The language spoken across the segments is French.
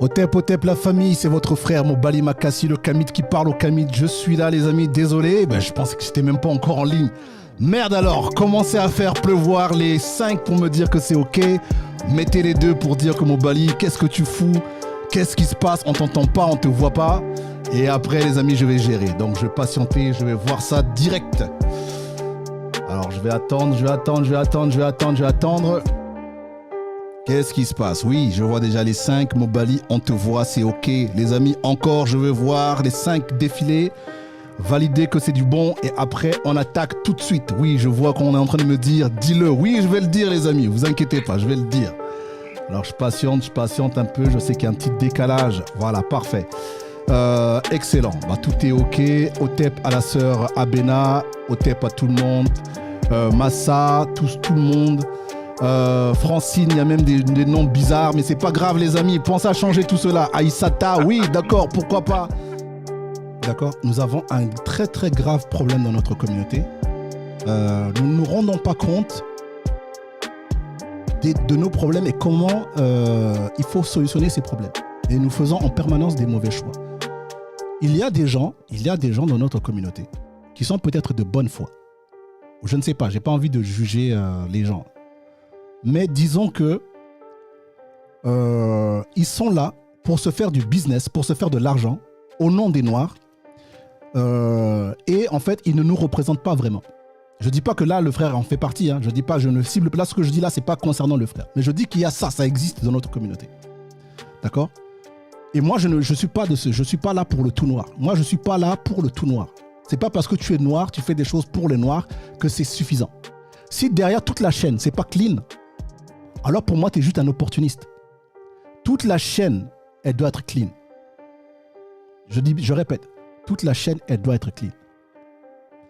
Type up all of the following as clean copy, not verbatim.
Otep, la famille, c'est votre frère Mobali Makassi, le Kamit qui parle au Kamit. Je suis là, les amis, désolé, je pensais que j'étais même pas encore en ligne. Merde alors, commencez à faire pleuvoir les 5 pour me dire que c'est ok. Mettez les 2 pour dire que Mobali, qu'est-ce que tu fous? Qu'est-ce qui se passe? On t'entend pas, on te voit pas. Et après, les amis, je vais gérer. Donc, je vais patienter, je vais voir ça direct. Alors, je vais attendre. Qu'est-ce qui se passe? Oui, je vois déjà les 5. Mobali, on te voit, c'est ok. Les amis, encore, je veux voir les 5 défiler. Valider que c'est du bon. Et après, on attaque tout de suite. Oui, je vois qu'on est en train de me dire, dis-le. Oui, je vais le dire, les amis. Vous inquiétez pas, je vais le dire. Alors, je patiente un peu. Je sais qu'il y a un petit décalage. Voilà, parfait. Excellent. Tout est ok. Otep à la sœur Abena. Otep à tout le monde. Massa, tout le monde. Francine, il y a même des noms bizarres, mais c'est pas grave, les amis. Pensez à changer tout cela. Aïssata, oui, d'accord, pourquoi pas. D'accord, nous avons un très très grave problème dans notre communauté. Nous ne nous rendons pas compte de nos problèmes et comment il faut solutionner ces problèmes. Et nous faisons en permanence des mauvais choix. Il y a des gens dans notre communauté qui sont peut-être de bonne foi. Je ne sais pas, j'ai pas envie de juger les gens. Mais disons que ils sont là pour se faire du business, pour se faire de l'argent au nom des Noirs. Et en fait, ils ne nous représentent pas vraiment. Je ne dis pas que là, le frère en fait partie. Hein. Je dis pas, je ne cible pas. Là, ce que je dis là, ce n'est pas concernant le frère. Mais je dis qu'il y a ça existe dans notre communauté. D'accord? Et moi, je suis pas là pour le tout noir. Moi, je ne suis pas là pour le tout noir. Ce n'est pas parce que tu es noir, tu fais des choses pour les noirs que c'est suffisant. Si derrière toute la chaîne, ce n'est pas clean, alors pour moi, tu es juste un opportuniste. Toute la chaîne, elle doit être clean. Je répète, toute la chaîne, elle doit être clean.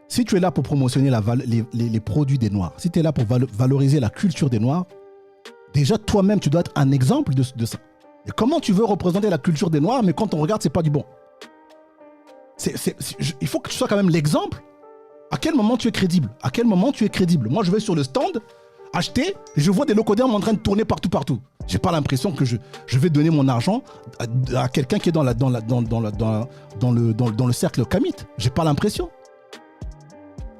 Si tu es là pour promotionner les produits des Noirs, si tu es là pour valoriser la culture des Noirs, déjà toi-même, tu dois être un exemple de ça. Et comment tu veux représenter la culture des Noirs, mais quand on regarde, c'est pas du bon. Il faut que tu sois quand même l'exemple. À quel moment tu es crédible? À quel moment tu es crédible? Moi, je vais sur le stand, acheter, et je vois des locodermes en train de tourner partout. J'ai pas l'impression que je vais donner mon argent à quelqu'un qui est dans le cercle Kamit. J'ai pas l'impression.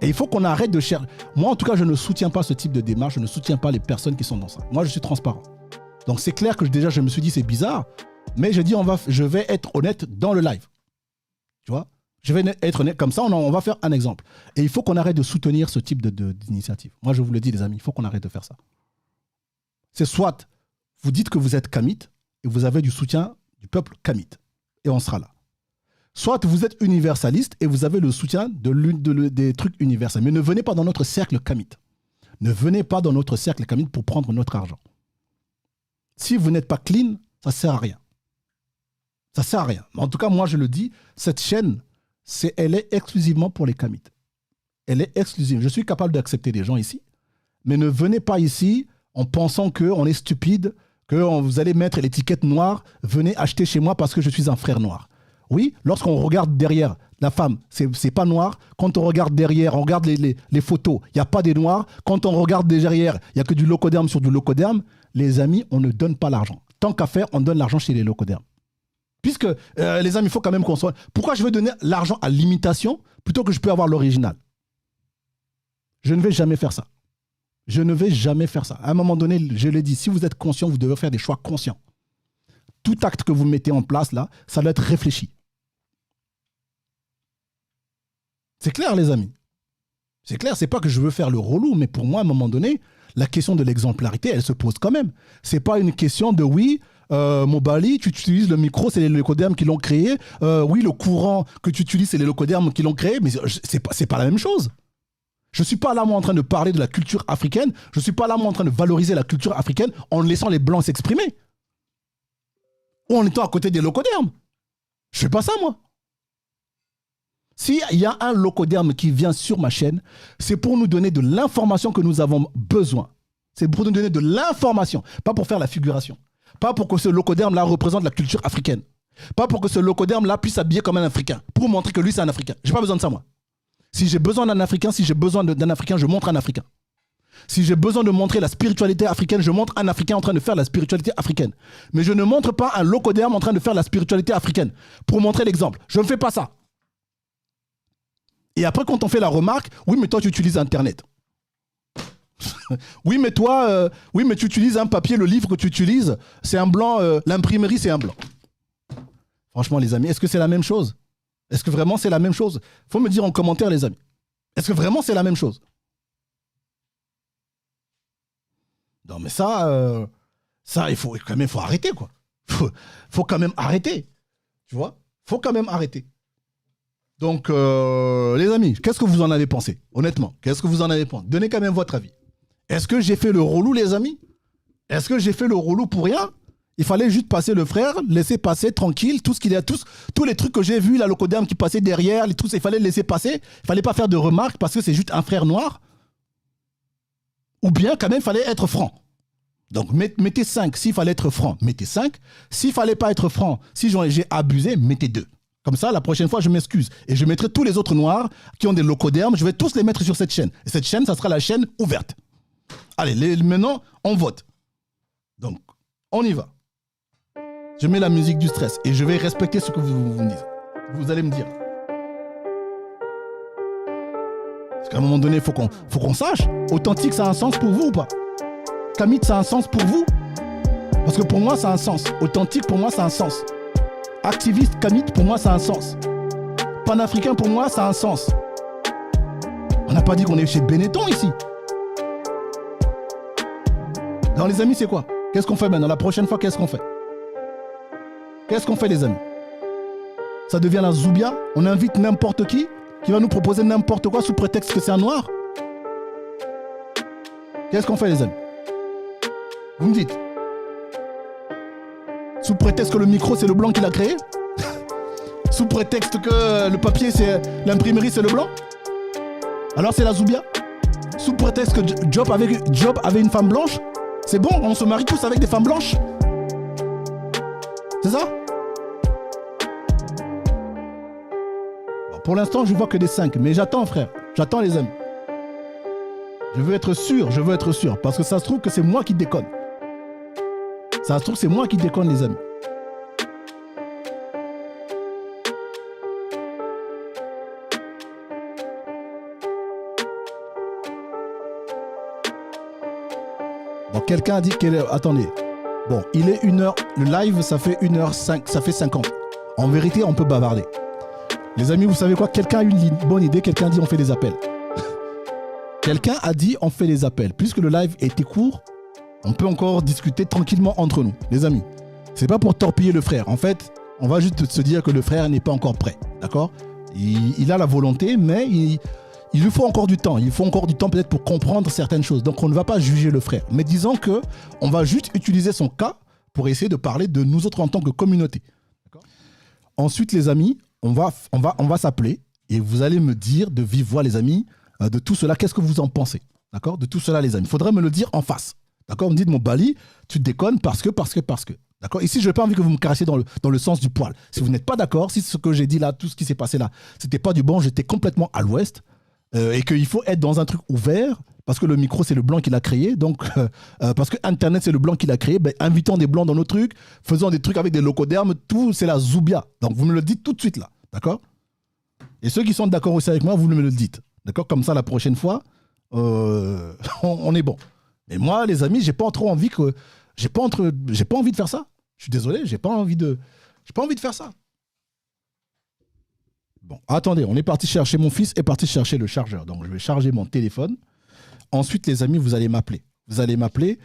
Et il faut qu'on arrête de chercher. Moi, en tout cas, je ne soutiens pas ce type de démarche. Je ne soutiens pas les personnes qui sont dans ça. Moi, je suis transparent. Donc, c'est clair que déjà, je me suis dit, c'est bizarre. Mais je dis, je vais être honnête dans le live. Tu vois? Je vais être honnête. Comme ça, on va faire un exemple. Et il faut qu'on arrête de soutenir ce type d'initiative. Moi, je vous le dis, les amis, il faut qu'on arrête de faire ça. C'est soit vous dites que vous êtes Kamit et vous avez du soutien du peuple Kamit. Et on sera là. Soit vous êtes universaliste et vous avez le soutien des trucs universels. Mais ne venez pas dans notre cercle Kamit. Ne venez pas dans notre cercle Kamit pour prendre notre argent. Si vous n'êtes pas clean, ça ne sert à rien. Ça ne sert à rien. En tout cas, moi, je le dis, cette chaîne, elle est exclusivement pour les Kamit. Elle est exclusive. Je suis capable d'accepter des gens ici, mais ne venez pas ici en pensant qu'on est stupide, que vous allez mettre l'étiquette noire, venez acheter chez moi parce que je suis un frère noir. Oui, lorsqu'on regarde derrière, la femme, c'est pas noir. Quand on regarde derrière, on regarde les photos, il n'y a pas des noirs. Quand on regarde derrière, il n'y a que du locoderme sur du locoderme. Les amis, on ne donne pas l'argent. Tant qu'à faire, on donne l'argent chez les locodermes. Puisque, les amis, il faut quand même qu'on soit... Pourquoi je veux donner l'argent à l'imitation plutôt que je peux avoir l'original? Je ne vais jamais faire ça. Je ne vais jamais faire ça. À un moment donné, je l'ai dit, si vous êtes conscient, vous devez faire des choix conscients. Tout acte que vous mettez en place, là, ça doit être réfléchi. C'est clair, les amis. C'est clair, c'est pas que je veux faire le relou, mais pour moi, à un moment donné, la question de l'exemplarité, elle se pose quand même. C'est pas une question de oui, Mobali, tu utilises le micro, c'est les locodermes qui l'ont créé. Oui, le courant que tu utilises, c'est les locodermes qui l'ont créé, mais c'est pas la même chose. Je ne suis pas là, moi, en train de parler de la culture africaine. Je ne suis pas là, moi, en train de valoriser la culture africaine en laissant les Blancs s'exprimer. Ou en étant à côté des locodermes. Je ne fais pas ça, moi. S'il y a un locoderme qui vient sur ma chaîne, c'est pour nous donner de l'information que nous avons besoin. C'est pour nous donner de l'information, pas pour faire la figuration. Pas pour que ce locoderme-là représente la culture africaine. Pas pour que ce locoderme-là puisse s'habiller comme un Africain. Pour montrer que lui, c'est un Africain. Je n'ai pas besoin de ça, moi. Si j'ai besoin d'un Africain, je montre un Africain. Si j'ai besoin de montrer la spiritualité africaine, je montre un Africain en train de faire la spiritualité africaine. Mais je ne montre pas un locoderme en train de faire la spiritualité africaine. Pour montrer l'exemple. Je ne fais pas ça. Et après, quand on fait la remarque, oui, mais toi, tu utilises Internet. Oui, mais toi, oui, mais tu utilises un papier, le livre que tu utilises, c'est un blanc, l'imprimerie, c'est un blanc. Franchement, les amis, est-ce que c'est la même chose? Est-ce que vraiment c'est la même chose? Faut me dire en commentaire, les amis. Est-ce que vraiment c'est la même chose? Non, mais ça, il faut quand même arrêter, quoi. Faut quand même arrêter. Tu vois? Faut quand même arrêter. Donc, les amis, qu'est-ce que vous en avez pensé? Honnêtement, qu'est-ce que vous en avez pensé? Donnez quand même votre avis. Est-ce que j'ai fait le relou, les amis? Est-ce que j'ai fait le relou pour rien? Il fallait juste passer le frère, laisser passer tranquille, tout ce qu'il y a, tous les trucs que j'ai vus, la locoderme qui passait derrière, il fallait le laisser passer. Il fallait pas faire de remarques parce que c'est juste un frère noir. Ou bien, quand même, il fallait être franc. Donc, mettez 5. S'il fallait être franc, mettez 5. S'il fallait pas être franc, si j'ai abusé, mettez 2. Comme ça, la prochaine fois, je m'excuse. Et je mettrai tous les autres noirs qui ont des locodermes, je vais tous les mettre sur cette chaîne. Et cette chaîne, ça sera la chaîne ouverte. Allez, maintenant, on vote. Donc, on y va. Je mets la musique du stress et je vais respecter ce que vous me dites. Vous allez me dire. Parce qu'à un moment donné, il faut qu'on sache. Authentique, ça a un sens pour vous ou pas? Kamit, ça a un sens pour vous? Parce que pour moi, ça a un sens. Authentique, pour moi, ça a un sens. Activiste, Kamit, pour moi, ça a un sens. Panafricain, pour moi, ça a un sens. On n'a pas dit qu'on est chez Benetton ici. Non, les amis, c'est quoi? Qu'est-ce qu'on fait maintenant? La prochaine fois, qu'est-ce qu'on fait? Qu'est-ce qu'on fait, les amis? Ça devient la Zoubia? On invite n'importe qui va nous proposer n'importe quoi sous prétexte que c'est un noir? Qu'est-ce qu'on fait, les amis? Vous me dites? Sous prétexte que le micro, c'est le blanc qui l'a créé? Sous prétexte que le papier, c'est l'imprimerie, c'est le blanc? Alors c'est la Zoubia? Sous prétexte que Job avait une femme blanche? C'est bon, on se marie tous avec des femmes blanches? C'est ça? Bon, pour l'instant, je vois que des 5. Mais j'attends, frère. J'attends, les amis. Je veux être sûr. Parce que ça se trouve que c'est moi qui déconne. Ça se trouve que c'est moi qui déconne, les amis. Bon, quelqu'un a dit qu'elle est... Attendez. Bon, il est 1h. Le live, ça fait 1h5. Ça fait 50. En vérité, on peut bavarder. Les amis, vous savez quoi? Quelqu'un a eu une bonne idée. Quelqu'un a dit on fait des appels. Quelqu'un a dit on fait des appels. Puisque le live était court, on peut encore discuter tranquillement entre nous. Les amis, c'est pas pour torpiller le frère. En fait, on va juste se dire que le frère n'est pas encore prêt. D'accord? Il a la volonté, mais il lui faut encore du temps. Il faut encore du temps peut-être pour comprendre certaines choses. Donc on ne va pas juger le frère. Mais disons que on va juste utiliser son cas pour essayer de parler de nous autres en tant que communauté. Ensuite, les amis, on va s'appeler et vous allez me dire de vive voix, les amis, de tout cela, qu'est-ce que vous en pensez? D'accord? De tout cela, les amis. Il faudrait me le dire en face. D'accord? On me dit, mon Bali, tu déconnes parce que. D'accord? Ici, je n'ai pas envie que vous me carassiez dans le sens du poil. Si vous n'êtes pas d'accord, si ce que j'ai dit là, tout ce qui s'est passé là, c'était pas du bon, j'étais complètement à l'ouest, et qu'il faut être dans un truc ouvert, parce que le micro, c'est le blanc qui l'a créé, donc, parce que Internet, c'est le blanc qui l'a créé, ben, invitons des blancs dans nos trucs, faisons des trucs avec des locodermes, tout, c'est la Zoubia. Donc, vous me le dites tout de suite là. D'accord? Et ceux qui sont d'accord aussi avec moi, vous me le dites. D'accord? Comme ça, la prochaine fois, on est bon. Mais moi, les amis, j'ai pas envie de faire ça. Je suis désolé, j'ai pas envie de faire ça. Bon, attendez, on est parti chercher, mon fils est parti chercher le chargeur. Donc, je vais charger mon téléphone. Ensuite, les amis, vous allez m'appeler. Vous allez m'appeler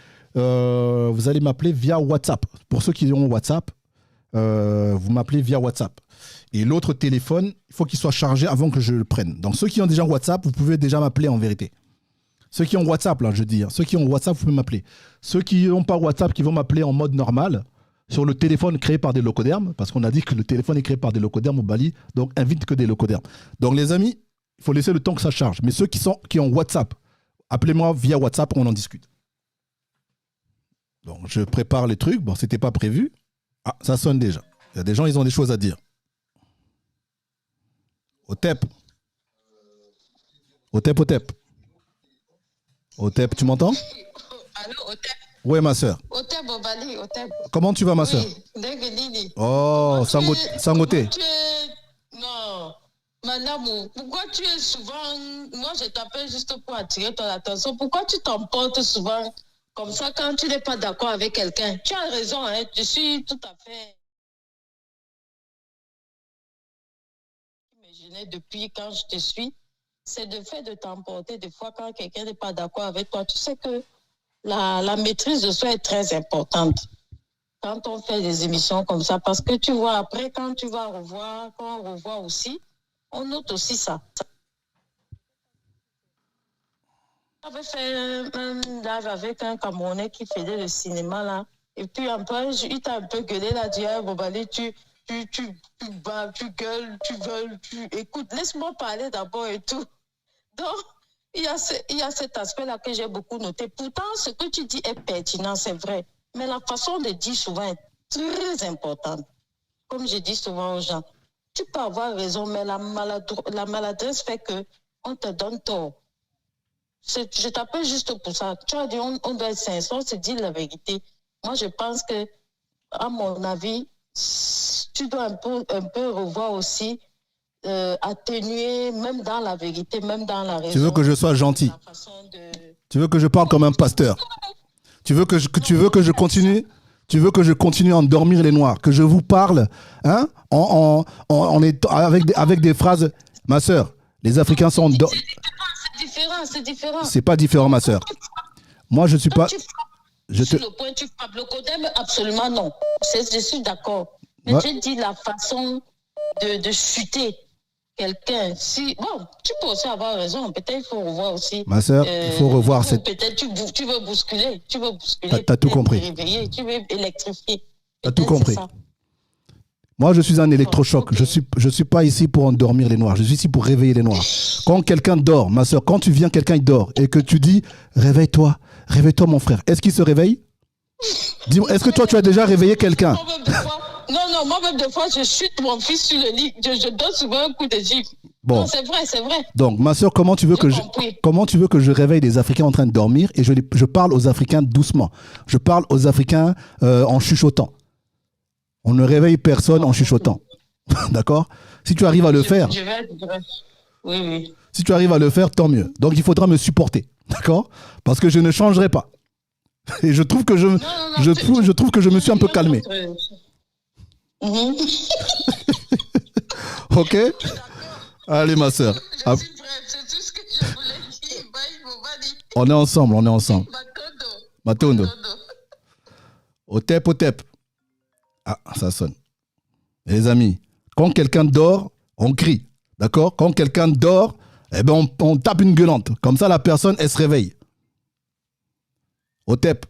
via WhatsApp. Pour ceux qui ont WhatsApp, vous m'appelez via WhatsApp. Et l'autre téléphone, il faut qu'il soit chargé avant que je le prenne. Donc, ceux qui ont déjà WhatsApp, vous pouvez déjà m'appeler en vérité. Ceux qui ont WhatsApp, là, je dis. Ceux qui ont WhatsApp, vous pouvez m'appeler. Ceux qui n'ont pas WhatsApp, qui vont m'appeler en mode normal, sur le téléphone créé par des locodermes, parce qu'on a dit que le téléphone est créé par des locodermes au Bali, donc invite que des locodermes. Donc, les amis, il faut laisser le temps que ça charge. Mais ceux qui ont WhatsApp, appelez-moi via WhatsApp, on en discute. Donc, je prépare les trucs. Bon, c'était pas prévu. Ah, ça sonne déjà. Il y a des gens, ils ont des choses à dire. Otep. Otep, tu m'entends? Allô, Otep? Oui, ma soeur. Otep, Bobali, Otep. Comment tu vas, ma soeur? Oui, Degenini. Oh, Sangoté. Non, madame, pourquoi tu es souvent... Moi, je t'appelle juste pour attirer ton attention. Pourquoi tu t'emportes souvent comme ça quand tu n'es pas d'accord avec quelqu'un? Tu as raison, hein, je suis tout à fait... Mais depuis quand je te suis, c'est le fait de t'emporter des fois quand quelqu'un n'est pas d'accord avec toi. Tu sais que la maîtrise de soi est très importante quand on fait des émissions comme ça, parce que tu vois, après, quand tu vas revoir, quand on revoit aussi, on note aussi ça. J'avais fait un live avec un Camerounais qui faisait le cinéma, là, et puis après, il t'a un peu gueulé, là, dit, ah, Bobali, tu bats, tu gueules, tu veux, écoute, laisse-moi parler d'abord et tout. Donc, il y a cet aspect-là que j'ai beaucoup noté. Pourtant, ce que tu dis est pertinent, c'est vrai. Mais la façon de dire souvent est très importante. Comme je dis souvent aux gens, tu peux avoir raison, mais la maladresse fait qu'on te donne tort. Je t'appelle juste pour ça. Tu as dit, on doit être sincère, on se dit la vérité. Moi, je pense que, à mon avis, tu dois un peu revoir aussi, atténuer, même dans la vérité, même dans la raison. Tu veux que je sois gentil. Tu veux que je parle comme un pasteur. Tu veux que je continue. Tu veux que je continue à endormir les Noirs, que je vous parle, hein, avec des phrases. Ma sœur, les Africains sont C'est différent. C'est pas différent, ma sœur. Moi, je suis pas. Sur le point, tu frappes le codem, absolument non. Je suis d'accord. Mais tu dis la façon de chuter quelqu'un. Bon, tu peux aussi avoir raison. Peut-être il faut revoir aussi. Ma sœur, il faut revoir cette. Peut-être tu veux bousculer. T'as tout compris. Réveiller, tu veux électrifier. T'as tout compris. Moi, je suis un électrochoc. Okay. Je suis pas ici pour endormir les Noirs. Je suis ici pour réveiller les Noirs. Quand quelqu'un dort, ma sœur, quand tu viens, quelqu'un il dort et que tu dis réveille-toi, mon frère. Est-ce qu'il se réveille? Dis-moi, est-ce que toi tu as déjà réveillé quelqu'un? Non, moi-même des fois, je chute mon fils sur le lit. Je donne souvent un coup de gifle. Bon. Non, c'est vrai. Donc, ma soeur, comment tu veux que je réveille des Africains en train de dormir et je parle aux Africains doucement. Je parle aux Africains en chuchotant. On ne réveille personne en chuchotant. D'accord? Si tu arrives à le faire. Oui. Si tu arrives à le faire, tant mieux. Donc, il faudra me supporter. D'accord? Parce que je ne changerai pas. Et je trouve que je trouve que je me suis un peu calmé. Ok? Allez, ma soeur. C'est tout ce que je voulais dire. On est ensemble. Matondo. Otep. Ah, ça sonne. Et les amis, quand quelqu'un dort, on crie. D'accord? Quand quelqu'un dort, eh ben on tape une gueulante. Comme ça, la personne, elle se réveille. Otep,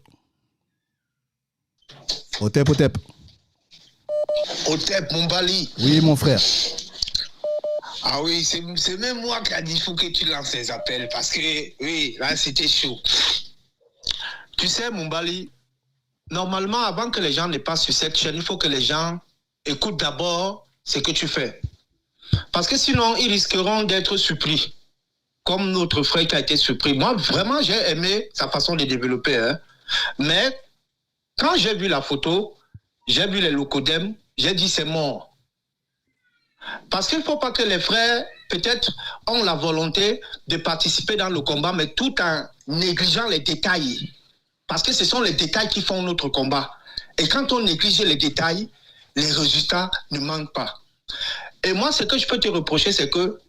mon Bali. Oui, mon frère. Ah oui, c'est même moi qui a dit qu'il faut que tu lances les appels parce que, oui, là, c'était chaud. Tu sais, mon Bali, normalement, avant que les gens ne passent sur cette chaîne, il faut que les gens écoutent d'abord ce que tu fais. Parce que sinon, ils risqueront d'être surpris. Comme notre frère qui a été surpris. Moi, vraiment, j'ai aimé sa façon de développer. Hein. Mais, quand j'ai vu la photo, j'ai vu les locodèmes, j'ai dit c'est mort. Parce qu'il ne faut pas que les frères, peut-être, ont la volonté de participer dans le combat, mais tout en négligeant les détails. Parce que ce sont les détails qui font notre combat. Et quand on néglige les détails, les résultats ne manquent pas. Et moi, ce que je peux te reprocher, c'est que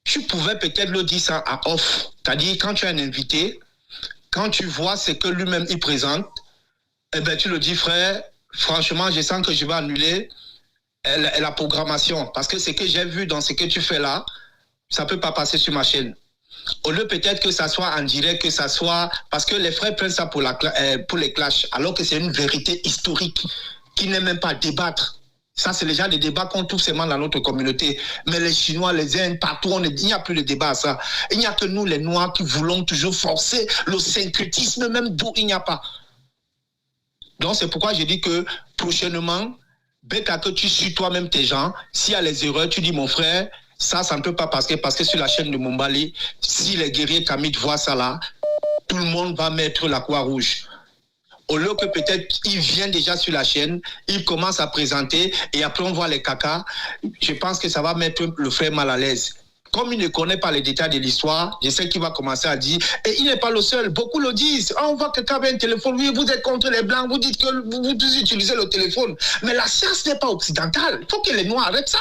tu pouvais peut-être le dire ça à off. C'est-à-dire, quand tu es un invité, quand tu vois ce que lui-même il présente, eh ben, tu le dis, frère, franchement, je sens que je vais annuler la programmation. Parce que ce que j'ai vu dans ce que tu fais là, ça ne peut pas passer sur ma chaîne. Au lieu peut-être que ça soit en direct, que ça soit... Parce que les frères prennent ça pour les clashs, alors que c'est une vérité historique qui n'est même pas à débattre. Ça, c'est déjà des débats qu'on trouve seulement dans notre communauté. Mais les Chinois, les Indes, partout, il n'y a plus de débat à ça. Il n'y a que nous, les Noirs, qui voulons toujours forcer le syncrétisme, même d'où il n'y a pas. Donc, c'est pourquoi je dis que prochainement, bête à que tu suis toi-même tes gens, s'il y a les erreurs, tu dis, mon frère, ça ne peut pas passer, parce que sur la chaîne de Mombali, si les guerriers Tamid voient ça là, tout le monde va mettre la croix rouge. Au lieu que peut-être il vient déjà sur la chaîne, il commence à présenter et après on voit les cacas, je pense que ça va mettre le frère mal à l'aise. Comme il ne connaît pas les détails de l'histoire, je sais qu'il va commencer à dire, et il n'est pas le seul, beaucoup le disent. On voit que quelqu'un avait un téléphone, oui, vous êtes contre les Blancs, vous dites que vous utilisez le téléphone. Mais la science n'est pas occidentale. Il faut que les Noirs arrêtent ça.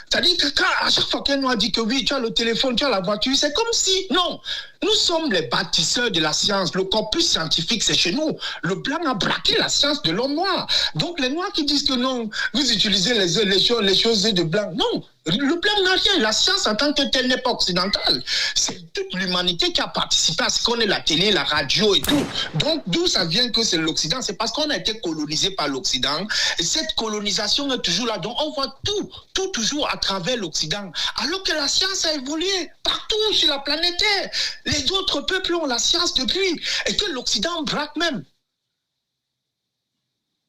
C'est-à-dire que quand, à chaque fois qu'un Noir dit que oui, tu as le téléphone, tu as la voiture, c'est comme si, non, nous sommes les bâtisseurs de la science. Le corpus scientifique, c'est chez nous. Le Blanc a braqué la science de l'homme noir. Donc les Noirs qui disent que non, vous utilisez les choses de Blanc, non. Le Blanc n'a rien. La science en tant que telle n'est pas occidentale. C'est toute l'humanité qui a participé à ce qu'on ait la télé, la radio et tout. Donc d'où ça vient que c'est l'Occident? C'est parce qu'on a été colonisé par l'Occident. Et cette colonisation est toujours là. Donc on voit tout toujours à travers l'Occident. Alors que la science a évolué partout sur la planète Terre. Les autres peuples ont la science depuis. Et que l'Occident braque même.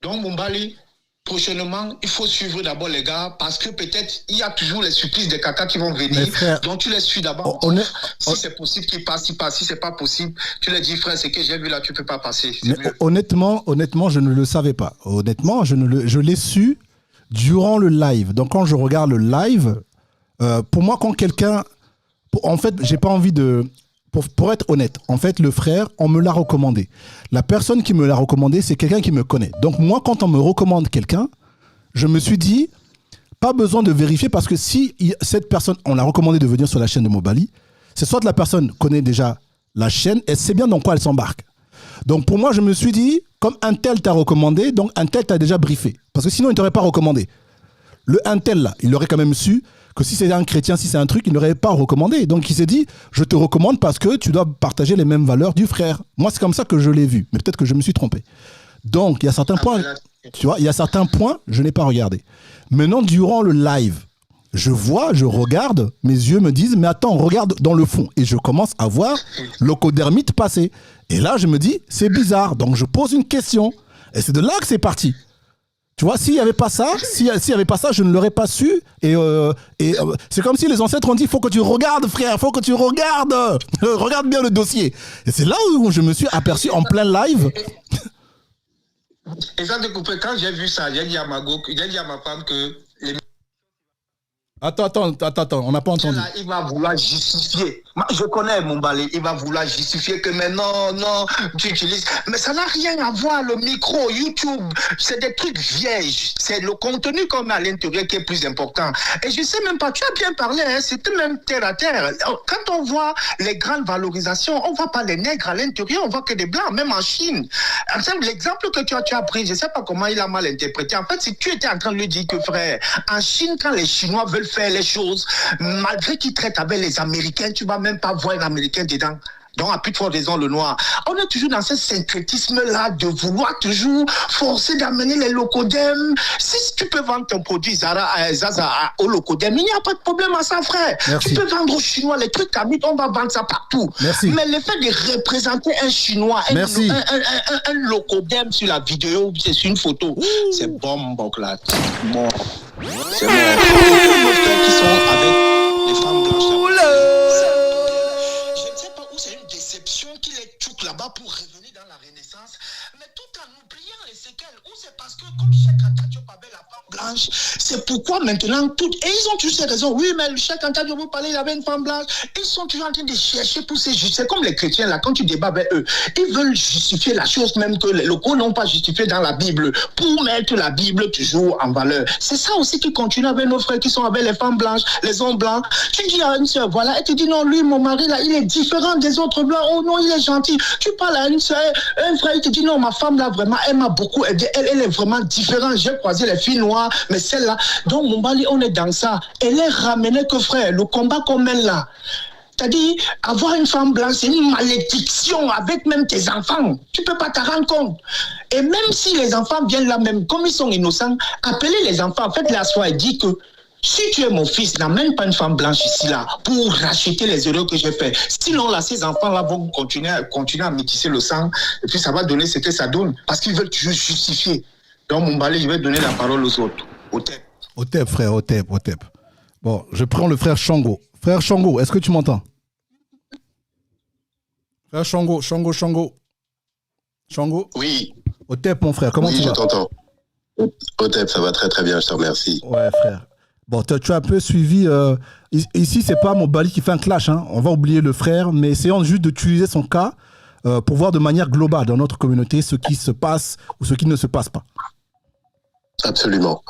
Donc Mumbali, prochainement, il faut suivre d'abord les gars, parce que peut-être il y a toujours les surprises des caca qui vont venir. Frère, donc tu les suis d'abord. Si c'est possible qu'ils passent, ils passent. Si c'est pas possible, tu les dis frère, c'est que j'ai vu là, tu peux pas passer. Honnêtement, je ne le savais pas. Honnêtement, je l'ai su durant le live. Donc quand je regarde le live, pour moi, quand quelqu'un, en fait, j'ai pas envie de. Pour être honnête, en fait, le frère, on me l'a recommandé. La personne qui me l'a recommandé, c'est quelqu'un qui me connaît. Donc moi, quand on me recommande quelqu'un, je me suis dit, pas besoin de vérifier, parce que si cette personne, on l'a recommandé de venir sur la chaîne de Mobali, c'est soit la personne connaît déjà la chaîne et sait bien dans quoi elle s'embarque. Donc pour moi, je me suis dit, comme un tel t'a recommandé, donc un tel t'a déjà briefé. Parce que sinon, il ne t'aurait pas recommandé. Le un tel là, il aurait quand même su que si c'est un chrétien, si c'est un truc, il n'aurait pas recommandé. Donc il s'est dit, je te recommande parce que tu dois partager les mêmes valeurs du frère. Moi, c'est comme ça que je l'ai vu. Mais peut-être que je me suis trompé. Donc il y a certains points, tu vois, il y a certains points, je n'ai pas regardé. Maintenant, durant le live, je vois, je regarde, mes yeux me disent, mais attends, regarde dans le fond. Et je commence à voir l'ocodermite passer. Et là, je me dis, c'est bizarre. Donc je pose une question. Et c'est de là que c'est parti. Tu vois, s'il n'y avait pas ça, je ne l'aurais pas su. Et c'est comme si les ancêtres ont dit, il faut que tu regardes, frère, il faut que tu regardes. Regarde bien le dossier. Et c'est là où je me suis aperçu en plein live. Et ça, quand j'ai vu ça, j'ai dit à ma femme que... Attends, on n'a pas entendu. Là, il va vouloir justifier. Je connais Mumbali, il va vouloir justifier que mais non, tu utilises. Mais ça n'a rien à voir, le micro, YouTube, c'est des trucs vieilles. C'est le contenu qu'on met à l'intérieur qui est plus important. Et je sais même pas, tu as bien parlé, hein, c'était même terre à terre. Quand on voit les grandes valorisations, on voit pas les nègres à l'intérieur, on voit que des blancs, même en Chine. L'exemple que tu as pris, je sais pas comment il a mal interprété. En fait, si tu étais en train de lui dire que frère, en Chine, quand les Chinois veulent faire les choses, malgré qu'ils traitent avec les Américains, tu vas même pas voir un Américain dedans. Donc, à plus de forte raison, le noir. On est toujours dans ce syncrétisme-là de vouloir toujours forcer d'amener les locodèmes. Si tu peux vendre ton produit Zaza au locodème, il n'y a pas de problème à ça, frère. Merci. Tu peux vendre aux Chinois les trucs à on va vendre ça partout. Merci. Mais le fait de représenter un Chinois, un locodème sur la vidéo, c'est sur une photo, c'est bon, là. Bon. C'est bon. Nos frères qui sont avec les femmes blanches. Je ne sais pas où c'est une déception qu'il les tchouk là-bas pour revenir dans la Renaissance, mais tout en oubliant les séquelles. Ou c'est parce que comme Cheikh Anta Diop avait la femme blanche, c'est pourquoi maintenant tout. Et ils ont tous ces raisons. Oui, mais Cheikh Anta Diop, vous parlez, il avait une femme blanche. Ils sont toujours en train de chercher pour ces justices. C'est comme les chrétiens là, quand tu débats avec eux, ils veulent justifier la chose même que les locaux n'ont pas justifié dans la Bible pour mettre la Bible toujours en valeur. C'est ça aussi qui continue avec nos frères qui sont avec les femmes blanches, les hommes blancs. Tu dis à une soeur, voilà, et tu dis non, lui, mon mari là, il est différent des autres blancs. Oh non, il est gentil. Tu parles à une soeur, un frère, il te dit non, ma femme là, vraiment, elle m'a beaucoup aidé. Elle est vraiment différente. J'ai croisé les filles noires, mais celle-là. Donc, Mumbali, on est dans ça. Elle est ramenée que frère, le combat qu'on mène là. C'est-à-dire, avoir une femme blanche, c'est une malédiction avec même tes enfants. Tu ne peux pas t'en rendre compte. Et même si les enfants viennent là même, comme ils sont innocents, appelez les enfants, faites la soirée et dites que si tu es mon fils, n'amène pas une femme blanche ici là pour racheter les erreurs que j'ai fait. Sinon là, ces enfants-là vont continuer à métisser le sang et puis ça va donner ce que ça donne parce qu'ils veulent toujours justifier. Donc Mumbali, je vais donner la parole aux autres. Otep, frère, Otep. Bon, je prends le frère Shango. Frère Shango, est-ce que tu m'entends? Frère Shango. Shango. Oui. Otep, mon frère, comment oui, tu vas? Oui, je t'entends. Otep, ça va très très bien, je te remercie. Ouais, frère. Bon, tu as un peu suivi. Ici, c'est pas Mobali qui fait un clash. Hein. On va oublier le frère, mais essayons juste d'utiliser son cas pour voir de manière globale dans notre communauté ce qui se passe ou ce qui ne se passe pas. Absolument.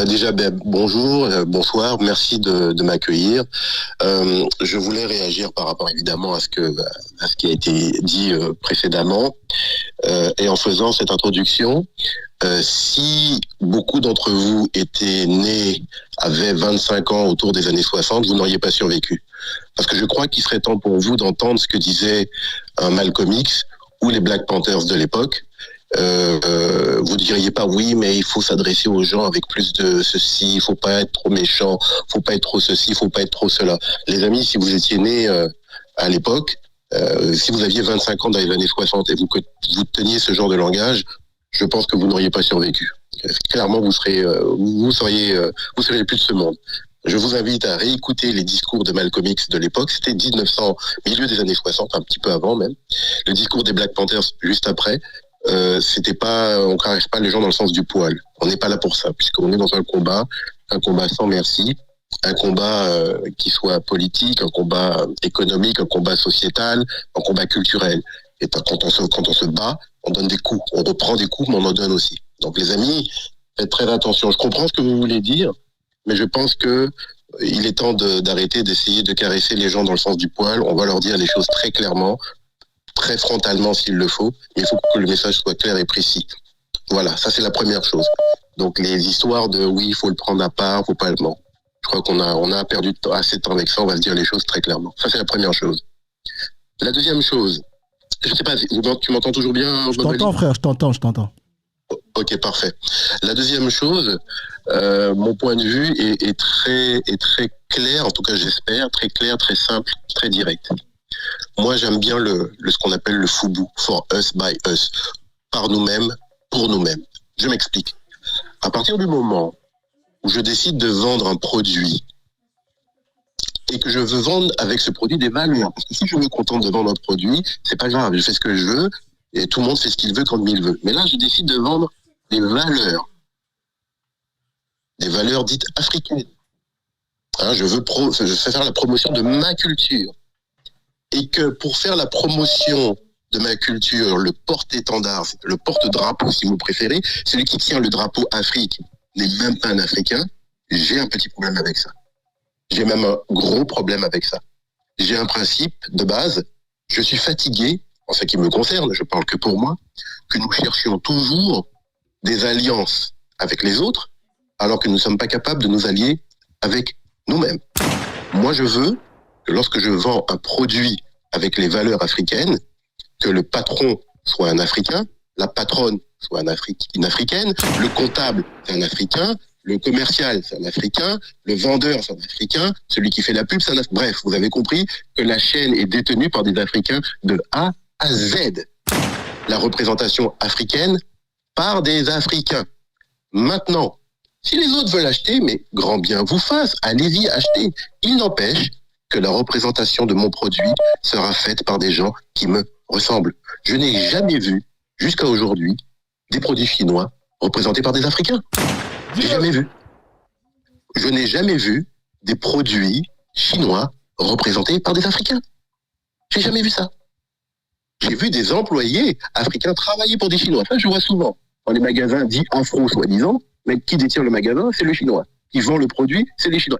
Déjà, bonjour, bonsoir, merci de m'accueillir. Je voulais réagir par rapport évidemment à ce qui a été dit précédemment. Et en faisant cette introduction, si beaucoup d'entre vous étaient nés, avaient 25 ans autour des années 60, vous n'auriez pas survécu. Parce que je crois qu'il serait temps pour vous d'entendre ce que disait un Malcolm X ou les Black Panthers de l'époque. Vous diriez pas oui, mais il faut s'adresser aux gens avec plus de ceci, il faut pas être trop méchant, faut pas être trop ceci, faut pas être trop cela. Les amis, si vous étiez nés à l'époque, si vous aviez 25 ans dans les années 60 et que vous teniez ce genre de langage, je pense que vous n'auriez pas survécu. Clairement, vous seriez plus de ce monde. Je vous invite à réécouter les discours de Malcolm X de l'époque. C'était 1900, milieu des années 60, un petit peu avant même. Le discours des Black Panthers juste après. C'était pas, on caresse pas les gens dans le sens du poil. On n'est pas là pour ça, puisqu'on est dans un combat sans merci, un combat qui soit politique, un combat économique, un combat sociétal, un combat culturel. Et quand on se bat, on donne des coups, on reprend des coups, mais on en donne aussi. Donc les amis, faites très attention. Je comprends ce que vous voulez dire, mais je pense que il est temps d'arrêter d'essayer de caresser les gens dans le sens du poil. On va leur dire les choses très clairement, très frontalement s'il le faut, mais il faut que le message soit clair et précis. Voilà, ça c'est la première chose. Donc les histoires de oui, il faut le prendre à part, faut pas le ment. Je crois qu'on a perdu assez de temps avec ça, on va se dire les choses très clairement. Ça c'est la première chose. La deuxième chose, je sais pas, tu m'entends toujours bien? Je t'entends frère, je t'entends. Ok, parfait. La deuxième chose, mon point de vue est très clair, en tout cas j'espère, très clair, très simple, très direct. Moi, j'aime bien ce qu'on appelle le FUBU, for us, by us, par nous-mêmes, pour nous-mêmes. Je m'explique. À partir du moment où je décide de vendre un produit et que je veux vendre avec ce produit des valeurs, parce que si je me contente de vendre un produit, c'est pas grave, je fais ce que je veux et tout le monde fait ce qu'il veut quand il veut. Mais là, je décide de vendre des valeurs dites africaines. Hein, je veux faire la promotion de ma culture. Et que pour faire la promotion de ma culture, le porte-étendard, le porte-drapeau si vous préférez, celui qui tient le drapeau Afrique n'est même pas un Africain, j'ai un petit problème avec ça. J'ai même un gros problème avec ça. J'ai un principe de base, je suis fatigué, en ce qui me concerne, je parle que pour moi, que nous cherchions toujours des alliances avec les autres, alors que nous ne sommes pas capables de nous allier avec nous-mêmes. Moi, je veux que lorsque je vends un produit avec les valeurs africaines, que le patron soit un Africain, la patronne soit une Africaine, le comptable c'est un Africain, le commercial c'est un Africain, le vendeur c'est un Africain, celui qui fait la pub c'est un Africain. Bref, vous avez compris que la chaîne est détenue par des Africains de A à Z. La représentation africaine par des Africains. Maintenant, si les autres veulent acheter, mais grand bien vous fasse, allez-y, achetez. Il n'empêche que la représentation de mon produit sera faite par des gens qui me ressemblent. Je n'ai jamais vu, jusqu'à aujourd'hui, des produits chinois représentés par des Africains. J'ai jamais vu. Je n'ai jamais vu des produits chinois représentés par des Africains. J'ai jamais vu ça. J'ai vu des employés africains travailler pour des Chinois. Ça, je vois souvent dans les magasins dits afro, soi-disant, mais qui détient le magasin, c'est le Chinois. Qui vend le produit, c'est les Chinois.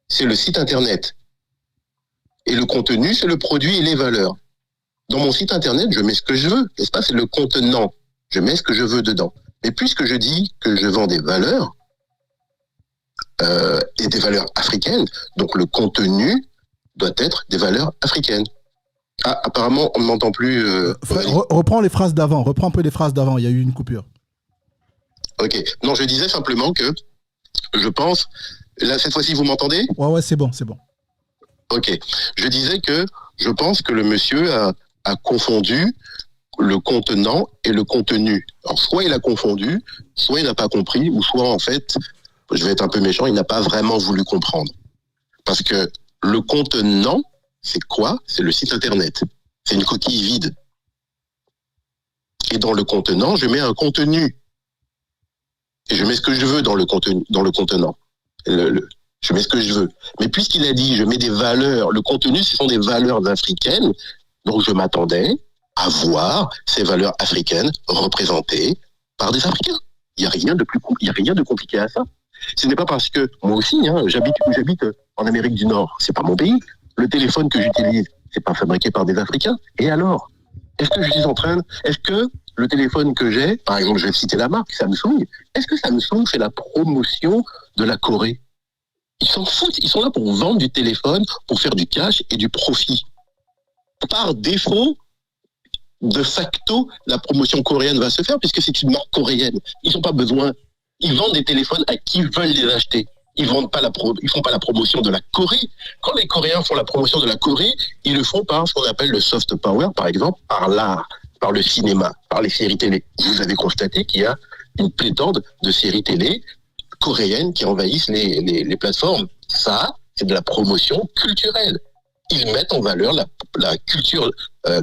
C'est le site internet. Et le contenu, c'est le produit et les valeurs. Dans mon site internet, je mets ce que je veux, n'est-ce pas? C'est le contenant. Je mets ce que je veux dedans. Mais puisque je dis que je vends des valeurs, et des valeurs africaines, donc le contenu doit être des valeurs africaines. Ah, apparemment, on ne m'entend plus. Frère, reprends les phrases d'avant, reprends un peu les phrases d'avant, il y a eu une coupure. Ok. Non, je disais simplement que je pense. Là, cette fois-ci, vous m'entendez? Ouais, c'est bon, c'est bon. Ok. Je disais que je pense que le monsieur a confondu le contenant et le contenu. Alors, soit il a confondu, soit il n'a pas compris, ou soit, en fait, je vais être un peu méchant, il n'a pas vraiment voulu comprendre. Parce que le contenant, c'est quoi? C'est le site internet. C'est une coquille vide. Et dans le contenant, je mets un contenu. Et je mets ce que je veux dans le contenu, dans le contenant. Je mets ce que je veux. Mais puisqu'il a dit, je mets des valeurs, le contenu, ce sont des valeurs africaines, donc je m'attendais à voir ces valeurs africaines représentées par des Africains. Il n'y a rien de compliqué à ça. Ce n'est pas parce que, moi aussi, j'habite en Amérique du Nord, c'est pas mon pays. Le téléphone que j'utilise, c'est pas fabriqué par des Africains. Et alors? Est-ce que le téléphone que j'ai, par exemple, je vais citer la marque, Samsung, est-ce que Samsung fait la promotion de la Corée? Ils s'en foutent, ils sont là pour vendre du téléphone, pour faire du cash et du profit. Par défaut, de facto, la promotion coréenne va se faire puisque c'est une marque coréenne. Ils n'ont pas besoin. Ils vendent des téléphones à qui veulent les acheter. Ils font pas la promotion de la Corée. Quand les Coréens font la promotion de la Corée, ils le font par ce qu'on appelle le soft power, par exemple, par l'art, par le cinéma, par les séries télé. Vous avez constaté qu'il y a une pléthore de séries télé coréennes qui envahissent les plateformes. Ça, c'est de la promotion culturelle. Ils mettent en valeur la culture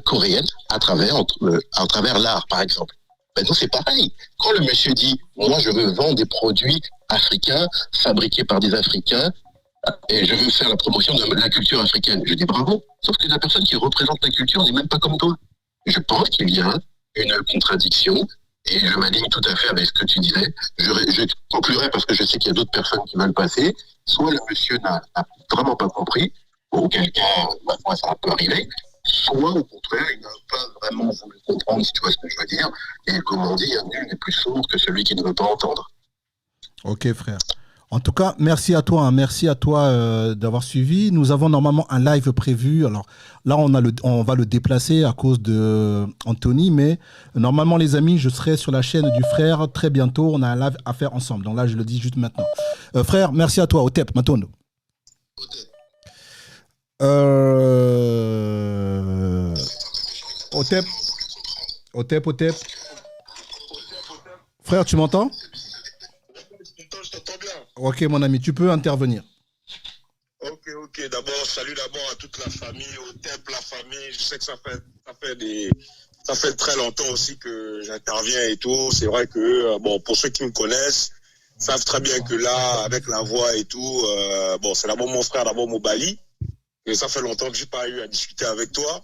coréenne à travers l'art, par exemple. Maintenant, c'est pareil. Quand le monsieur dit, moi, je veux vendre des produits africains, fabriqués par des Africains, et je veux faire la promotion de la culture africaine, je dis bravo. Sauf que la personne qui représente la culture n'est même pas comme toi. Je pense qu'il y a une contradiction, et je m'aligne tout à fait avec ce que tu disais. Je conclurai parce que je sais qu'il y a d'autres personnes qui veulent passer. Soit le monsieur n'a vraiment pas compris, auquel cas, moi, ça peut arriver. Soit, au contraire, il n'a pas vraiment voulu comprendre, si tu vois ce que je veux dire. Et comme on dit, nul n'est plus sourd que celui qui ne veut pas entendre. Ok, frère. En tout cas, merci à toi d'avoir suivi. Nous avons normalement un live prévu. Alors là, on va le déplacer à cause de Anthony, mais normalement, les amis, je serai sur la chaîne du frère très bientôt. On a un live à faire ensemble. Donc là, je le dis juste maintenant. Frère, merci à toi. Otep, Matondo. Otep. Frère, tu m'entends? Je t'entends bien. Ok, mon ami, tu peux intervenir. Ok. D'abord, salut à toute la famille, Otep, la famille. Je sais que ça fait très longtemps aussi que j'interviens et tout. C'est vrai que, pour ceux qui me connaissent, savent très bien que là, avec la voix et tout, c'est d'abord mon frère, d'abord Mobali. Et ça fait longtemps que j'ai pas eu à discuter avec toi.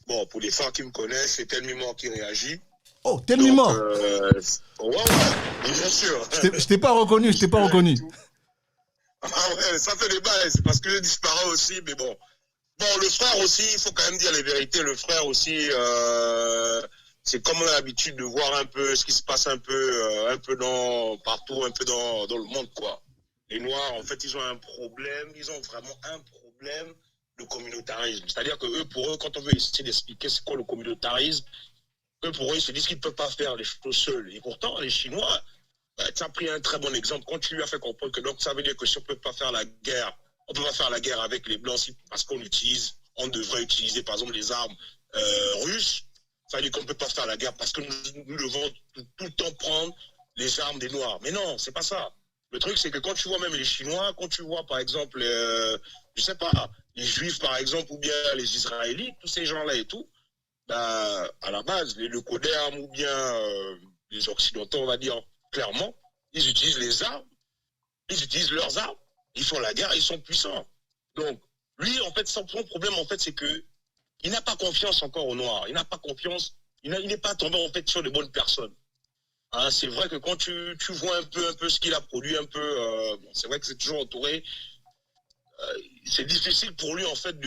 Bon, pour les frères qui me connaissent, c'est Tell Me More qui réagit. Oh, Tell Me More. Ouais, bien sûr. Je t'ai pas reconnu. Ah ouais, ça fait des bails, c'est parce que je disparais aussi, mais bon. Bon, le frère aussi, il faut quand même dire les vérités. Le frère aussi, c'est comme on a l'habitude de voir un peu ce qui se passe un peu partout, un peu dans le monde, quoi. Les Noirs, en fait, ils ont vraiment un problème de communautarisme. C'est-à-dire que pour eux, quand on veut essayer d'expliquer c'est quoi le communautarisme, pour eux, ils se disent qu'ils ne peuvent pas faire les choses seuls. Et pourtant, les Chinois, tu as pris un très bon exemple. Quand tu lui as fait comprendre que donc ça veut dire que si on ne peut pas faire la guerre, on ne peut pas faire la guerre avec les Blancs parce on devrait utiliser par exemple les armes russes. Ça veut dire qu'on ne peut pas faire la guerre parce que nous devons tout le temps prendre les armes des Noirs. Mais non, c'est pas ça. Le truc, c'est que quand tu vois même les Chinois, quand tu vois par exemple, je sais pas, les Juifs par exemple, ou bien les Israélites, tous ces gens-là et tout, à la base, les leucodermes ou bien les Occidentaux, on va dire clairement, ils utilisent les armes, ils utilisent leurs armes, ils font la guerre, ils sont puissants. Donc, lui, en fait, son problème, en fait, c'est que il n'a pas confiance encore aux Noirs. Il n'a pas confiance, il n'est pas tombé en fait sur les bonnes personnes. Hein, c'est vrai que quand tu vois un peu ce qu'il a produit, c'est vrai que c'est toujours entouré. C'est difficile pour lui en fait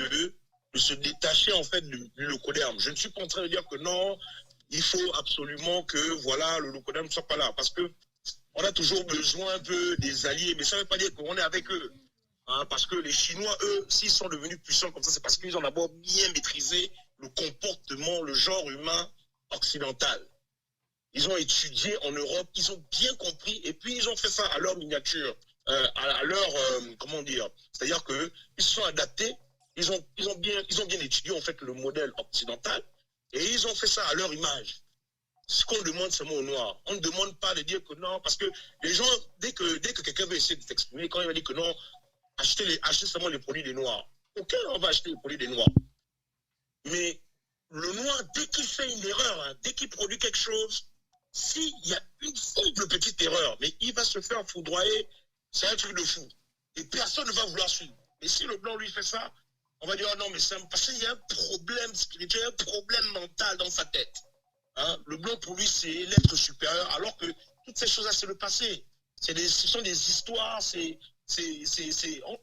de se détacher en fait du locoderme. Je ne suis pas en train de dire que non, il faut absolument que voilà, le locoderme ne soit pas là. Parce que on a toujours besoin un peu des alliés, mais ça ne veut pas dire qu'on est avec eux. Hein, parce que les Chinois, eux, s'ils sont devenus puissants comme ça, c'est parce qu'ils ont d'abord bien maîtrisé le comportement, le genre humain occidental. Ils ont étudié en Europe, ils ont bien compris, et puis ils ont fait ça à leur miniature, à leur, comment dire, c'est-à-dire qu'ils se sont adaptés, ils ont bien étudié en fait le modèle occidental, et ils ont fait ça à leur image. Ce qu'on demande seulement aux Noirs. On ne demande pas de dire que non, parce que les gens, dès que quelqu'un veut essayer de s'exprimer, quand il va dire que non, achetez seulement les produits des Noirs. Ok, on va acheter les produits des Noirs. Mais le Noir, dès qu'il fait une erreur, hein, dès qu'il produit quelque chose, s'il y a une simple petite erreur, mais il va se faire foudroyer, c'est un truc de fou. Et personne ne va vouloir suivre. Mais si le blanc lui fait ça, on va dire, oh non, mais c'est parce qu'il y a un problème spirituel, un problème mental dans sa tête. Hein? Le blanc, pour lui, c'est l'être supérieur, alors que toutes ces choses-là, c'est le passé. Ce sont des histoires,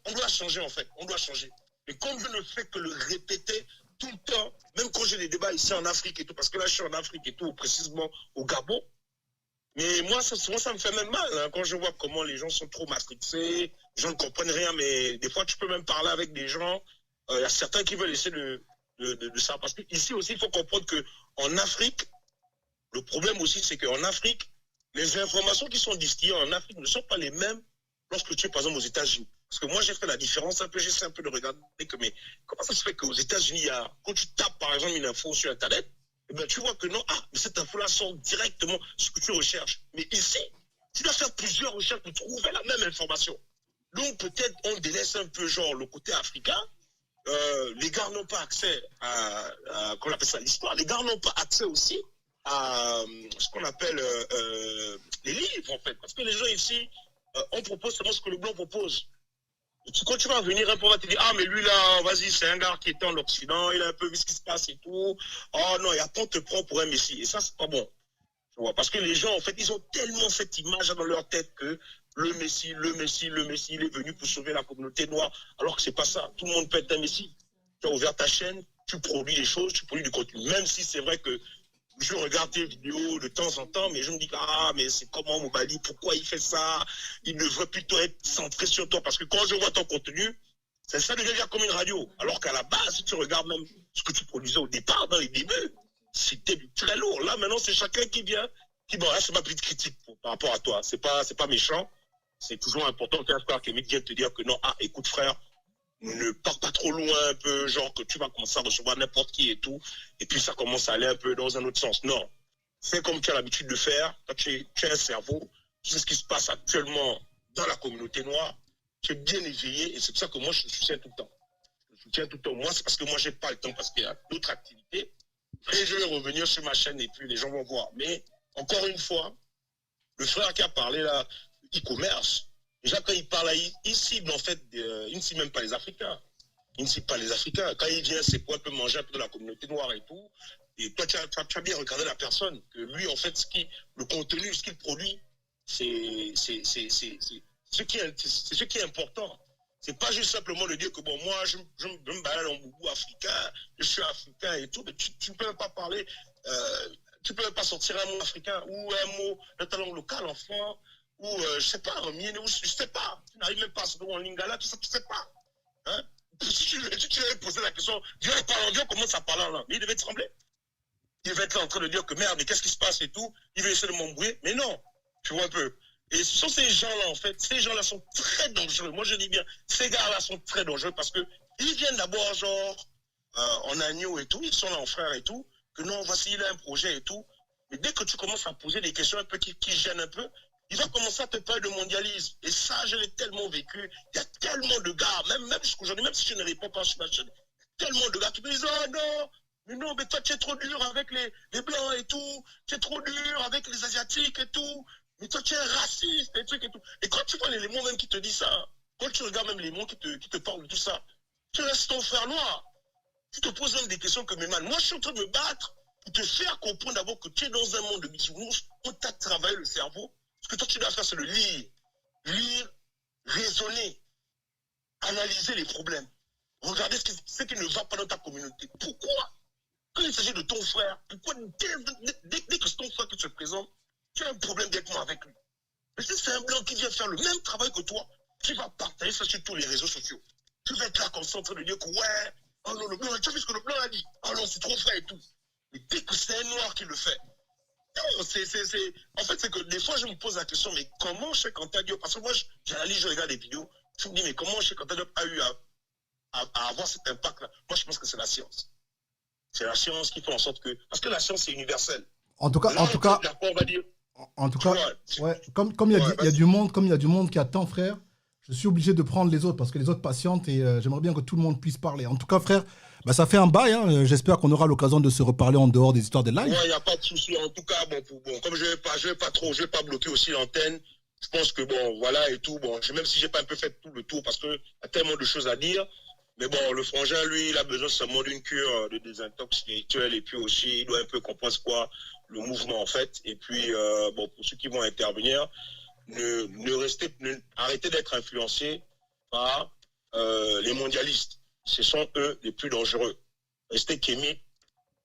on doit changer, en fait. On doit changer. Et comme je ne fais que le répéter tout le temps, même quand j'ai des débats ici en Afrique et tout, parce que là, je suis en Afrique et tout, précisément au Gabon, mais moi, souvent, ça me fait même mal, hein, quand je vois comment les gens sont trop matrixés, les gens ne comprennent rien, mais des fois, tu peux même parler avec des gens, il y a certains qui veulent essayer de ça, parce qu'ici aussi, il faut comprendre qu'en Afrique, le problème aussi, c'est qu'en Afrique, les informations qui sont distillées en Afrique ne sont pas les mêmes lorsque tu es, par exemple, aux États-Unis. Parce que moi, j'ai fait la différence un peu, j'essaie un peu de regarder que, mais comment ça se fait qu'aux États-Unis, quand tu tapes, par exemple, une info sur Internet, eh bien, tu vois que non, mais cette info-là sort directement ce que tu recherches. Mais ici, tu dois faire plusieurs recherches pour trouver la même information. Donc, peut-être, on délaisse un peu, genre, le côté africain. Les gars n'ont pas accès à qu'on appelle ça l'histoire. Les gars n'ont pas accès aussi à ce qu'on appelle les livres, en fait. Parce que les gens ici, on propose seulement ce que le blanc propose. Quand tu vas venir, un peu, on va te dire, ah, mais lui là, vas-y, c'est un gars qui était en Occident, il a un peu vu ce qui se passe et tout. Oh non, et après, on te prend pour un messie. Et ça, c'est pas bon. Tu vois, parce que les gens, en fait, ils ont tellement cette image dans leur tête que le messie, il est venu pour sauver la communauté noire. Alors que c'est pas ça. Tout le monde peut être un messie. Tu as ouvert ta chaîne, tu produis des choses, tu produis du contenu. Même si c'est vrai que je regarde tes vidéos de temps en temps, mais je me dis, ah, mais c'est comment Mobali, pourquoi il fait ça? Il devrait plutôt être centré sur toi. Parce que quand je vois ton contenu, ça devient comme une radio. Alors qu'à la base, si tu regardes même ce que tu produisais au départ, dans les débuts, c'était très lourd. Là, maintenant, c'est chacun qui vient, qui bon, là, c'est ma petite critique par rapport à toi. C'est pas méchant. C'est toujours important qu'un frère qui vient te dire que non, écoute frère, ne pars pas trop loin un peu, genre que tu vas commencer à recevoir n'importe qui et tout, et puis ça commence à aller un peu dans un autre sens. Non, fais comme tu as l'habitude de faire. Toi, tu as un cerveau, tu sais ce qui se passe actuellement dans la communauté noire, tu es bien éveillé, et c'est pour ça que moi, je te soutiens tout le temps. Je te soutiens tout le temps. Moi, c'est parce que moi, j'ai pas le temps, parce qu'il y a d'autres activités, et je vais revenir sur ma chaîne, et puis les gens vont voir. Mais, encore une fois, le frère qui a parlé là, e-commerce, déjà, quand il parle, il cible en fait, il ne cible même pas les Africains. Il ne cible pas les Africains. Quand il vient, c'est pour un peu manger un peu de la communauté noire et tout. Et toi, tu as bien regardé la personne. Que lui, en fait, le contenu, ce qu'il produit, c'est ce qui est important. C'est pas juste simplement de dire que bon, moi, je me balade en boubou africain, je suis africain et tout, mais tu ne peux même pas parler, tu ne peux même pas sortir un mot africain ou un mot de ta langue locale, enfant. Ou je sais pas, en mienne, ou je sais pas, tu n'arrives même pas à se trouver en lingala, tout ça, tu sais pas. Hein? Si tu lui avais posé la question, Dieu commence à parler en langue, mais il devait trembler. Il devait être là en train de dire que merde, mais qu'est-ce qui se passe et tout, il veut essayer de m'embrouiller, mais non, tu vois un peu. Et ce sont ces gens-là, en fait, ces gens-là sont très dangereux. Moi, je dis bien, ces gars-là sont très dangereux parce que ils viennent d'abord, genre, en agneau et tout, ils sont là en frère et tout, que non, voici, il a un projet et tout. Mais dès que tu commences à poser des questions un peu qui gênent un peu, il va commencer à te parler de mondialisme. Et ça, je l'ai tellement vécu. Il y a tellement de gars, même jusqu'aujourd'hui, même si je ne réponds pas sur ma chaîne, tellement de gars qui me disent, oh non, mais toi, tu es trop dur avec les Blancs et tout. Tu es trop dur avec les Asiatiques et tout. Mais toi, tu es raciste et trucs et tout. Et quand tu vois les mots même qui te disent ça, quand tu regardes même les mots qui te parlent de tout ça, tu restes ton frère noir. Tu te poses même des questions que, mais man, moi, je suis en train de me battre pour te faire comprendre d'abord que tu es dans un monde de bisounours, on t'a travaillé le cerveau. Ce que toi, tu dois faire, c'est le lire, raisonner, analyser les problèmes. Regardez ce qui ne va pas dans ta communauté. Pourquoi, quand il s'agit de ton frère, pourquoi dès que c'est ton frère qui se présente, tu as un problème directement avec lui? Mais si c'est un blanc qui vient faire le même travail que toi, tu vas partager ça sur tous les réseaux sociaux. Tu vas être là comme ça en train de dire que ouais, oh non, le blanc, tu as vu ce que le blanc a dit? Oh non, c'est trop frais et tout. Mais dès que c'est un noir qui le fait, non, en fait, c'est que des fois, je me pose la question, mais comment Cheikh Anta Diop, parce que moi, j'analyse, je regarde des vidéos, je me dis, mais comment Cheikh Anta Diop a eu à avoir cet impact-là? Moi, je pense que c'est la science. C'est la science qui fait en sorte que... Parce que la science, c'est universel. En tout cas, on va dire... Ouais, comme il y a du monde qui attend, frère, je suis obligé de prendre les autres parce que les autres patientent et j'aimerais bien que tout le monde puisse parler. En tout cas, frère, bah, ça fait un bail. Hein. J'espère qu'on aura l'occasion de se reparler en dehors des histoires de live. Ouais, il n'y a pas de souci. En tout cas, comme je ne vais pas bloquer aussi l'antenne, je pense que bon, voilà et tout. Bon, même si je n'ai pas un peu fait tout le tour parce qu'il y a tellement de choses à dire. Mais bon, le frangin, lui, il a besoin seulement d'une cure de désintox spirituel et puis aussi, il doit un peu comprendre quoi le mouvement en fait. Et puis, bon, pour ceux qui vont intervenir, arrêtez d'être influencés par les mondialistes. Ce sont eux les plus dangereux. Restez kémiques,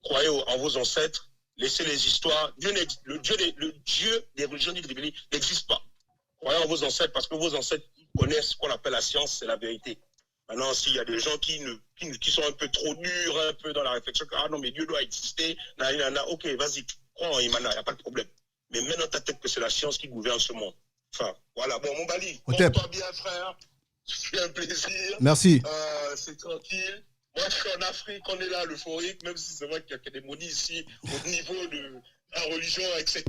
croyez en vos ancêtres, laissez les histoires. Le Dieu des religions dites n'existe pas. Croyez en vos ancêtres parce que vos ancêtres connaissent ce qu'on appelle la science, c'est la vérité. Maintenant, s'il y a des gens qui sont un peu trop durs, un peu dans la réflexion, ah non, mais Dieu doit exister, ok, vas-y, crois en Imana, il n'y a pas de problème. Mais mets dans ta tête que c'est la science qui gouverne ce monde. Enfin, voilà, bon, mon Bali, porte-toi bien, frère. C'est un plaisir. Merci. C'est tranquille. Moi, je suis en Afrique, on est là, l'euphorique, même si c'est vrai qu'il y a des maudits ici, au niveau de la religion, etc.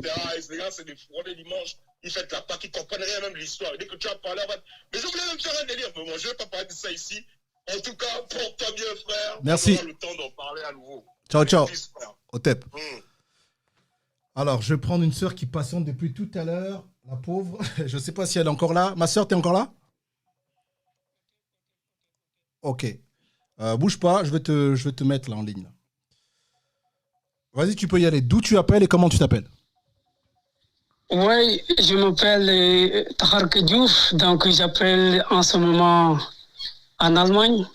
Et là, c'est des fourrés dimanche. Ils fêtent la Pâque, ils ne comprennent rien même de l'histoire. Dès que tu as parlé, mais je voulais même faire un délire, mais moi, je ne vais pas parler de ça ici. En tout cas, porte-toi bien, frère. Merci. On aura le temps d'en parler à nouveau. Ciao, ciao. Au TEP. Alors, je vais prendre une sœur qui patiente depuis tout à l'heure, la pauvre. Je ne sais pas si elle est encore là. Ma sœur, tu es encore là? Ok. Bouge pas, je vais te mettre là en ligne. Vas-y, tu peux y aller. D'où tu appelles et comment tu t'appelles? Oui, je m'appelle Taharke Diouf, donc j'appelle en ce moment en Allemagne.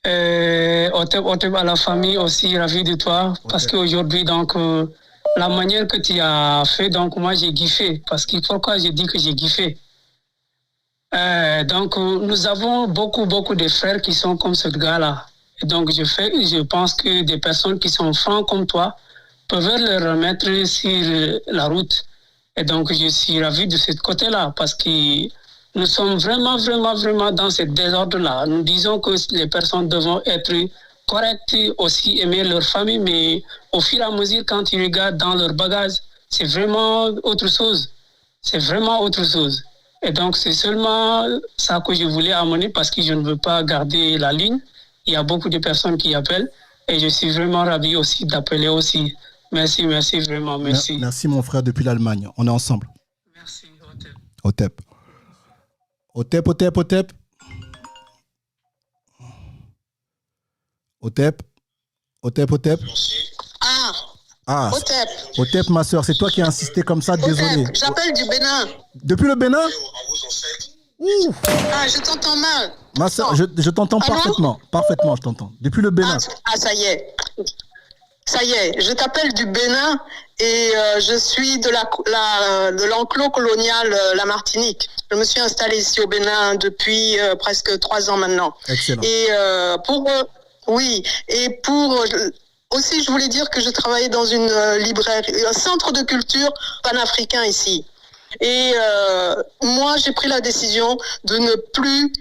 Otep à la famille aussi, ravi de toi, parce qu'aujourd'hui, donc, la manière que tu as fait, donc moi j'ai kiffé, parce que pourquoi je dis que j'ai kiffé? Donc, nous avons beaucoup de frères qui sont comme ce gars-là. Et donc, je pense que des personnes qui sont francs comme toi peuvent le remettre sur la route. Et donc, je suis ravi de ce côté-là parce que nous sommes vraiment dans ce désordre-là. Nous disons que les personnes doivent être correctes, aussi aimer leur famille, mais au fur et à mesure, quand ils regardent dans leur bagage, c'est vraiment autre chose. C'est vraiment autre chose. Et donc, c'est seulement ça que je voulais amener parce que je ne veux pas garder la ligne. Il y a beaucoup de personnes qui appellent et je suis vraiment ravi aussi d'appeler aussi. Merci, vraiment, merci. Merci, mon frère, depuis l'Allemagne. On est ensemble. Merci, Otep. Otep. Otep, Otep, Otep. Otep. Otep, Otep. Ah, Otep. Otep, ma soeur, c'est toi qui as insisté comme ça, désolé. J'appelle du Bénin. Depuis le Bénin? Ouf. Ah, je t'entends mal. Ma soeur, je t'entends parfaitement. Parfaitement, je t'entends. Depuis le Bénin. Ah, ça y est. Ça y est, je t'appelle du Bénin et je suis de l'enclos colonial La Martinique. Je me suis installée ici au Bénin depuis presque 3 ans maintenant. Excellent. Et aussi, je voulais dire que je travaillais dans une librairie, un centre de culture panafricain ici. Et moi, j'ai pris la décision de ne plus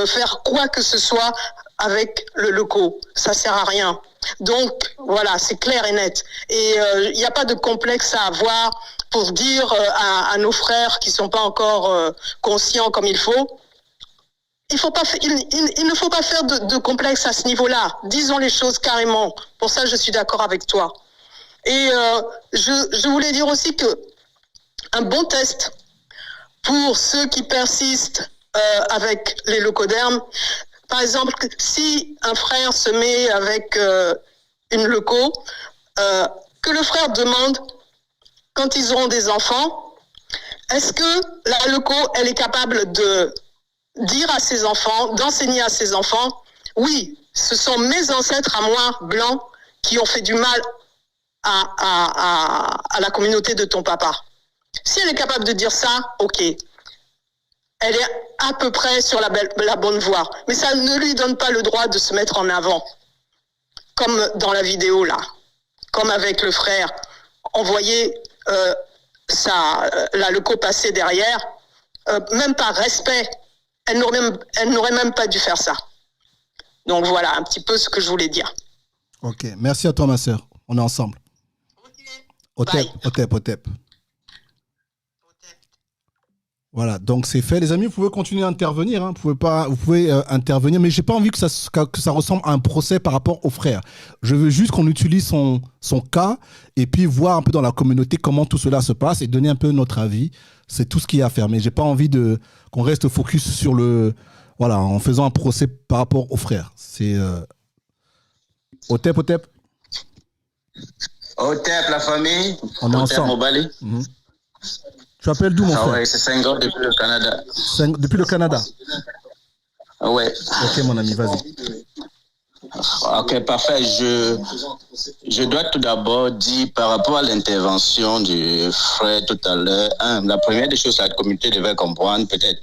faire quoi que ce soit avec le loco. Ça sert à rien. Donc, voilà, c'est clair et net. Et il n'y a pas de complexe à avoir pour dire à nos frères qui ne sont pas encore conscients comme il faut. Il ne faut pas faire de complexe à ce niveau-là. Disons les choses carrément. Pour ça, je suis d'accord avec toi. Et je voulais dire aussi que un bon test pour ceux qui persistent avec les leucodermes. Par exemple, si un frère se met avec une leuco, que le frère demande, quand ils auront des enfants, est-ce que la leuco, elle est capable dire à ses enfants, d'enseigner à ses enfants, oui, ce sont mes ancêtres à moi, blancs, qui ont fait du mal à la communauté de ton papa. Si elle est capable de dire ça, ok. Elle est à peu près sur la bonne voie. Mais ça ne lui donne pas le droit de se mettre en avant. Comme dans la vidéo là. Comme avec le frère. On voyait le co passer derrière. Même par respect, elle n'aurait même pas dû faire ça. Donc voilà un petit peu ce que je voulais dire. Ok, merci à toi ma sœur. On est ensemble. Okay. Otep. Voilà, donc c'est fait. Les amis, vous pouvez continuer à intervenir. Hein. Vous pouvez intervenir, mais j'ai pas envie que ça ressemble à un procès par rapport au frère. Je veux juste qu'on utilise son cas et puis voir un peu dans la communauté comment tout cela se passe et donner un peu notre avis. C'est tout ce qu'il y a à faire. Mais j'ai pas envie qu'on reste focus sur en faisant un procès par rapport au frère. C'est Otep. Otep, la famille. On est ensemble. Mobali. Mm-hmm. Tu appelles d'où, mon frère? Ouais, c'est Senghor depuis le Canada. Depuis le Canada? Ouais. Ok, mon ami, vas-y. Ok, parfait. Je dois tout d'abord dire par rapport à l'intervention du frère tout à l'heure, la première des choses que la communauté devait comprendre, peut-être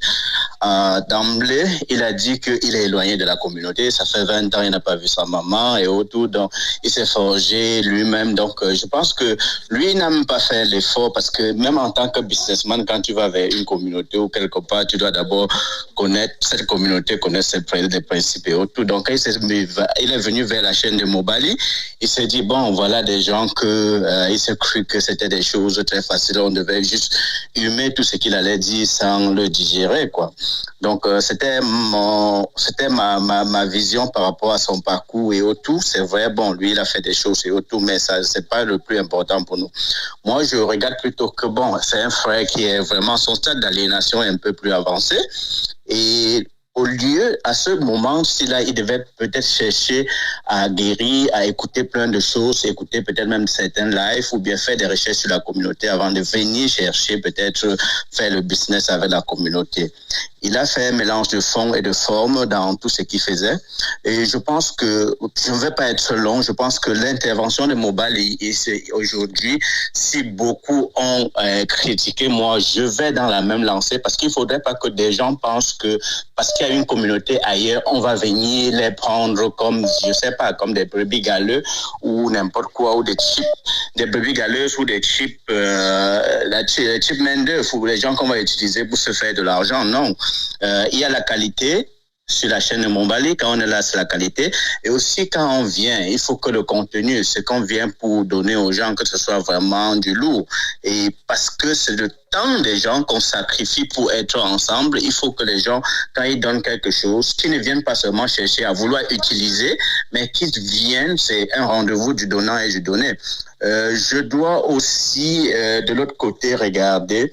d'emblée, il a dit qu'il est éloigné de la communauté. Ça fait 20 ans, il n'a pas vu sa maman et autour, donc il s'est forgé lui-même. Donc, je pense que lui n'a même pas fait l'effort parce que même en tant que businessman, quand tu vas vers une communauté ou quelque part, tu dois d'abord connaître cette communauté, connaître ses principes et autour. Donc, il est venu vers la chaîne de Mobali. Il s'est dit, bon, voilà des gens il s'est cru que c'était des choses très faciles. On devait juste humer tout ce qu'il allait dire sans le digérer, quoi. Donc, c'était ma vision par rapport à son parcours et autour. C'est vrai, bon, lui, il a fait des choses et autour, mais ça, c'est pas le plus important pour nous. Moi, je regarde plutôt que, bon, c'est un frère qui est vraiment, son stade d'aliénation est un peu plus avancé. Et au lieu, à ce moment, il devait peut-être chercher à guérir, à écouter plein de choses, écouter peut-être même certains lives ou bien faire des recherches sur la communauté avant de venir chercher peut-être faire le business avec la communauté. Il a fait un mélange de fond et de forme dans tout ce qu'il faisait. Et je pense que, je ne vais pas être long, je pense que l'intervention de Mobali aujourd'hui, si beaucoup ont critiqué, moi, je vais dans la même lancée parce qu'il ne faudrait pas que des gens pensent que parce qu'il y a une communauté ailleurs, on va venir les prendre comme, je sais pas, comme des brebis galeux ou n'importe quoi, ou des brebis galeuses ou des chips main-d'œuvre ou les gens qu'on va utiliser pour se faire de l'argent. Non. Il y a la qualité sur la chaîne de Mobali. Quand on est là, c'est la qualité. Et aussi, quand on vient, il faut que le contenu, ce qu'on vient pour donner aux gens, que ce soit vraiment du lourd. Et parce que c'est le temps des gens qu'on sacrifie pour être ensemble, il faut que les gens, quand ils donnent quelque chose, qu'ils ne viennent pas seulement chercher à vouloir utiliser, mais qu'ils viennent, c'est un rendez-vous du donnant et du donné. Je dois aussi, de l'autre côté, regarder.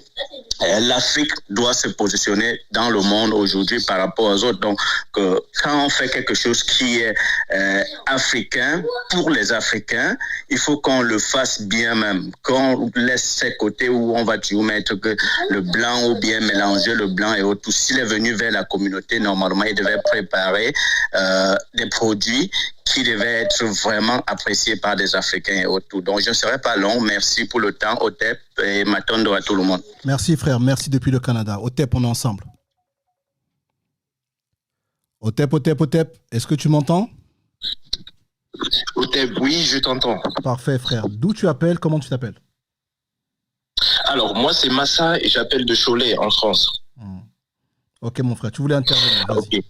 L'Afrique doit se positionner dans le monde aujourd'hui par rapport aux autres. Donc, quand on fait quelque chose qui est africain, pour les Africains, il faut qu'on le fasse bien même. Qu'on laisse ces côtés où on va toujours mettre que le blanc ou bien mélanger le blanc et autres. S'il est venu vers la communauté, normalement, il devait préparer des produits qui devaient être vraiment appréciés par des Africains et autres. Donc, je ne serai pas long. Merci pour le temps, Otep, et Matondo à tout le monde. Merci, frère. Merci depuis le Canada. Otep, on est ensemble. Otep, est-ce que tu m'entends? Otep, oui, je t'entends. Parfait, frère. D'où tu appelles? Comment tu t'appelles? Alors, moi, c'est Massa et j'appelle de Cholet, en France. Ok, mon frère. Tu voulais intervenir? Vas-y. Ok.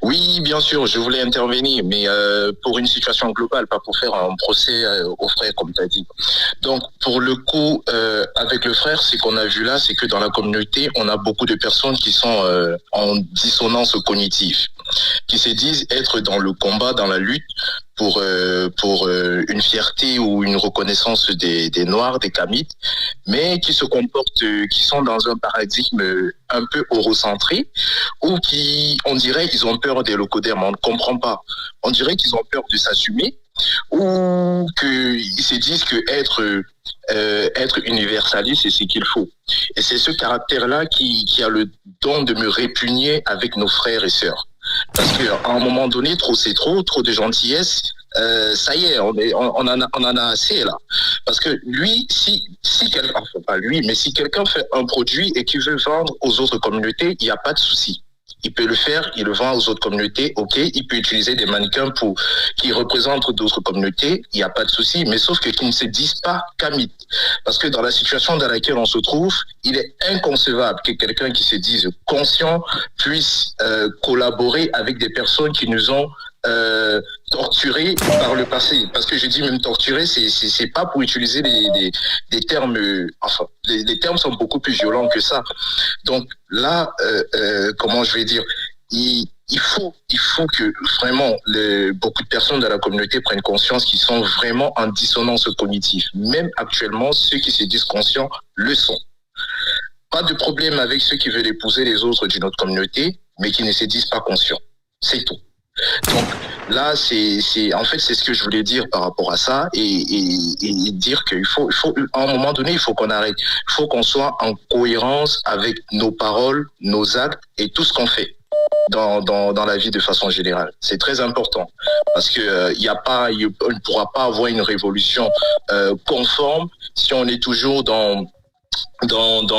Oui, bien sûr, je voulais intervenir, mais pour une situation globale, pas pour faire un procès au frère, comme tu as dit. Donc, pour le coup, avec le frère, ce qu'on a vu là, c'est que dans la communauté, on a beaucoup de personnes qui sont en dissonance cognitive, qui se disent être dans le combat, dans la lutte, pour une fierté ou une reconnaissance des Noirs, des Kamites, mais qui se comportent, qui sont dans un paradigme un peu eurocentré, ou qui, on dirait qu'ils ont peur des locodèrmes, on ne comprend pas. On dirait qu'ils ont peur de s'assumer, ou qu'ils se disent que être universaliste, c'est ce qu'il faut. Et c'est ce caractère-là qui a le don de me répugner avec nos frères et sœurs. Parce qu'à un moment donné, trop c'est trop de gentillesse, ça y est, on en a assez là. Parce que lui, si quelqu'un, enfin pas lui, mais si quelqu'un fait un produit et qu'il veut vendre aux autres communautés, il n'y a pas de souci. Il peut le faire, il le vend aux autres communautés, ok. Il peut utiliser des mannequins qui représentent d'autres communautés, il n'y a pas de souci. Mais sauf qu'ils ne se disent pas Kamit. Parce que dans la situation dans laquelle on se trouve, il est inconcevable que quelqu'un qui se dise conscient puisse collaborer avec des personnes qui nous ont torturés par le passé. Parce que j'ai dit même torturer, c'est pas pour utiliser des termes, enfin, les termes sont beaucoup plus violents que ça. Donc là, comment je vais dire, il faut que vraiment beaucoup de personnes de la communauté prennent conscience qu'ils sont vraiment en dissonance cognitive. Même actuellement, ceux qui se disent conscients le sont. Pas de problème avec ceux qui veulent épouser les autres d'une autre communauté, mais qui ne se disent pas conscients. C'est tout. Donc là, c'est ce que je voulais dire par rapport à ça et dire qu'il faut à un moment donné, il faut qu'on arrête. Il faut qu'on soit en cohérence avec nos paroles, nos actes et tout ce qu'on fait dans la vie de façon générale. C'est très important parce que on ne pourra pas avoir une révolution conforme si on est toujours dans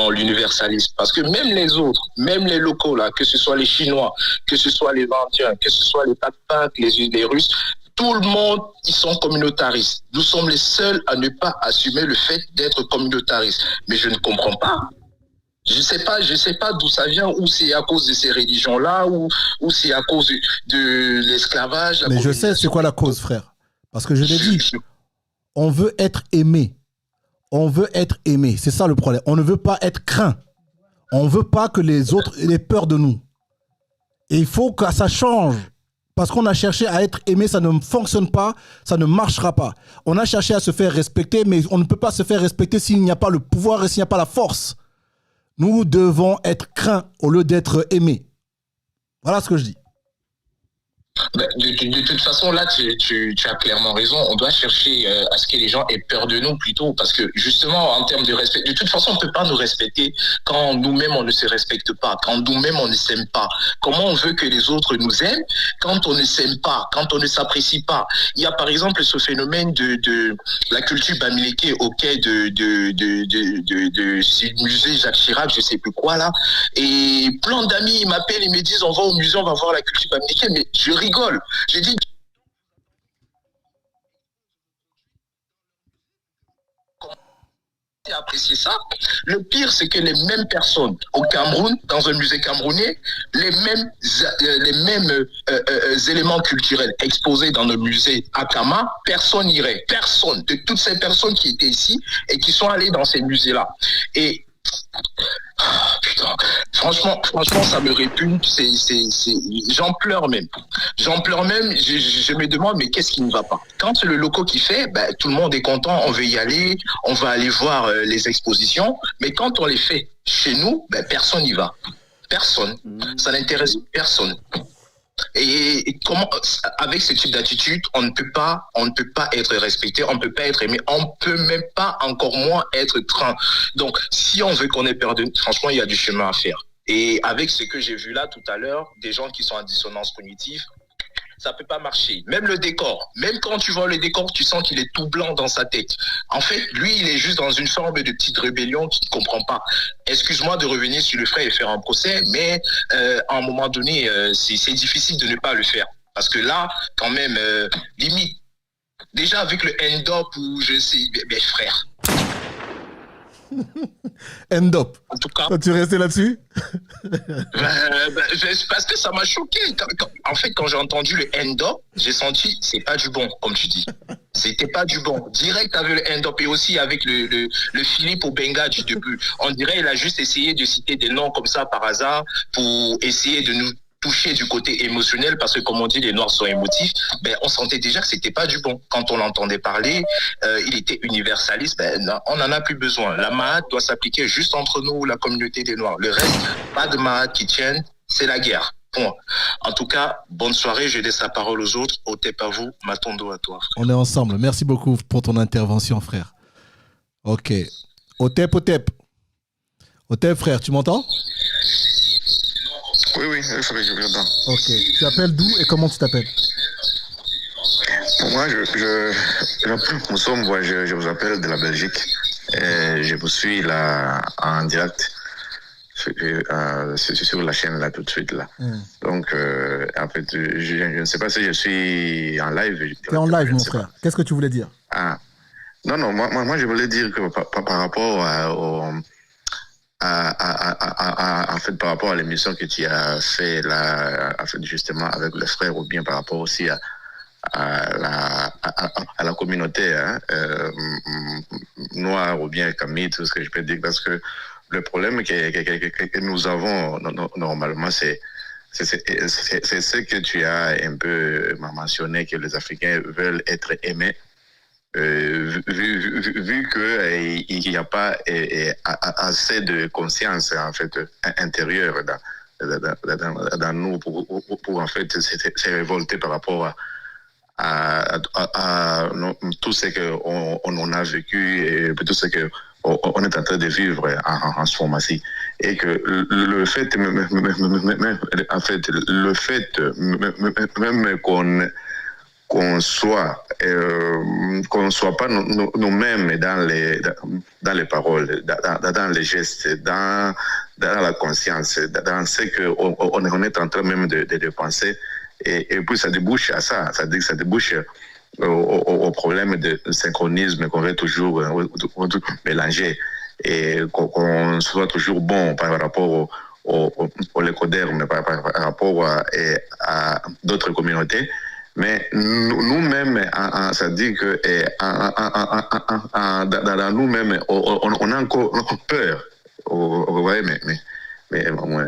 l'universalisme. Parce que même les autres, même les locaux, là, que ce soit les Chinois, que ce soit les Indiens, que ce soit les Patak, les Russes, tout le monde, ils sont communautaristes. Nous sommes les seuls à ne pas assumer le fait d'être communautaristes. Mais je ne comprends pas. Je sais pas d'où ça vient, ou c'est à cause de ces religions-là, ou c'est à cause de l'esclavage. Mais je sais c'est quoi la cause, frère. Parce que je l'ai dit, on veut être aimé. On veut être aimé, c'est ça le problème. On ne veut pas être craint. On ne veut pas que les autres aient peur de nous. Et il faut que ça change. Parce qu'on a cherché à être aimé, ça ne fonctionne pas, ça ne marchera pas. On a cherché à se faire respecter, mais on ne peut pas se faire respecter s'il n'y a pas le pouvoir et s'il n'y a pas la force. Nous devons être craints au lieu d'être aimés. Voilà ce que je dis. De toute façon, là, tu as clairement raison. On doit chercher à ce que les gens aient peur de nous plutôt, parce que justement, en termes de respect, de toute façon, on ne peut pas nous respecter quand nous-mêmes on ne se respecte pas, quand nous-mêmes on ne s'aime pas. Comment on veut que les autres nous aiment quand on ne s'aime pas, quand on ne s'apprécie pas? Il y a par exemple ce phénomène de la culture bamileke au quai du musée Jacques Chirac, je sais plus quoi là, et plein d'amis m'appellent, ils me disent on va au musée, on va voir la culture bamileke, mais je rigole. J'ai dit apprécier ça. Le pire, c'est que les mêmes personnes au Cameroun, dans un musée camerounais, les mêmes éléments culturels exposés dans le musée à Kama, personne n'irait. Personne. De toutes ces personnes qui étaient ici et qui sont allées dans ces musées-là. Et putain, franchement, ça me répugne. J'en pleure même. Je me demande, mais qu'est-ce qui ne va pas? Quand c'est le loco qui fait, ben, tout le monde est content, on veut y aller, on va aller voir les expositions. Mais quand on les fait chez nous, ben, personne n'y va. Personne. Ça n'intéresse personne. Et comment, avec ce type d'attitude, on ne peut pas être respecté, on ne peut pas être aimé, on ne peut même pas encore moins être craint. Donc, si on veut qu'on ait perdu, franchement, il y a du chemin à faire. Et avec ce que j'ai vu là tout à l'heure, des gens qui sont en dissonance cognitive, ça peut pas marcher. Même le décor, même quand tu vois le décor, tu sens qu'il est tout blanc dans sa tête. En fait, lui, il est juste dans une forme de petite rébellion qu'il ne comprend pas. Excuse-moi de revenir sur le frère et faire un procès, mais à un moment donné, c'est difficile de ne pas le faire. Parce que là, quand même, limite, déjà avec le end-up ou je sais, ben frère. End-up. En tout cas. Tu restais là-dessus? Parce que ça m'a choqué. En fait, quand j'ai entendu le end-up, j'ai senti c'est pas du bon, comme tu dis. C'était pas du bon. Direct avec le end-up et aussi avec le Philippe Obenga du début. On dirait qu'il a juste essayé de citer des noms comme ça par hasard pour essayer de nous touché du côté émotionnel, parce que comme on dit, les Noirs sont émotifs, ben, on sentait déjà que c'était pas du bon. Quand on l'entendait parler, il était universaliste, ben, non, on n'en a plus besoin. La Mahat doit s'appliquer juste entre nous, la communauté des Noirs. Le reste, pas de Mahat qui tienne, c'est la guerre. Point. En tout cas, bonne soirée. Je laisse la parole aux autres. Otep à vous, Matondo à toi. Frère. On est ensemble. Merci beaucoup pour ton intervention, frère. Ok. Otep. Otep, frère, tu m'entends? Oui, il faut que je vienne. Ok. Tu appelles d'où et comment tu t'appelles? Moi, je vous appelle de la Belgique. Et je vous suis là en direct sur la chaîne là tout de suite là. Donc en fait, je ne sais pas si je suis en live. Tu es en live, mon frère. Qu'est-ce que tu voulais dire? Non, moi je voulais dire que par rapport en fait, par rapport à l'émission que tu as fait là, en fait, justement avec le frère, ou bien par rapport aussi à la communauté noire, ou bien Camille, tout ce que je peux dire, parce que le problème que nous avons normalement, c'est ce que tu as un peu mentionné, que les Africains veulent être aimés. Vu qu'il n'y a pas assez de conscience en fait intérieure dans nous pour en fait se révolter par rapport à tout ce qu'on a vécu et tout ce qu'on est en train de vivre en ce moment-ci. Et que le fait, en fait, le fait même qu'on soit pas nous-mêmes dans les paroles, dans les gestes, dans la conscience, dans ce qu'on est en train même de penser, et puis ça débouche à ça, ça débouche au problème de synchronisme qu'on veut toujours mélanger, et qu'on soit toujours bon par rapport au lécoderme, par rapport à d'autres communautés. Mais nous-mêmes, ça dit que dans nous-mêmes, on a encore peur. Vous voyez, mais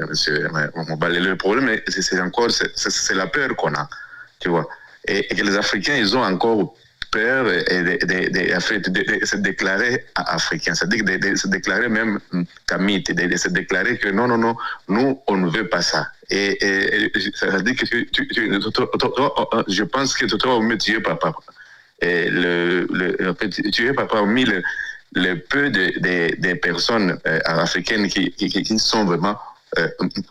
monsieur, le problème, c'est la peur qu'on a, tu vois. Et que les Africains, ils ont encore peur de se déclarer africains, c'est-à-dire de se déclarer même kamite, de se déclarer que non, nous, on ne veut pas ça. Et ça veut dire que je pense que toi, au mieux, tu es papa. Et tu es papa parmi le peu de personnes africaines qui sont vraiment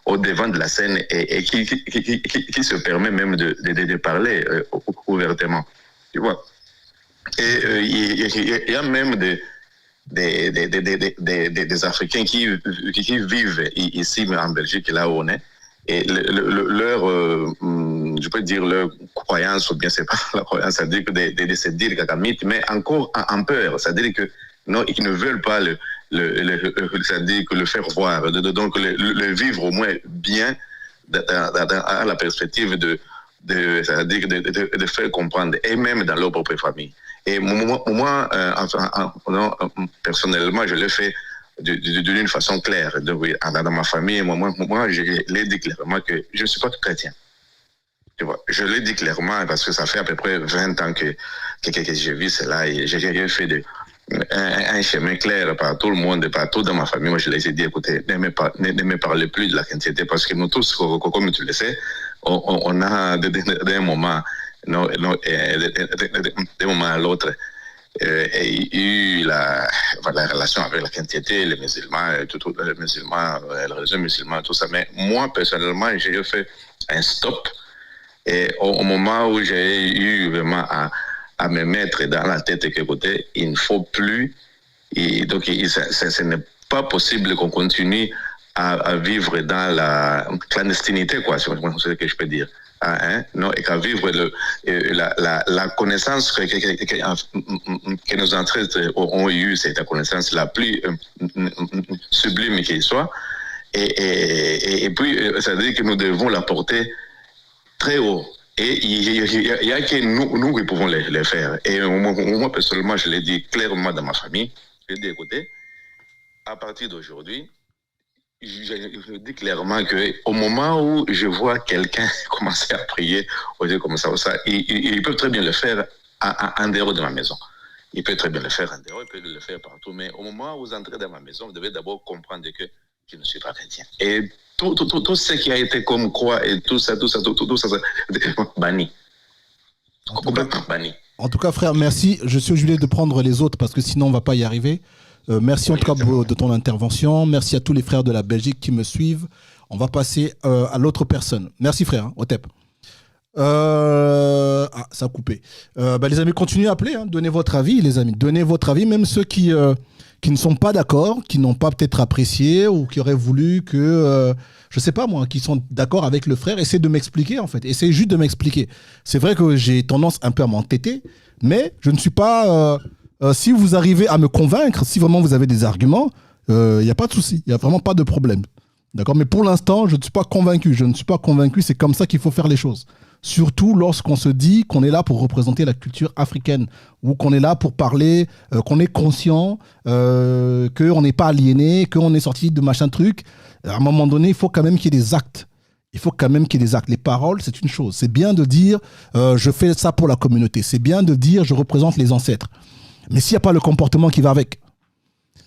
au devant de la scène et qui se permet même de parler ouvertement. Tu vois. Et il y a même des Africains qui vivent ici en Belgique, là où on est. Et je peux dire leur croyance, ou bien c'est pas la croyance, c'est-à-dire que de se dire Kakamite, mais encore en peur, c'est-à-dire que non, ils ne veulent pas c'est-à-dire que le faire voir, donc le vivre au moins bien à la perspective c'est-à-dire de faire comprendre, et même dans leur propre famille. Et moi personnellement, je l'ai fait d'une façon claire. Donc, dans ma famille, moi, je l'ai dit clairement que je ne suis pas chrétien. Tu vois, je l'ai dit clairement parce que ça fait à peu près 20 ans que je vis cela, et j'ai fait un chemin clair par tout le monde, partout dans ma famille. Moi, je les ai dit, écoutez, ne me parlez plus de la chrétienté, parce que nous tous, comme tu le sais, on a des moments, d'un moment à l'autre, et eu la relation avec la chrétienté, les musulmans, les musulmans, la religion musulmane, tout ça. Mais moi, personnellement, j'ai fait un stop. Et au moment où j'ai eu vraiment à me mettre dans la tête que, écoutez, il ne faut plus. Et donc, ce n'est pas possible qu'on continue à vivre dans la clandestinité, quoi, c'est ce que je peux dire. Non, et qu'à vivre la connaissance que nos ancêtres ont eue, c'est la connaissance la plus sublime qu'il soit. Et puis, ça veut dire que nous devons la porter très haut. Et il n'y a que nous qui pouvons les faire. Et moi, personnellement, je l'ai dit clairement dans ma famille. Je l'ai dit, écoutez, à partir d'aujourd'hui, je dis clairement qu'au moment où je vois quelqu'un commencer à prier au Dieu comme ça, il peut très bien le faire en dehors de ma maison. Il peut très bien le faire en dehors, il peut le faire partout. Mais au moment où vous entrez dans ma maison, vous devez d'abord comprendre que je ne suis pas chrétien. Et tout ce qui a été comme croix et tout ça, banni. Complètement banni. En tout cas, frère, merci. Je suis obligé de prendre les autres parce que sinon, on ne va pas y arriver. Merci en tout cas de ton intervention. Merci à tous les frères de la Belgique qui me suivent. On va passer à l'autre personne. Merci, frère, Otep. Ça a coupé. Les amis, continuez à appeler. Donnez votre avis, les amis. Donnez votre avis, même ceux qui ne sont pas d'accord, qui n'ont pas peut-être apprécié ou qui auraient voulu que, je sais pas moi, qui sont d'accord avec le frère. Essayez de m'expliquer, en fait. Essayez juste de m'expliquer. C'est vrai que j'ai tendance un peu à m'entêter, mais je ne suis pas... si vous arrivez à me convaincre, si vraiment vous avez des arguments, il n'y a pas de souci. Il n'y a vraiment pas de problème. D'accord ? Mais pour l'instant, je ne suis pas convaincu. Je ne suis pas convaincu. C'est comme ça qu'il faut faire les choses. Surtout lorsqu'on se dit qu'on est là pour représenter la culture africaine ou qu'on est là pour parler, qu'on est conscient, qu'on n'est pas aliéné, qu'on est sorti de machin truc. À un moment donné, il faut quand même qu'il y ait des actes. Il faut quand même qu'il y ait des actes. Les paroles, c'est une chose. C'est bien de dire je fais ça pour la communauté. C'est bien de dire je représente les ancêtres. Mais s'il n'y a pas le comportement qui va avec,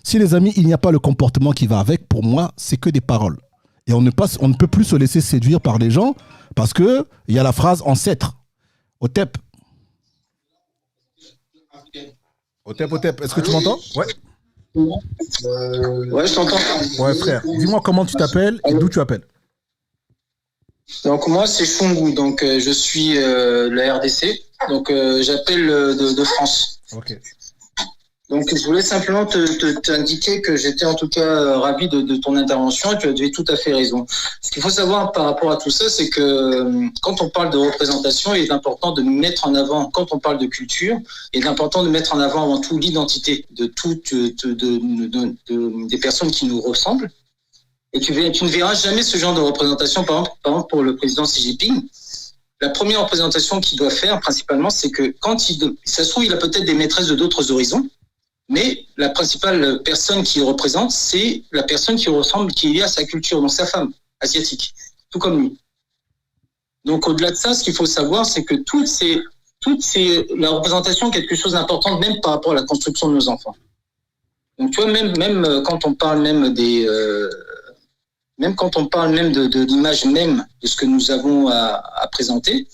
si les amis, il n'y a pas le comportement qui va avec, pour moi, c'est que des paroles. Et on ne peut plus se laisser séduire par les gens parce qu'il y a la phrase ancêtre. Otep. Otep, est-ce que tu m'entends ? Ouais. Ouais, je t'entends. Ouais, frère. Dis-moi comment tu t'appelles et d'où tu appelles. Donc, moi, c'est Chungu. Donc, je suis la RDC. Donc, j'appelle de France. Ok. Donc, je voulais simplement t'indiquer que j'étais en tout cas ravi de ton intervention et tu avais tout à fait raison. Ce qu'il faut savoir par rapport à tout ça, c'est que quand on parle de représentation, il est important de mettre en avant, quand on parle de culture, il est important de mettre en avant avant tout l'identité de toutes des personnes qui nous ressemblent. Et tu ne verras jamais ce genre de représentation, par exemple pour le président Xi Jinping. La première représentation qu'il doit faire, principalement, c'est que quand ça se trouve, il a peut-être des maîtresses de d'autres horizons, mais la principale personne qu'il représente, c'est la personne qui ressemble, qui est liée à sa culture, donc sa femme asiatique, tout comme lui. Donc, au-delà de ça, ce qu'il faut savoir, c'est que la représentation est quelque chose d'important, même par rapport à la construction de nos enfants. Donc, tu vois, même quand on parle même de l'image même de ce que nous avons à présenter,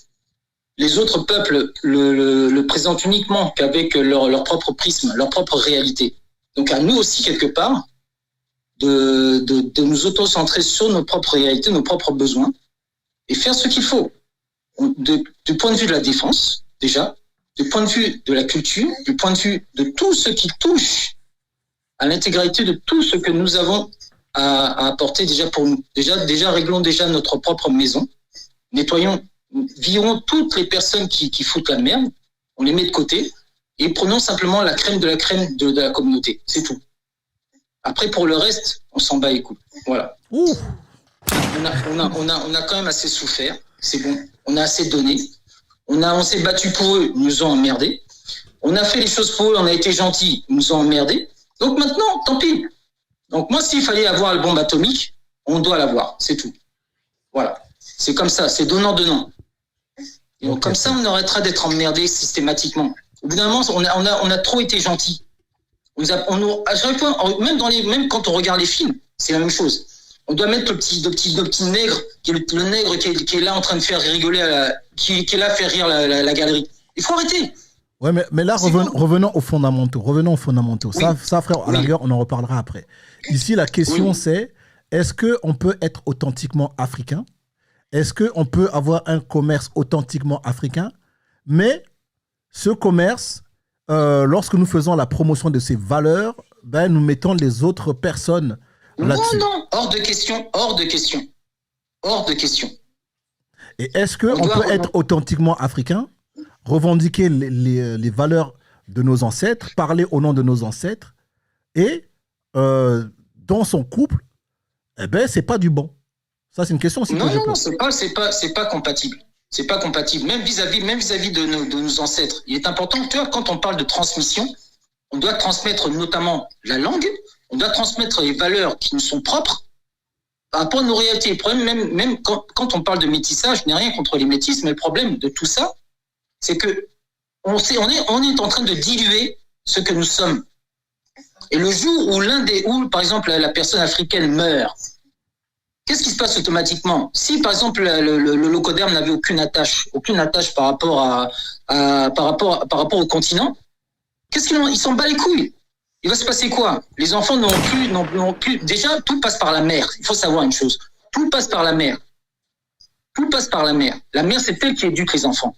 les autres peuples le présentent uniquement qu'avec leur propre prisme, leur propre réalité. Donc à nous aussi, quelque part, de nous auto-centrer sur nos propres réalités, nos propres besoins, et faire ce qu'il faut. Du point de vue de la défense, déjà, du point de vue de la culture, du point de vue de tout ce qui touche à l'intégralité de tout ce que nous avons à apporter déjà pour nous. Déjà réglons déjà notre propre maison, virons toutes les personnes qui foutent la merde, on les met de côté et prenons simplement la crème de la communauté, c'est tout. Après pour le reste, on s'en bat les couilles. Voilà. On a quand même assez souffert, c'est bon. On a assez donné. On s'est battu pour eux, ils nous ont emmerdés. On a fait les choses pour eux, on a été gentils, ils nous ont emmerdés. Donc maintenant, tant pis. Donc moi, s'il fallait avoir la bombe atomique, on doit l'avoir, c'est tout. Voilà. C'est comme ça, c'est donnant-donnant. Et donc, comme ça, on arrêtera d'être emmerdé systématiquement. Au bout d'un moment, on a trop été gentils. À chaque fois, même quand on regarde les films, c'est la même chose. On doit mettre le petit nègre, le nègre qui est là en train de faire rigoler, qui est là à faire rire la galerie. Il faut arrêter. Ouais, mais là, revenons aux fondamentaux. Oui. Ça, frère, à la rigueur, on en reparlera après. Ici, la question, c'est est-ce qu'on peut être authentiquement africain ? Est-ce qu'on peut avoir un commerce authentiquement africain ? Mais ce commerce, lorsque nous faisons la promotion de ces valeurs, nous mettons les autres personnes là-dessus. Non, hors de question. Et est-ce qu'on peut être authentiquement africain, revendiquer les valeurs de nos ancêtres, parler au nom de nos ancêtres, et dans son couple, c'est pas du bon. Ça, c'est une question aussi. Non, c'est pas compatible. C'est pas compatible. Même vis-à-vis de nos ancêtres. Il est important, tu vois, quand on parle de transmission, on doit transmettre notamment la langue, on doit transmettre les valeurs qui nous sont propres par rapport à nos réalités. Le problème, même quand on parle de métissage, je n'ai rien contre les métis, mais le problème de tout ça, c'est que on est en train de diluer ce que nous sommes. Et le jour où par exemple, la personne africaine meurt, qu'est-ce qui se passe automatiquement? Si, par exemple, le locoderme n'avait aucune attache par rapport au continent, ils s'en bat les couilles. Il va se passer quoi? Les enfants n'ont plus. Déjà, tout passe par la mer. Il faut savoir une chose. Tout passe par la mer. Tout passe par la mer. La mer, c'est elle qui éduque les enfants.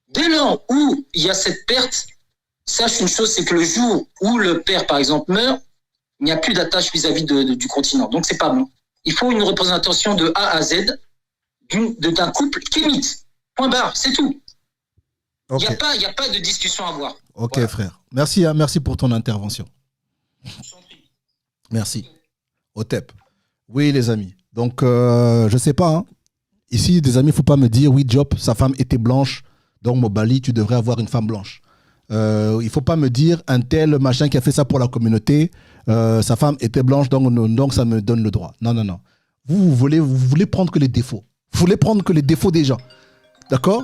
Dès lors où il y a cette perte, sache une chose, c'est que le jour où le père, par exemple, meurt, il n'y a plus d'attache vis-à-vis du continent. Donc, c'est pas bon. Il faut une représentation de A à Z d'un couple kémite. Point barre, c'est tout. Il Okay. n'y a pas de discussion à avoir. Ok, voilà. frère. Merci pour ton intervention. Merci. Otep. Oui, les amis. Donc, je sais pas. Hein. Ici, des amis, il ne faut pas me dire, oui, Diop, sa femme était blanche, donc Mobali, tu devrais avoir une femme blanche. Il ne faut pas me dire, un tel machin qui a fait ça pour la communauté, sa femme était blanche, donc ça me donne le droit. Non, non, non. Vous voulez prendre que les défauts. Vous voulez prendre que les défauts des gens. D'accord?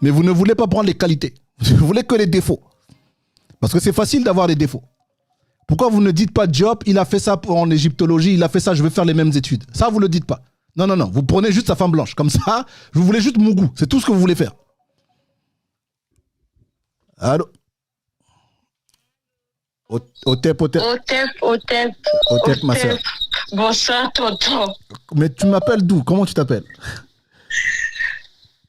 Mais vous ne voulez pas prendre les qualités. Vous voulez que les défauts. Parce que c'est facile d'avoir des défauts. Pourquoi vous ne dites pas Diop, il a fait ça en égyptologie, il a fait ça, je vais faire les mêmes études. Ça, vous ne le dites pas. Non, non, non. Vous prenez juste sa femme blanche. Comme ça, vous voulez juste mon goût. C'est tout ce que vous voulez faire. Allô? Otep, ma soeur. Bonsoir, tonton. Mais tu m'appelles d'où? Comment tu t'appelles?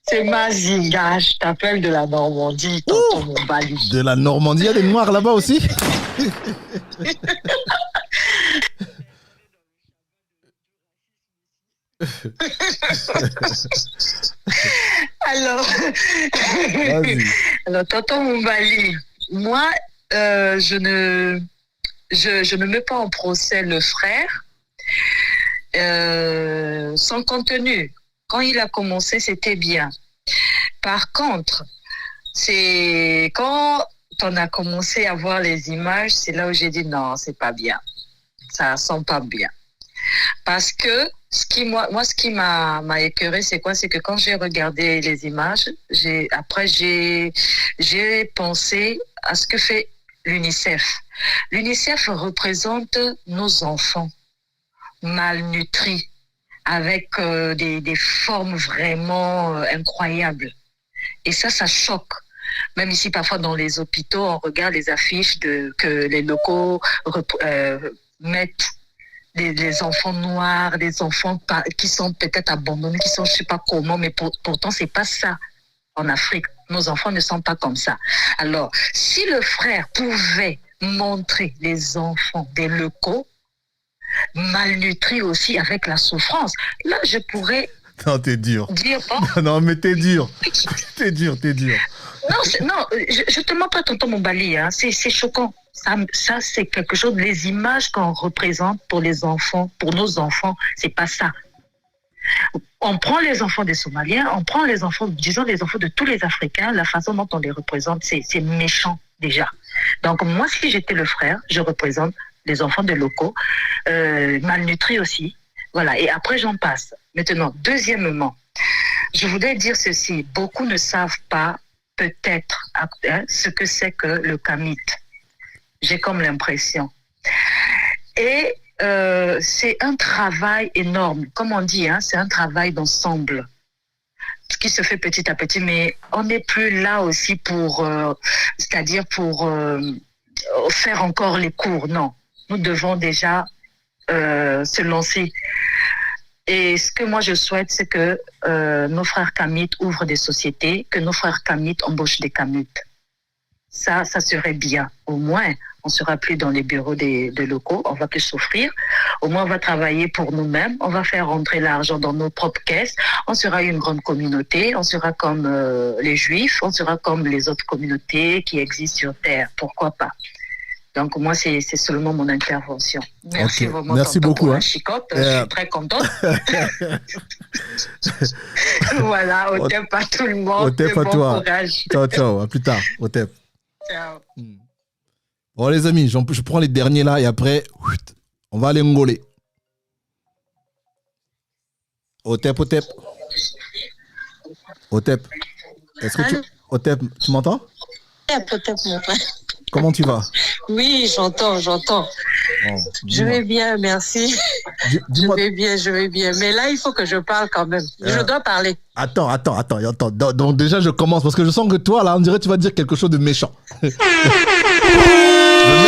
C'est Mazinga, je t'appelle de la Normandie, tonton Mobali. De la Normandie, il y a des Noirs là-bas aussi? Alors, tonton Mobali, moi, je ne mets pas en procès le frère sans contenu. Quand il a commencé, c'était bien. Par contre, c'est quand on a commencé à voir les images, c'est là où j'ai dit non, c'est pas bien. Ça sent pas bien. Parce que ce qui m'a écœuré, c'est quoi? C'est que quand j'ai regardé les images, j'ai pensé à ce que fait l'UNICEF. L'UNICEF représente nos enfants malnutris, avec des formes vraiment incroyables. Et ça choque. Même ici, parfois, dans les hôpitaux, on regarde les affiches que les locaux mettent des enfants noirs, des enfants qui sont peut-être abandonnés, qui sont je ne sais pas comment, mais pourtant, ce n'est pas ça en Afrique. Nos enfants ne sont pas comme ça. Alors, si le frère pouvait montrer les enfants des locaux, malnutris aussi avec la souffrance. Là, je pourrais non, t'es dur. Dire, oh, non, mais t'es dur. T'es dur. Non, je te mens pas, tonton Mobali. Hein. C'est choquant. Ça, c'est quelque chose. Les images qu'on représente pour les enfants, pour nos enfants, c'est pas ça. On prend les enfants des Somaliens, on prend les enfants, disons les enfants de tous les Africains, la façon dont on les représente, c'est méchant déjà. Donc moi, si j'étais le frère, je représente les enfants de locaux, malnutris aussi. Voilà, et après j'en passe. Maintenant, deuxièmement, je voudrais dire ceci. Beaucoup ne savent pas peut-être ce que c'est que le kamit. J'ai comme l'impression. Et c'est un travail énorme. Comme on dit, hein, c'est un travail d'ensemble qui se fait petit à petit, mais on n'est plus là aussi pour, c'est-à-dire pour faire encore les cours. Non, nous devons déjà se lancer. Et ce que moi je souhaite, c'est que nos frères kamites ouvrent des sociétés, que nos frères kamites embauchent des kamites. Ça serait bien. Au moins, on ne sera plus dans les bureaux des locaux, on va plus souffrir. Au moins, on va travailler pour nous-mêmes, on va faire rentrer l'argent dans nos propres caisses. On sera une grande communauté, on sera comme les Juifs, on sera comme les autres communautés qui existent sur Terre. Pourquoi pas? Donc, moi, c'est seulement mon intervention. Merci okay. vraiment. Merci beaucoup. Hein. Chicotte, je suis très contente. Voilà, Otep à tout le monde. Otep à bon toi. Courage. Ciao, à plus tard. Otep. Ciao. Bon, les amis, je prends les derniers là et après, on va aller ngoler. Otep. Est-ce que Otep, tu m'entends? Peut-être mon frère. Comment tu vas? Oui, j'entends. Bon, Je vais bien, merci. Dis-moi. Je vais bien. Mais là, il faut que je parle quand même. Je dois parler. Attends. Donc déjà, je commence parce que je sens que toi, là, on dirait que tu vas dire quelque chose de méchant. Je mets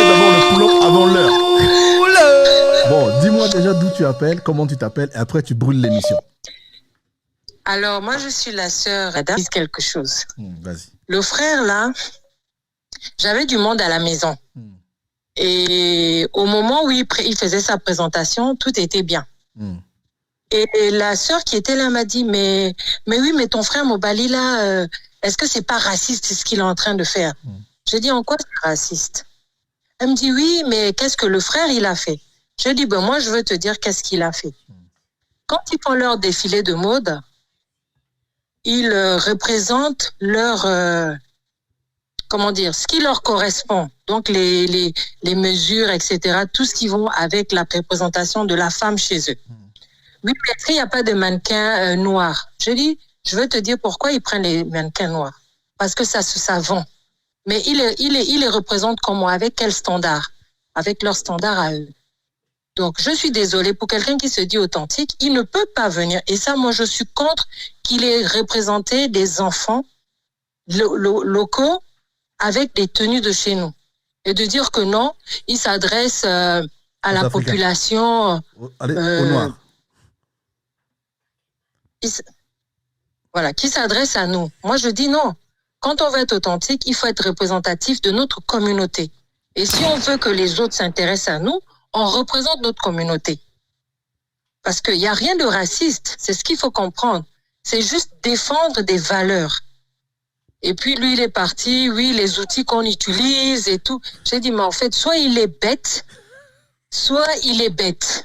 d'abord le pull-up avant l'heure. Bon, dis-moi déjà d'où tu appelles, comment tu t'appelles, et après tu brûles l'émission. Alors, moi, je suis la sœur d'Adam. Quelque chose. Vas-y. Le frère, là, j'avais du monde à la maison. Et au moment où il faisait sa présentation, tout était bien. Et la sœur qui était là m'a dit, mais oui, mais ton frère Mobali, là, est-ce que c'est pas raciste ce qu'il est en train de faire? J'ai dit, en quoi c'est raciste? Elle me dit, oui, mais qu'est-ce que le frère, il a fait? Je dis, ben moi, je veux te dire qu'est-ce qu'il a fait. Quand ils font leur défilé de mode, ils représentent leur... comment dire, ce qui leur correspond. Donc, les mesures, etc., tout ce qui va avec la représentation de la femme chez eux. Oui, mais est-ce qu'il n'y a pas de mannequins noirs? Je dis, je veux te dire pourquoi ils prennent les mannequins noirs. Parce que ça vend. Mais ils les représentent comment? Avec quel standard? Avec leur standard à eux. Donc, je suis désolée, pour quelqu'un qui se dit authentique, il ne peut pas venir. Et ça, moi, je suis contre qu'il ait représenté des enfants locaux avec des tenues de chez nous. Et de dire que non, il s'adresse à la population... Au noir. Voilà, qui s'adresse à nous. Moi, je dis non. Quand on veut être authentique, il faut être représentatif de notre communauté. Et si on veut que les autres s'intéressent à nous, on représente notre communauté. Parce qu'il n'y a rien de raciste. C'est ce qu'il faut comprendre. C'est juste défendre des valeurs. Et puis, lui, il est parti. Oui, les outils qu'on utilise et tout. J'ai dit, mais en fait, soit il est bête, soit il est bête.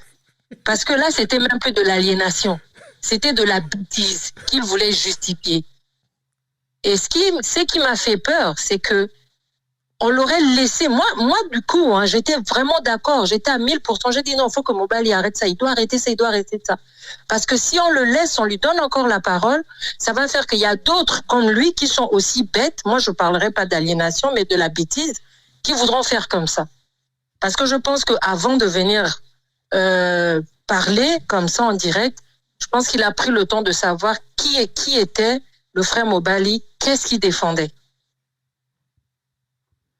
Parce que là, c'était même plus de l'aliénation. C'était de la bêtise qu'il voulait justifier. Et ce qui m'a fait peur, c'est que on l'aurait laissé. Moi, du coup, j'étais vraiment d'accord. J'étais à 1000%. J'ai dit non, il faut que Mobali arrête ça. Il doit arrêter ça. Parce que si on le laisse, on lui donne encore la parole, ça va faire qu'il y a d'autres comme lui qui sont aussi bêtes. Moi, je ne parlerai pas d'aliénation, mais de la bêtise, qui voudront faire comme ça. Parce que je pense qu'avant de venir parler comme ça en direct, je pense qu'il a pris le temps de savoir qui était le frère Mobali, qu'est-ce qu'il défendait.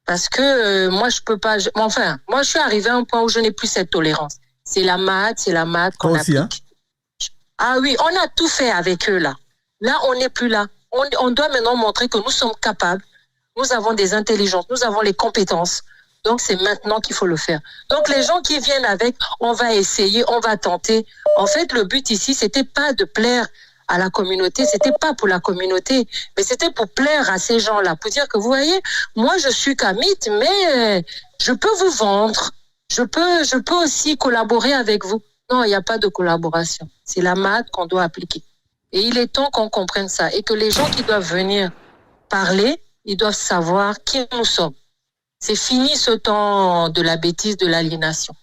Parce que moi, je peux pas... moi, je suis arrivée à un point où je n'ai plus cette tolérance. C'est la maths qu'on applique. Hein? Ah oui, on a tout fait avec eux, là. Là, on n'est plus là. On doit maintenant montrer que nous sommes capables. Nous avons des intelligences. Nous avons les compétences. Donc, c'est maintenant qu'il faut le faire. Donc, les gens qui viennent avec, on va essayer, on va tenter. En fait, le but ici, c'était pas de plaire à la communauté, c'était pas pour la communauté, mais c'était pour plaire à ces gens-là, pour dire que vous voyez, moi je suis Kamit, mais je peux vous vendre, je peux aussi collaborer avec vous. Non, il n'y a pas de collaboration. C'est la maths qu'on doit appliquer. Et il est temps qu'on comprenne ça et que les gens qui doivent venir parler, ils doivent savoir qui nous sommes. C'est fini ce temps de la bêtise, de l'aliénation.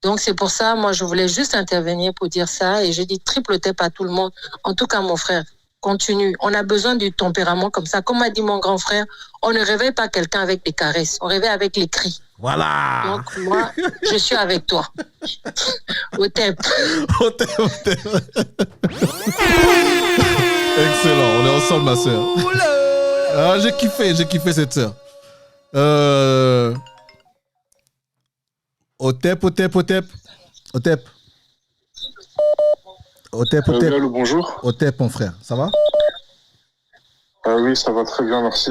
Donc, c'est pour ça, moi, je voulais juste intervenir pour dire ça. Et je dis triple tape à tout le monde. En tout cas, mon frère, continue. On a besoin du tempérament comme ça. Comme a dit mon grand frère, on ne réveille pas quelqu'un avec des caresses. On réveille avec les cris. Voilà. Donc, moi, je suis avec toi. Au tape. Au tape. Excellent. On est ensemble, ma sœur. Ah, j'ai kiffé cette sœur. Otep. Allô, bonjour. Otep, mon frère, ça va? Oui, ça va très bien, merci.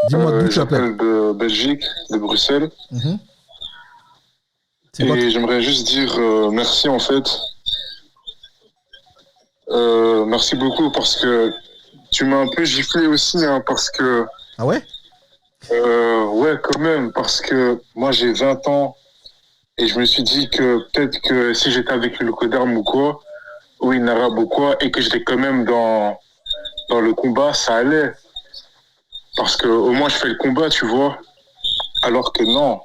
Dis-moi d'où tu appelles. J'appelle de Belgique, de Bruxelles. Et j'aimerais juste dire merci, en fait. Merci beaucoup parce que tu m'as un peu giflé aussi, parce que... Ah ouais? Ouais, quand même, parce que moi, j'ai 20 ans. Et je me suis dit que peut-être que si j'étais avec le Coderme ou quoi, ou une arabe ou quoi, et que j'étais quand même dans le combat, ça allait. Parce que au moins je fais le combat, tu vois. Alors que non.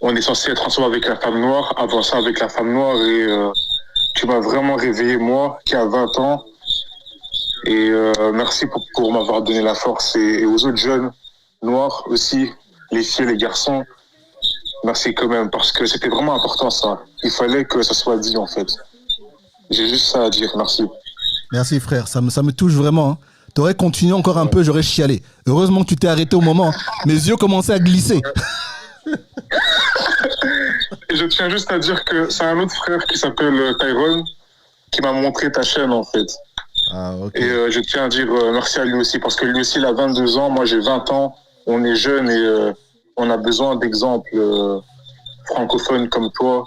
On est censé être ensemble avec la femme noire, avancer avec la femme noire, et tu m'as vraiment réveillé, moi, qui a 20 ans. Et merci pour m'avoir donné la force. Et aux autres jeunes noirs aussi, les filles et les garçons. Merci quand même, parce que c'était vraiment important ça. Il fallait que ça soit dit en fait. J'ai juste ça à dire, merci. Merci frère, ça me touche vraiment. Hein. T'aurais continué encore un peu, j'aurais chialé. Heureusement que tu t'es arrêté au moment. Mes yeux commençaient à glisser. Et je tiens juste à dire que c'est un autre frère qui s'appelle Tyrone qui m'a montré ta chaîne en fait. Ah, ok. Et je tiens à dire merci à lui aussi parce que lui aussi il a 22 ans, moi j'ai 20 ans, on est jeunes et on a besoin d'exemples francophones comme toi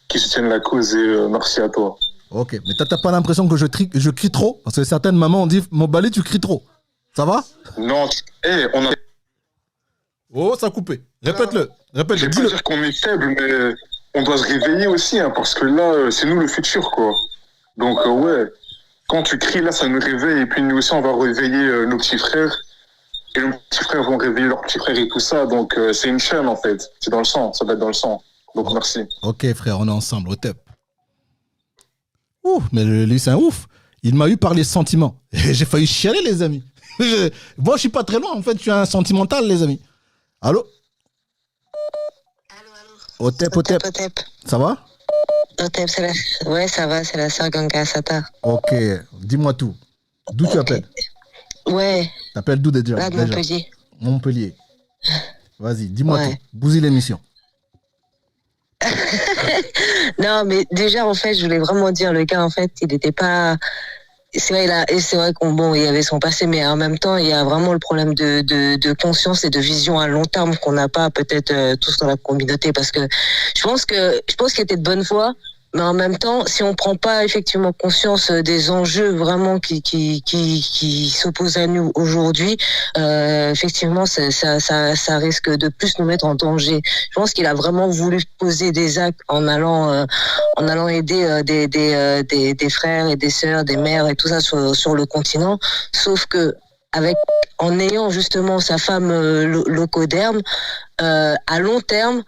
qui soutiennent la cause et merci à toi. Ok, mais t'as pas l'impression que je crie trop? Parce que certaines mamans ont dit Mombali, tu cries trop. Ça va? Non, on a... Oh, ça a coupé. Répète-le. Je vais pas dire qu'on est faible, mais on doit se réveiller aussi, hein, parce que là, c'est nous le futur, quoi. Donc, ouais, quand tu cries, là, ça nous réveille, et puis nous aussi, on va réveiller nos petits frères, et nos petits frères vont réveiller leurs petits frères et tout ça, donc c'est une chaîne, en fait. C'est dans le sang, ça va être dans le sang. Donc, merci. Ok, frère, on est ensemble, au top. Ouh, mais lui, c'est un ouf. Il m'a eu par les sentiments. Et j'ai failli chialer, les amis. Moi, je suis pas très loin, en fait, je suis un sentimental, les amis. Allô? Otep. Ça va? Otep, c'est la... Ouais, ça va, c'est la sœur Ganga Sata. Ok, dis-moi tout. D'où tu appelles? Ouais. T'appelles d'où déjà? Là, de Montpellier. Montpellier. Vas-y, dis-moi ouais. tout. Bousille l'émission. Non, mais déjà, en fait, je voulais vraiment dire, le gars, en fait, il n'était pas... C'est vrai qu'il y avait son passé, mais en même temps, il y a vraiment le problème de conscience et de vision à long terme qu'on n'a pas peut-être tous dans la communauté, parce que je pense qu'il était de bonne foi, mais en même temps, si on prend pas effectivement conscience des enjeux vraiment qui s'opposent à nous aujourd'hui, effectivement, ça risque de plus nous mettre en danger. Je pense qu'il a vraiment voulu poser des actes en allant aider des frères et des sœurs, des mères et tout ça sur le continent, sauf que en ayant justement sa femme locoderme, à long terme,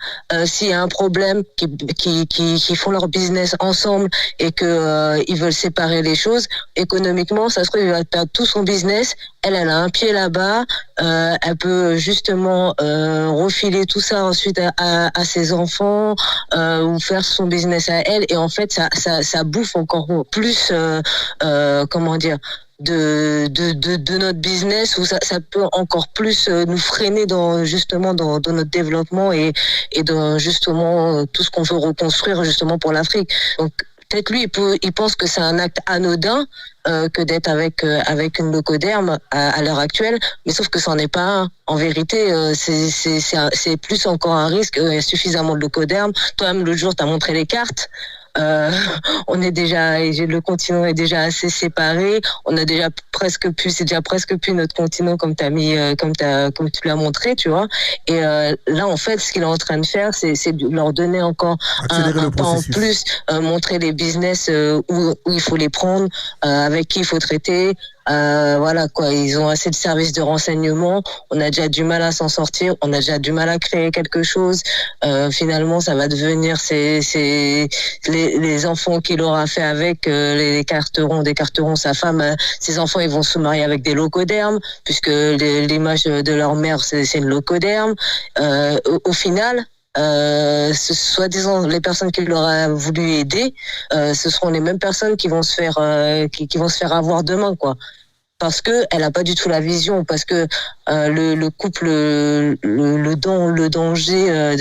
s'il y a un problème, qui font leur business ensemble et que ils veulent séparer les choses, économiquement, ça se trouve, il va perdre tout son business. Elle a un pied là-bas, elle peut justement refiler tout ça ensuite à ses enfants ou faire son business à elle. Et en fait, ça bouffe encore plus, comment dire, de notre business, où ça peut encore plus nous freiner dans notre développement et dans justement tout ce qu'on veut reconstruire justement pour l'Afrique. Donc peut-être lui il pense que c'est un acte anodin que d'être avec une locoderme à l'heure actuelle, mais sauf que ça n'en est pas un. En vérité, c'est plus encore un risque. Il y a suffisamment de locodermes. Toi-même l'autre jour, tu as montré les cartes. Le continent est déjà assez séparé. On a déjà c'est déjà presque plus notre continent comme tu l'as montré, tu vois. Et là, en fait, ce qu'il est en train de faire, c'est de leur donner encore un pas en plus, montrer les business où il faut les prendre, avec qui il faut traiter. Voilà quoi, ils ont assez de services de renseignement, on a déjà du mal à s'en sortir, on a déjà du mal à créer quelque chose. Finalement, ça va devenir les enfants qu'il aura fait avec les carterons, sa femme, ses enfants, ils vont se marier avec des locodermes, puisque l'image de leur mère, c'est une locoderme. Au final, soi-disant les personnes qu'il aura voulu aider, ce seront les mêmes personnes qui vont se faire avoir demain, quoi. Parce que elle a pas du tout la vision, parce que le couple, le danger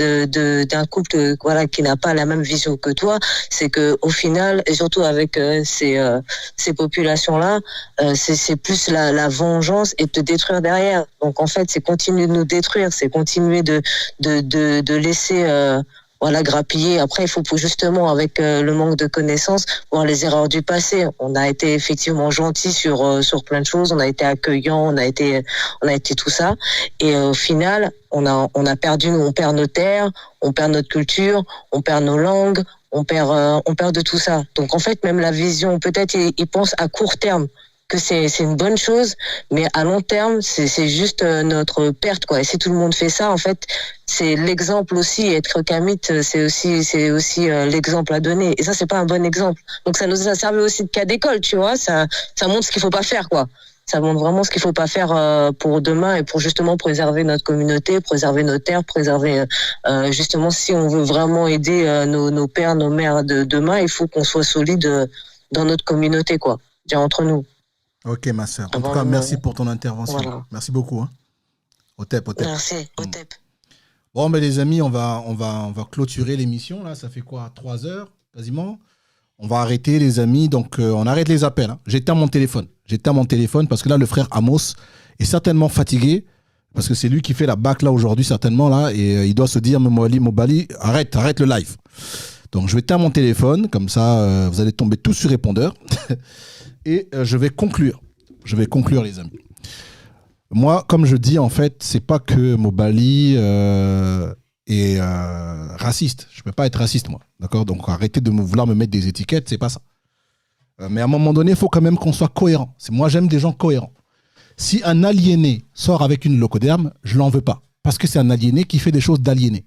d'un couple, voilà, qui n'a pas la même vision que toi, c'est que au final, et surtout avec ces populations-là, c'est plus la vengeance et de te détruire derrière. Donc en fait, c'est continuer de nous détruire, c'est continuer de laisser voilà, grappiller. Après, il faut justement, avec le manque de connaissances, voir les erreurs du passé. On a été effectivement gentil sur plein de choses. On a été accueillant, on a été tout ça. Et au final, on perd nos terres, on perd notre culture, on perd nos langues, on perd de tout ça. Donc en fait, même la vision, peut-être, ils pensent à court terme que c'est une bonne chose, mais à long terme, c'est juste notre perte, quoi. Et si tout le monde fait ça, en fait, c'est l'exemple aussi. Être kamite, c'est aussi l'exemple à donner. Et ça, c'est pas un bon exemple. Donc ça nous a servi aussi de cas d'école, tu vois. Ça montre ce qu'il faut pas faire, quoi. Ça montre vraiment ce qu'il faut pas faire pour demain et pour justement préserver notre communauté, préserver nos terres, préserver justement si on veut vraiment aider nos pères, nos mères de demain, il faut qu'on soit solide dans notre communauté, quoi, déjà entre nous. Ok, ma sœur. En tout cas, merci pour ton intervention. Voilà. Merci beaucoup. Hein. Au TEP. Merci, au TEP. Bon, mais les amis, on va clôturer l'émission. Là, ça fait quoi, 3 heures quasiment. On va arrêter, les amis. Donc, on arrête les appels. Hein. J'éteins mon téléphone. Parce que là, le frère Amos est certainement fatigué. Parce que c'est lui qui fait la bac là aujourd'hui, certainement. Là, et il doit se dire, Mobali, arrête le live. Donc, je vais éteindre mon téléphone. Comme ça, vous allez tomber tous sur répondeur. Et je vais conclure. Les amis. Moi, comme je dis, en fait, c'est pas que Mobali est raciste. Je peux pas être raciste, moi. D'accord ? Donc, arrêtez de vouloir me mettre des étiquettes, c'est pas ça. Mais à un moment donné, il faut quand même qu'on soit cohérent. Moi, j'aime des gens cohérents. Si un aliéné sort avec une locoderme, je l'en veux pas. Parce que c'est un aliéné qui fait des choses d'aliéné.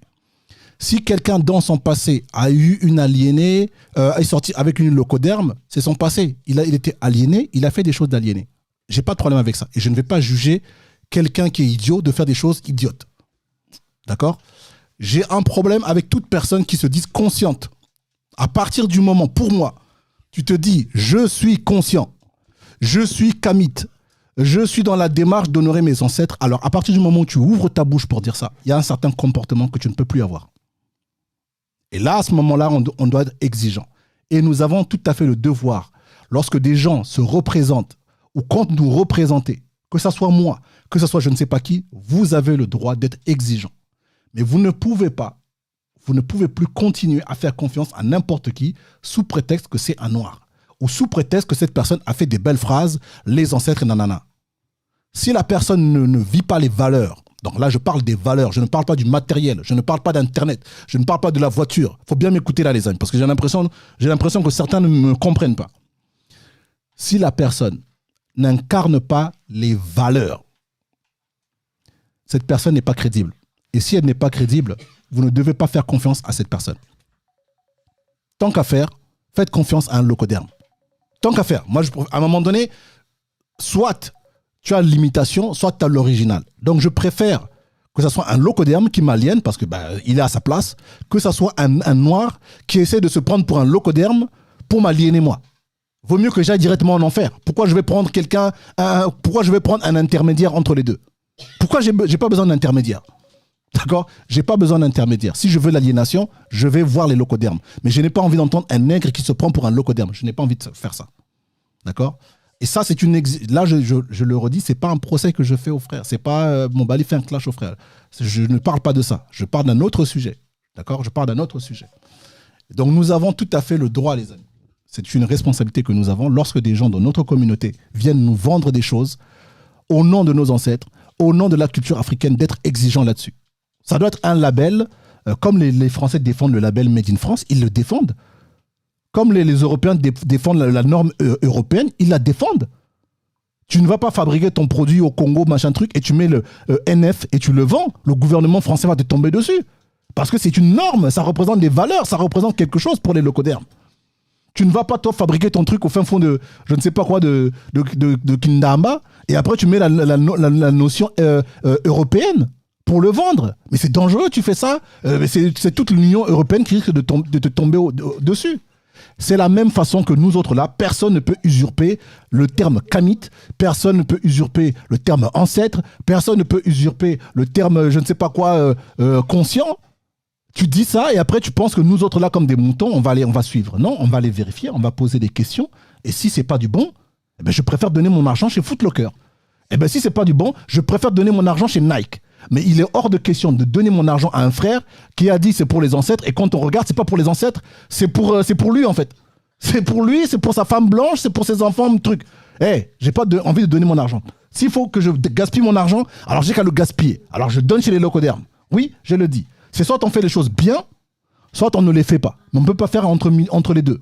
Si quelqu'un dans son passé a eu une aliénée, est sorti avec une locoderme, c'est son passé. Il était aliéné, il a fait des choses d'aliéné. J'ai pas de problème avec ça. Et je ne vais pas juger quelqu'un qui est idiot de faire des choses idiotes. D'accord ? J'ai un problème avec toute personne qui se dise consciente. À partir du moment, pour moi, tu te dis, je suis conscient, je suis kamite, je suis dans la démarche d'honorer mes ancêtres. Alors, à partir du moment où tu ouvres ta bouche pour dire ça, il y a un certain comportement que tu ne peux plus avoir. Et là, à ce moment-là, on doit être exigeant. Et nous avons tout à fait le devoir, lorsque des gens se représentent ou comptent nous représenter, que ce soit moi, que ce soit je ne sais pas qui, vous avez le droit d'être exigeant. Mais vous ne pouvez plus continuer à faire confiance à n'importe qui sous prétexte que c'est un noir. Ou sous prétexte que cette personne a fait des belles phrases, les ancêtres, nanana. Si la personne ne vit pas les valeurs, donc là je parle des valeurs, je ne parle pas du matériel, je ne parle pas d'Internet, je ne parle pas de la voiture. Il faut bien m'écouter là les amis, parce que j'ai l'impression que certains ne me comprennent pas. Si la personne n'incarne pas les valeurs, cette personne n'est pas crédible. Et si elle n'est pas crédible, vous ne devez pas faire confiance à cette personne. Tant qu'à faire, faites confiance à un locoderme. Tant qu'à faire. Moi, à un moment donné, soit tu as l'imitation, soit tu as l'original. Donc, je préfère que ce soit un locoderme qui m'aliène, parce que il est à sa place, que ce soit un noir qui essaie de se prendre pour un locoderme pour m'aliéner moi. Vaut mieux que j'aille directement en enfer. Pourquoi je vais prendre pourquoi je vais prendre un intermédiaire entre les deux? Pourquoi j'ai pas besoin d'intermédiaire? D'accord? J'ai pas besoin d'intermédiaire. Si je veux l'aliénation, je vais voir les locodermes. Mais je n'ai pas envie d'entendre un nègre qui se prend pour un locoderme. Je n'ai pas envie de faire ça. D'accord? Et ça, c'est là, je le redis, c'est pas un procès que je fais aux frères. C'est pas Mobali fait un clash aux frères. Je ne parle pas de ça. Je parle d'un autre sujet. D'accord? Je parle d'un autre sujet. Donc, nous avons tout à fait le droit, les amis. C'est une responsabilité que nous avons lorsque des gens de notre communauté viennent nous vendre des choses au nom de nos ancêtres, au nom de la culture africaine, d'être exigeants là-dessus. Ça doit être un label, comme les Français défendent le label Made in France, ils le défendent. Comme les Européens défendent la norme européenne, ils la défendent. Tu ne vas pas fabriquer ton produit au Congo, machin truc, et tu mets le NF et tu le vends. Le gouvernement français va te tomber dessus. Parce que c'est une norme, ça représente des valeurs, ça représente quelque chose pour les locodermes. Tu ne vas pas, toi, fabriquer ton truc au fin fond de, je ne sais pas quoi, de Kindamba, et après tu mets la notion européenne pour le vendre. Mais c'est dangereux, tu fais ça. C'est toute l'Union européenne qui risque de te tomber dessus. C'est la même façon que nous autres là, personne ne peut usurper le terme kamite, personne ne peut usurper le terme ancêtre, personne ne peut usurper le terme je ne sais pas quoi conscient. Tu dis ça et après tu penses que nous autres là comme des moutons, on va suivre. Non, on va les vérifier, on va poser des questions et si c'est pas du bon, eh ben, je préfère donner mon argent chez Foot Locker. Et ben si c'est pas du bon, je préfère donner mon argent chez Nike. Mais il est hors de question de donner mon argent à un frère qui a dit c'est pour les ancêtres et quand on regarde c'est pas pour les ancêtres, c'est pour lui en fait. C'est pour lui, c'est pour sa femme blanche, c'est pour ses enfants, truc. J'ai pas envie de donner mon argent. S'il faut que je gaspille mon argent, alors j'ai qu'à le gaspiller. Alors je donne chez les locodermes. Oui, je le dis. C'est soit on fait les choses bien, soit on ne les fait pas. Mais on ne peut pas faire entre les deux.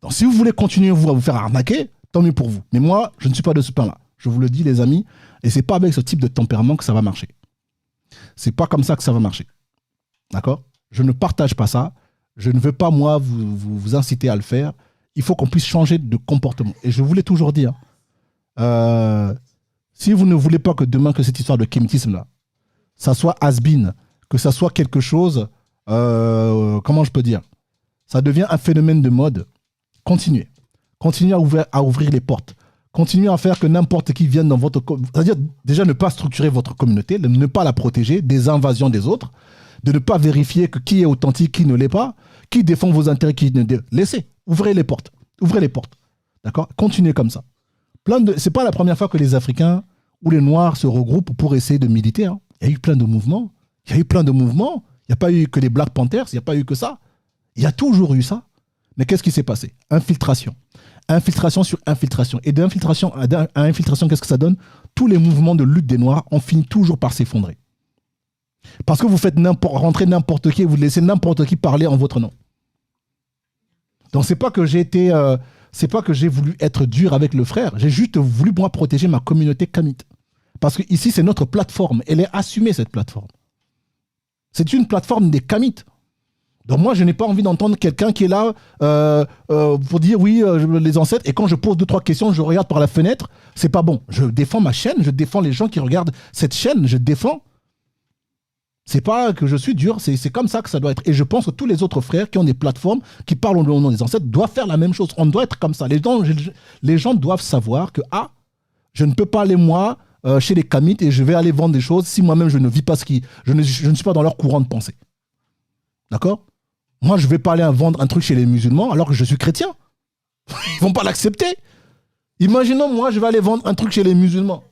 Donc si vous voulez continuer à vous faire arnaquer, tant mieux pour vous. Mais moi, je ne suis pas de ce pain-là. Je vous le dis les amis, et c'est pas avec ce type de tempérament que ça va marcher. C'est pas comme ça que ça va marcher. D'accord? Je ne partage pas ça. Je ne veux pas, moi, vous inciter à le faire. Il faut qu'on puisse changer de comportement. Et je vous l'ai toujours dit. Si vous ne voulez pas que demain, que cette histoire de kémitisme-là, ça soit has-been, que ça soit quelque chose, comment je peux dire, ça devient un phénomène de mode, continuez. Continuez à ouvrir les portes. Continuez à faire que n'importe qui vienne dans votre... C'est-à-dire, déjà, ne pas structurer votre communauté, de ne pas la protéger des invasions des autres, de ne pas vérifier que qui est authentique, qui ne l'est pas, qui défend vos intérêts, qui ne... Laissez, ouvrez les portes. Ouvrez les portes. D'accord? Continuez comme ça. C'est pas la première fois que les Africains ou les Noirs se regroupent pour essayer de militer. Hein. Il y a eu plein de mouvements. Il n'y a pas eu que les Black Panthers, il n'y a pas eu que ça. Il y a toujours eu ça. Mais qu'est-ce qui s'est passé? Infiltration. Infiltration sur infiltration. Et d'infiltration à infiltration, qu'est-ce que ça donne? Tous les mouvements de lutte des Noirs, on finit toujours par s'effondrer. Parce que vous faites rentrer n'importe qui et vous laissez n'importe qui parler en votre nom. Donc c'est pas que j'ai voulu être dur avec le frère, j'ai juste voulu moi protéger ma communauté kamite. Parce que ici c'est notre plateforme, elle est assumée cette plateforme. C'est une plateforme des kamites. Donc moi je n'ai pas envie d'entendre quelqu'un qui est là pour dire oui les ancêtres, et quand je pose 2-3 questions je regarde par la fenêtre, c'est pas bon. Je défends ma chaîne, je défends les gens qui regardent cette chaîne, je défends. C'est pas que je suis dur, c'est comme ça que ça doit être. Et je pense que tous les autres frères qui ont des plateformes, qui parlent au nom des ancêtres, doivent faire la même chose. On doit être comme ça. Les gens doivent savoir que, je ne peux pas aller moi chez les kamites et je vais aller vendre des choses si moi-même je ne vis pas je ne suis pas dans leur courant de pensée. D'accord? Moi, je ne vais pas aller vendre un truc chez les musulmans alors que je suis chrétien. Ils ne vont pas l'accepter. Imaginons, moi, je vais aller vendre un truc chez les musulmans.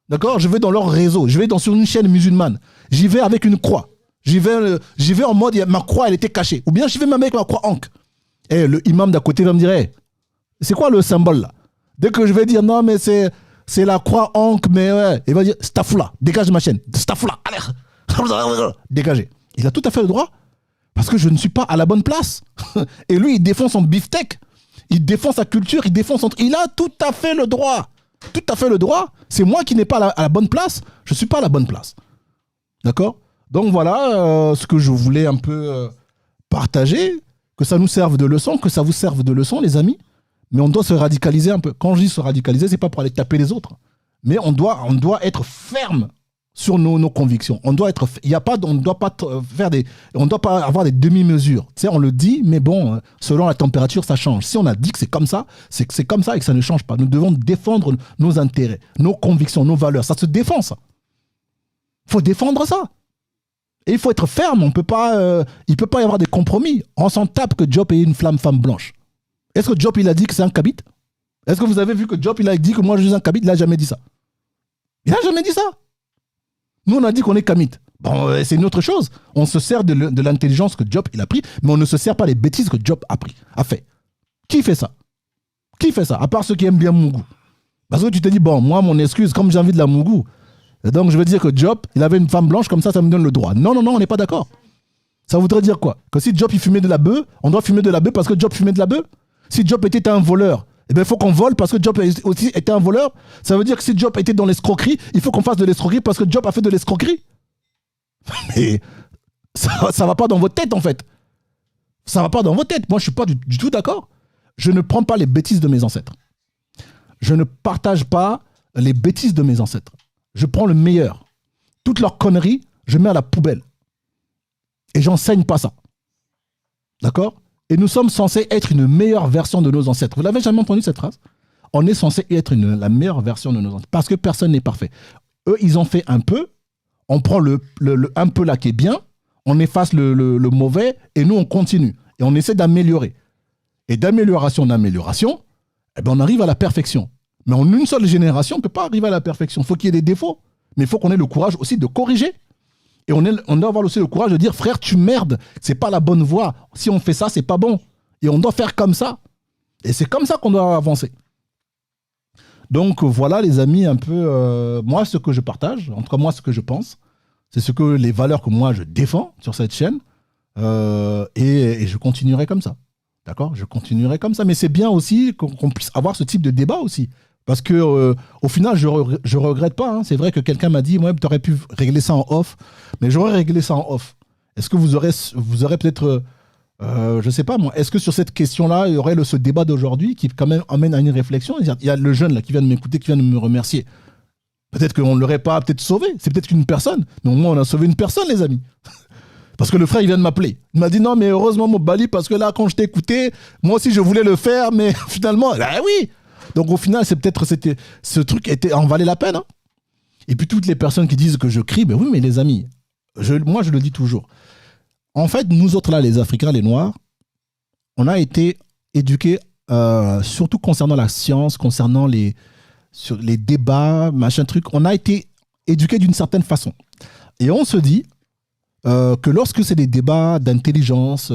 D'accord? Je vais dans leur réseau. Je vais sur une chaîne musulmane. J'y vais avec une croix. J'y vais en mode, ma croix, elle était cachée. Ou bien j'y vais même avec ma croix ankh. Et le imam d'à côté va me dire, hey, c'est quoi le symbole là? Dès que je vais dire, non, mais c'est la croix ankh, mais ouais. Il va dire, Stafoula, dégage ma chaîne. Stafoula, allez. Dégagez. Il a tout à fait le droit. Parce que je ne suis pas à la bonne place. Et lui, il défend son beefsteak. Il défend sa culture. Il a tout à fait le droit. Tout à fait le droit. C'est moi qui n'ai pas à la bonne place. Je ne suis pas à la bonne place. D'accord? Donc voilà ce que je voulais un peu partager. Que ça nous serve de leçon, que ça vous serve de leçon, les amis. Mais on doit se radicaliser un peu. Quand je dis se radicaliser, ce n'est pas pour aller taper les autres. Mais on doit être ferme sur nos convictions. On doit pas avoir des demi-mesures. Tu sais, on le dit, mais bon, selon la température, ça change. Si on a dit que c'est comme ça, c'est que c'est comme ça et que ça ne change pas. Nous devons défendre nos intérêts, nos convictions, nos valeurs. Ça se défend, ça. Il faut défendre ça. Et il faut être ferme. Il ne peut pas y avoir des compromis. On s'en tape que Diop est une femme blanche. Est-ce que Diop, il a dit que c'est un kabite? Est-ce que vous avez vu que Diop, il a dit que moi, je suis un kabite? Il n'a jamais dit ça. Il n'a jamais dit ça. Nous, on a dit qu'on est kamite. Bon, c'est une autre chose. On se sert de l'intelligence que Diop il a pris, mais on ne se sert pas des bêtises que Diop a fait. Qui fait ça? Qui fait ça? À part ceux qui aiment bien Mougou. Parce que tu te dis, bon, moi, mon excuse, comme j'ai envie de la Mougou, donc je veux dire que Diop, il avait une femme blanche, comme ça me donne le droit. Non, on n'est pas d'accord. Ça voudrait dire quoi? Que si Diop, il fumait de la bœuf, on doit fumer de la bœuf parce que Diop fumait de la bœuf? Si Diop était un voleur, eh bien, il faut qu'on vole parce que Diop aussi était un voleur. Ça veut dire que si Diop était dans l'escroquerie, il faut qu'on fasse de l'escroquerie parce que Diop a fait de l'escroquerie. Mais ça va pas dans votre tête, en fait. Ça va pas dans votre tête. Moi, je suis pas du tout d'accord. Je ne prends pas les bêtises de mes ancêtres. Je ne partage pas les bêtises de mes ancêtres. Je prends le meilleur. Toutes leurs conneries, je mets à la poubelle. Et j'enseigne pas ça. D'accord? Et nous sommes censés être une meilleure version de nos ancêtres. Vous l'avez jamais entendu cette phrase? On est censé être la meilleure version de nos ancêtres. Parce que personne n'est parfait. Eux, ils ont fait un peu. On prend le un peu là qui est bien. On efface le mauvais. Et nous, on continue. Et on essaie d'améliorer. Et d'amélioration en amélioration, eh ben, on arrive à la perfection. Mais en une seule génération, on ne peut pas arriver à la perfection. Il faut qu'il y ait des défauts. Mais il faut qu'on ait le courage aussi de corriger. Et on doit avoir aussi le courage de dire, frère, tu merdes, c'est pas la bonne voie. Si on fait ça, c'est pas bon. Et on doit faire comme ça. Et c'est comme ça qu'on doit avancer. Donc voilà, les amis, un peu, moi, ce que je partage, en tout cas, moi, ce que je pense, c'est les valeurs que moi, je défends sur cette chaîne. Et je continuerai comme ça. D'accord? Je continuerai comme ça. Mais c'est bien aussi qu'on puisse avoir ce type de débat aussi. Parce que au final, je regrette pas. Hein. C'est vrai que quelqu'un m'a dit, ouais, tu aurais pu régler ça en off. Mais j'aurais réglé ça en off. Est-ce que vous aurez peut-être, je sais pas moi, est-ce que sur cette question-là, il y aurait ce débat d'aujourd'hui qui quand même amène à une réflexion? Il y a le jeune là qui vient de m'écouter, qui vient de me remercier. Peut-être qu'on ne l'aurait pas peut-être sauvé. C'est peut-être qu'une personne. Mais au moins, on a sauvé une personne, les amis. Parce que le frère, il vient de m'appeler. Il m'a dit non, mais heureusement, Mobali, parce que là, quand je t'ai écouté, moi aussi, je voulais le faire, mais finalement, oui. Donc, au final, c'est peut-être ce truc en valait la peine. Hein. Et puis, toutes les personnes qui disent que je crie, ben oui, mais les amis, moi, je le dis toujours. En fait, nous autres, là, les Africains, les Noirs, on a été éduqués, surtout concernant la science, concernant sur les débats, machin truc. On a été éduqués d'une certaine façon. Et on se dit que lorsque c'est des débats d'intelligence,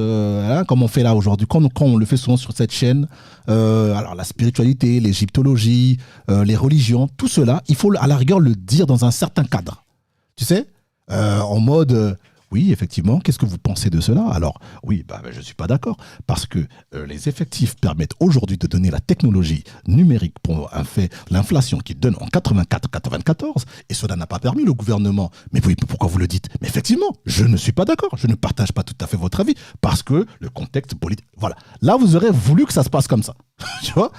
comme on fait là aujourd'hui, quand on le fait souvent sur cette chaîne, alors la spiritualité, l'égyptologie, les religions, tout cela, il faut à la rigueur le dire dans un certain cadre. Tu sais, en mode... oui, effectivement, qu'est-ce que vous pensez de cela? Alors, oui, je ne suis pas d'accord, parce que les effectifs permettent aujourd'hui de donner la technologie numérique pour l'inflation qui donne en 94, et cela n'a pas permis le gouvernement. Mais oui, pourquoi vous le dites? Mais effectivement, je ne suis pas d'accord, je ne partage pas tout à fait votre avis, parce que le contexte politique... Voilà, là, vous aurez voulu que ça se passe comme ça, tu vois?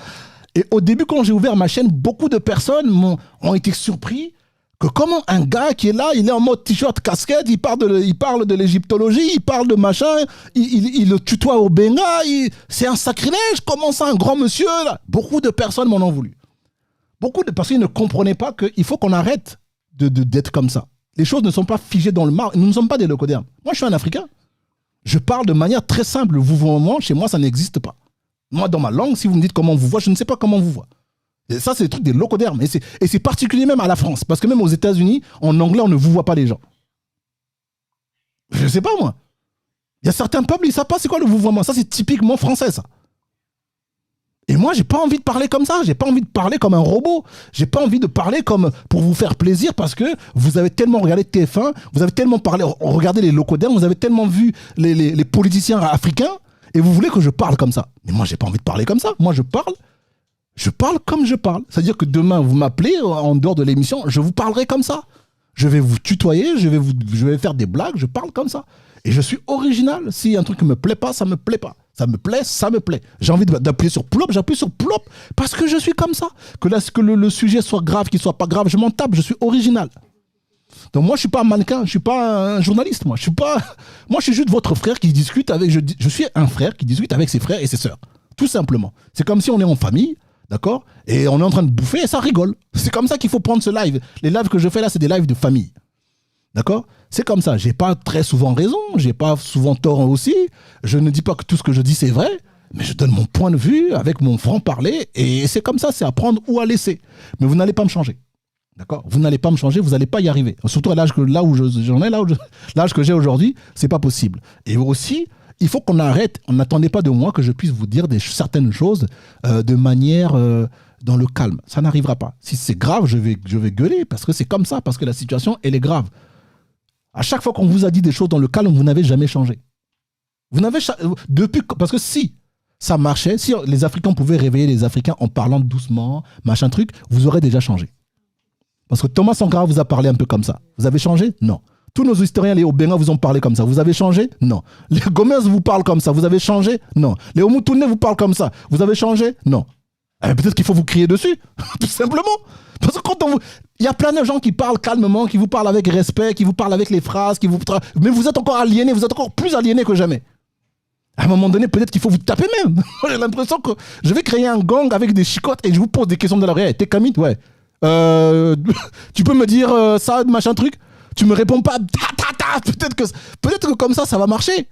Et au début, quand j'ai ouvert ma chaîne, beaucoup de personnes ont été surpris que comment un gars qui est là, il est en mode t-shirt, casquette, il parle de l'égyptologie, il parle de machin, il le tutoie au benga, c'est un sacrilège, comment ça, un grand monsieur là? Beaucoup de personnes m'en ont voulu. Beaucoup de personnes ne comprenaient pas qu'il faut qu'on arrête d'être comme ça. Les choses ne sont pas figées dans le marbre, nous ne sommes pas des locodermes. Moi, je suis un Africain. Je parle de manière très simple. Le vouvoiement, chez moi, ça n'existe pas. Moi, dans ma langue, si vous me dites comment on vous voit, je ne sais pas comment on vous voit. Et ça, c'est le truc des locodermes. Et c'est particulier même à la France. Parce que même aux États-Unis, en anglais, on ne vous voit pas les gens. Je ne sais pas, moi. Il y a certains peuples, ils ne savent pas c'est quoi le vouvoiement. Ça, c'est typiquement français, ça. Et moi, j'ai pas envie de parler comme ça. J'ai pas envie de parler comme un robot. J'ai pas envie de parler comme pour vous faire plaisir parce que vous avez tellement regardé TF1, vous avez tellement regardé les locodermes, vous avez tellement vu les politiciens africains et vous voulez que je parle comme ça. Mais moi, j'ai pas envie de parler comme ça. Moi, je parle comme je parle. C'est-à-dire que demain, vous m'appelez en dehors de l'émission, je vous parlerai comme ça. Je vais vous tutoyer, je vais faire des blagues, je parle comme ça. Et je suis original. Si un truc ne me plaît pas, ça me plaît pas. Ça me plaît, ça me plaît. J'ai envie d'appuyer sur plop, j'appuie sur plop parce que je suis comme ça. Que le sujet soit grave, qu'il soit pas grave, je m'en tape, je suis original. Donc moi, je suis pas un mannequin, je suis pas un journaliste. Moi, je suis juste votre frère qui discute avec... Je suis un frère qui discute avec ses frères et ses sœurs. Tout simplement. C'est comme si on est en famille. D'accord? Et on est en train de bouffer et ça rigole. C'est comme ça qu'il faut prendre ce live. Les lives que je fais là, c'est des lives de famille. D'accord? C'est comme ça. J'ai pas très souvent raison. J'ai pas souvent tort aussi. Je ne dis pas que tout ce que je dis, c'est vrai. Mais je donne mon point de vue avec mon franc-parler. Et c'est comme ça, c'est à prendre ou à laisser. Mais vous n'allez pas me changer. D'accord? Vous n'allez pas me changer, vous n'allez pas y arriver. Surtout à l'âge que j'ai aujourd'hui, c'est pas possible. Et aussi... il faut qu'on arrête, on n'attendait pas de moi que je puisse vous dire certaines choses de manière dans le calme. Ça n'arrivera pas. Si c'est grave, je vais gueuler parce que c'est comme ça, parce que la situation, elle est grave. À chaque fois qu'on vous a dit des choses dans le calme, vous n'avez jamais changé. Parce que si ça marchait, si les Africains pouvaient réveiller les Africains en parlant doucement, machin truc, vous aurez déjà changé. Parce que Thomas Sankara vous a parlé un peu comme ça. Vous avez changé? Non. Tous nos historiens, les Obenga, vous ont parlé comme ça. Vous avez changé? Non. Les Gomez vous parlent comme ça. Vous avez changé? Non. Les Omutoune vous parlent comme ça. Vous avez changé? Non. Peut-être qu'il faut vous crier dessus. Tout simplement. Parce que il y a plein de gens qui parlent calmement, qui vous parlent avec respect, qui vous parlent avec les phrases, mais vous êtes encore aliénés, vous êtes encore plus aliénés que jamais. À un moment donné, peut-être qu'il faut vous taper même. J'ai l'impression que je vais créer un gang avec des chicottes et je vous pose des questions de l'oreille. T'es Kamit? Ouais. Tu peux me dire ça, machin truc? Tu me réponds pas, peut-être que comme ça va marcher.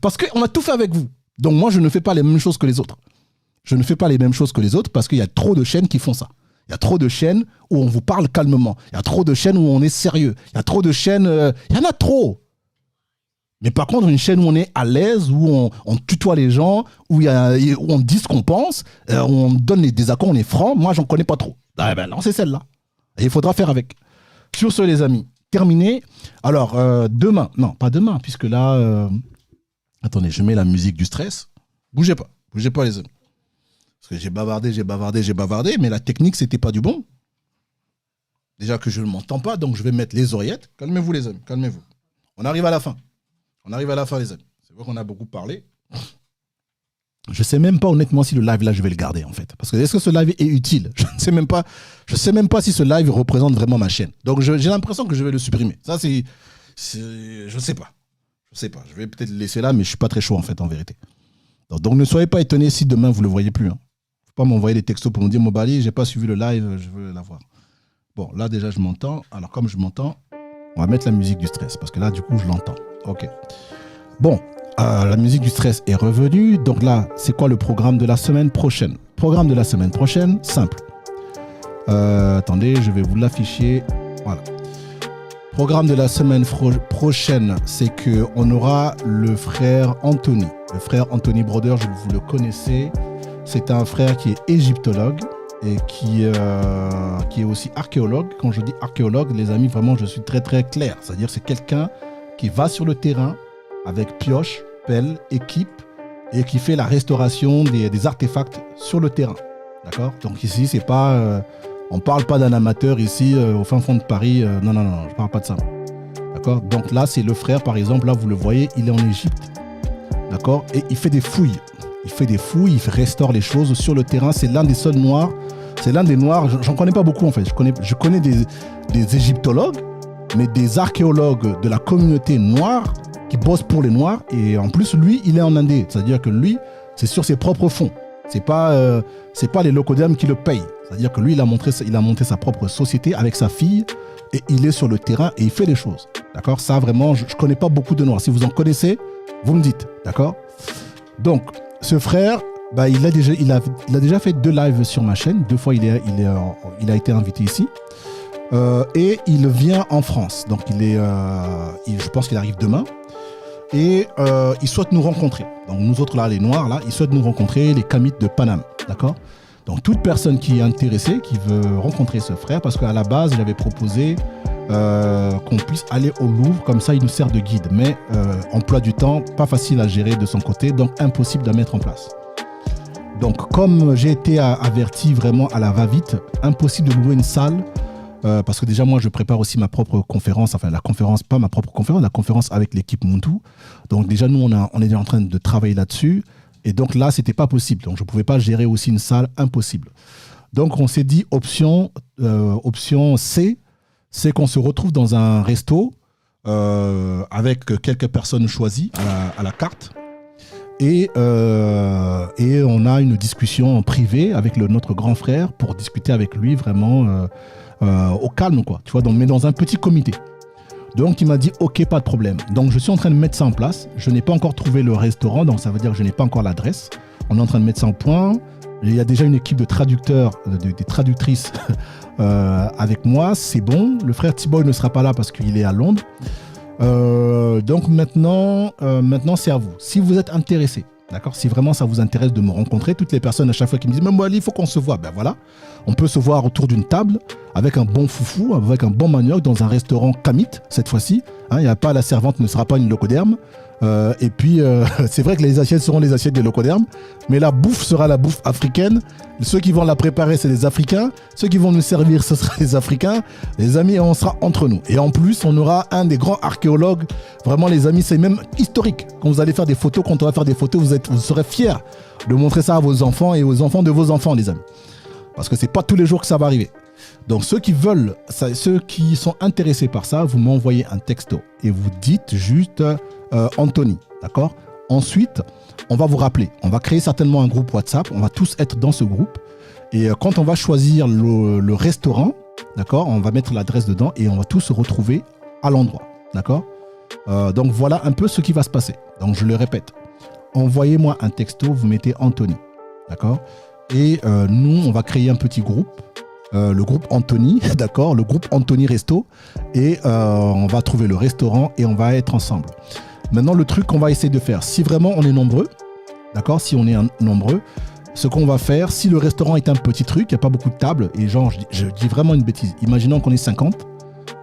Parce qu'on a tout fait avec vous. Donc moi, je ne fais pas les mêmes choses que les autres. Je ne fais pas les mêmes choses que les autres parce qu'il y a trop de chaînes qui font ça. Il y a trop de chaînes où on vous parle calmement. Il y a trop de chaînes où on est sérieux. Il y a trop de chaînes... il y en a trop. Mais par contre, une chaîne où on est à l'aise, où on tutoie les gens, où on dit ce qu'on pense, où on donne les désaccords, on est franc, moi, j'en connais pas trop. Non, c'est celle-là. Et il faudra faire avec. Sur ce, les amis, terminé. Alors, demain, non, pas demain, puisque là... attendez, je mets la musique du stress. Bougez pas, les amis. Parce que j'ai bavardé, mais la technique, c'était pas du bon. Déjà que je ne m'entends pas, donc je vais mettre les oreillettes. Calmez-vous, les amis, calmez-vous. On arrive à la fin. Les amis. C'est vrai qu'on a beaucoup parlé. Je sais même pas honnêtement si le live là je vais le garder en fait. Parce que est-ce que ce live est utile? Je sais même pas si ce live représente vraiment ma chaîne. Donc j'ai l'impression que je vais le supprimer. Ça je sais pas. Je vais peut-être le laisser là, mais je suis pas très chaud en fait en vérité. Donc ne soyez pas étonnés si demain vous le voyez plus. Faut pas m'envoyer des textos pour me dire Mobali, j'ai pas suivi le live, je veux la voir. Bon là déjà je m'entends. Alors comme je m'entends, on va mettre la musique du stress parce que là du coup je l'entends. Ok. Bon. La musique du stress est revenue. Donc là, c'est quoi le programme de la semaine prochaine? Programme de la semaine prochaine, simple. Attendez, je vais vous l'afficher. Voilà. Programme de la semaine prochaine, c'est qu'on aura le frère Anthony. Le frère Anthony Broder, vous le connaissez. C'est un frère qui est égyptologue et qui est aussi archéologue. Quand je dis archéologue, les amis, vraiment, je suis très très clair. C'est-à-dire c'est quelqu'un qui va sur le terrain avec pioche, pelle, équipe et qui fait la restauration des artefacts sur le terrain. D'accord? Donc ici, c'est pas, on ne parle pas d'un amateur ici au fin fond de Paris. Non, je ne parle pas de ça. D'accord? Donc là, c'est le frère, par exemple, là, vous le voyez, il est en Égypte. D'accord? Et il fait des fouilles. Il restaure les choses sur le terrain. C'est l'un des seuls noirs. C'est l'un des noirs, j'en connais pas beaucoup en fait. Je connais des égyptologues, mais des archéologues de la communauté noire qui bosse pour les Noirs, et en plus lui il est en Indé, c'est-à-dire que lui c'est sur ses propres fonds, c'est pas les Locodem qui le payent, c'est-à-dire que lui il a monté sa propre société avec sa fille et il est sur le terrain et il fait les choses, d'accord? Ça vraiment je connais pas beaucoup de Noirs, si vous en connaissez vous me dites, d'accord? Donc ce frère il a déjà fait 2 lives sur ma chaîne, 2 fois il a été invité ici. Et il vient en France, donc je pense qu'il arrive demain. Et il souhaite nous rencontrer. Donc nous autres là, les Noirs là, ils souhaitent nous rencontrer, les Kamites de Paname, d'accord? Donc toute personne qui est intéressée, qui veut rencontrer ce frère, parce qu'à la base j'avais proposé qu'on puisse aller au Louvre, comme ça il nous sert de guide, mais emploi du temps, pas facile à gérer de son côté, donc impossible à mettre en place. Donc comme j'ai été averti vraiment à la va-vite, impossible de louer une salle. Parce que déjà moi je prépare aussi ma propre conférence, enfin la conférence, pas ma propre conférence, la conférence avec l'équipe Muntu. Donc déjà nous on est en train de travailler là-dessus, et donc là c'était pas possible, donc je pouvais pas gérer aussi une salle, impossible. Donc on s'est dit option C, c'est qu'on se retrouve dans un resto avec quelques personnes choisies à la carte, et on a une discussion en privé avec notre grand frère pour discuter avec lui vraiment au calme, quoi, tu vois, mais dans un petit comité. Donc il m'a dit ok, pas de problème. Donc je suis en train de mettre ça en place. Je n'ai pas encore trouvé le restaurant, donc ça veut dire que je n'ai pas encore l'adresse. On est en train de mettre ça en point. Il y a déjà une équipe de traducteurs, des traductrices avec moi, c'est bon. Le frère Thibaut ne sera pas là parce qu'il est à Londres. Donc maintenant c'est à vous. Si vous êtes intéressé, d'accord, si vraiment ça vous intéresse de me rencontrer, toutes les personnes à chaque fois qui me disent « Mais il faut qu'on se voit », ben voilà, on peut se voir autour d'une table avec un bon foufou, avec un bon manioc dans un restaurant kamite cette fois-ci. Il y a pas, la servante ne sera pas une locoderme. Et puis c'est vrai que les assiettes seront les assiettes des locodermes, mais la bouffe sera la bouffe africaine. Ceux qui vont la préparer, c'est les Africains. Ceux qui vont nous servir, ce sera les Africains. Les amis, on sera entre nous. Et en plus, on aura un des grands archéologues. Vraiment, les amis, c'est même historique. Quand vous allez faire des photos, quand on va faire des photos, vous serez fiers de montrer ça à vos enfants et aux enfants de vos enfants, les amis. Parce que c'est pas tous les jours que ça va arriver. Donc ceux qui veulent, ceux qui sont intéressés par ça, vous m'envoyez un texto et vous dites juste Anthony, d'accord? Ensuite, on va vous rappeler. On va créer certainement un groupe WhatsApp. On va tous être dans ce groupe. Et quand on va choisir le restaurant, d'accord, on va mettre l'adresse dedans et on va tous se retrouver à l'endroit, d'accord? Donc voilà un peu ce qui va se passer. Donc je le répète. Envoyez-moi un texto, vous mettez Anthony, d'accord? Et nous, on va créer un petit groupe. Le groupe Anthony, d'accord, le groupe Anthony Resto, et on va trouver le restaurant et on va être ensemble. Maintenant, le truc qu'on va essayer de faire, si vraiment on est nombreux, d'accord, si on est nombreux, ce qu'on va faire, si le restaurant est un petit truc, il n'y a pas beaucoup de tables, et genre, je dis vraiment une bêtise, imaginons qu'on est 50,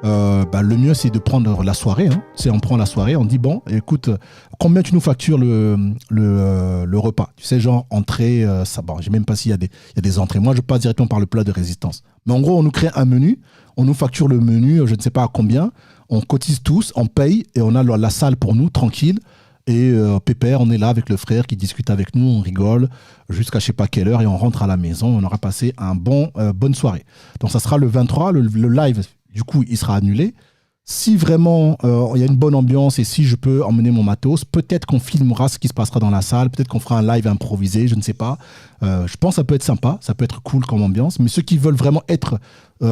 le mieux c'est de prendre la soirée, hein. C'est on prend la soirée, on dit bon, écoute, combien tu nous factures le repas, tu sais, genre entrée, ça, bon, je sais même pas s'il y a des entrées, moi je passe directement par le plat de résistance, mais en gros on nous crée un menu, on nous facture le menu, je ne sais pas à combien, on cotise tous, on paye et on a la salle pour nous tranquille, Et pépère, on est là avec le frère qui discute avec nous, on rigole jusqu'à je sais pas quelle heure et on rentre à la maison. On aura passé bonne soirée. Donc ça sera le 23, le live, du coup, il sera annulé. Si vraiment il y a une bonne ambiance et si je peux emmener mon matos, peut-être qu'on filmera ce qui se passera dans la salle, peut-être qu'on fera un live improvisé, je ne sais pas. Je pense que ça peut être sympa, ça peut être cool comme ambiance. Mais ceux qui veulent vraiment être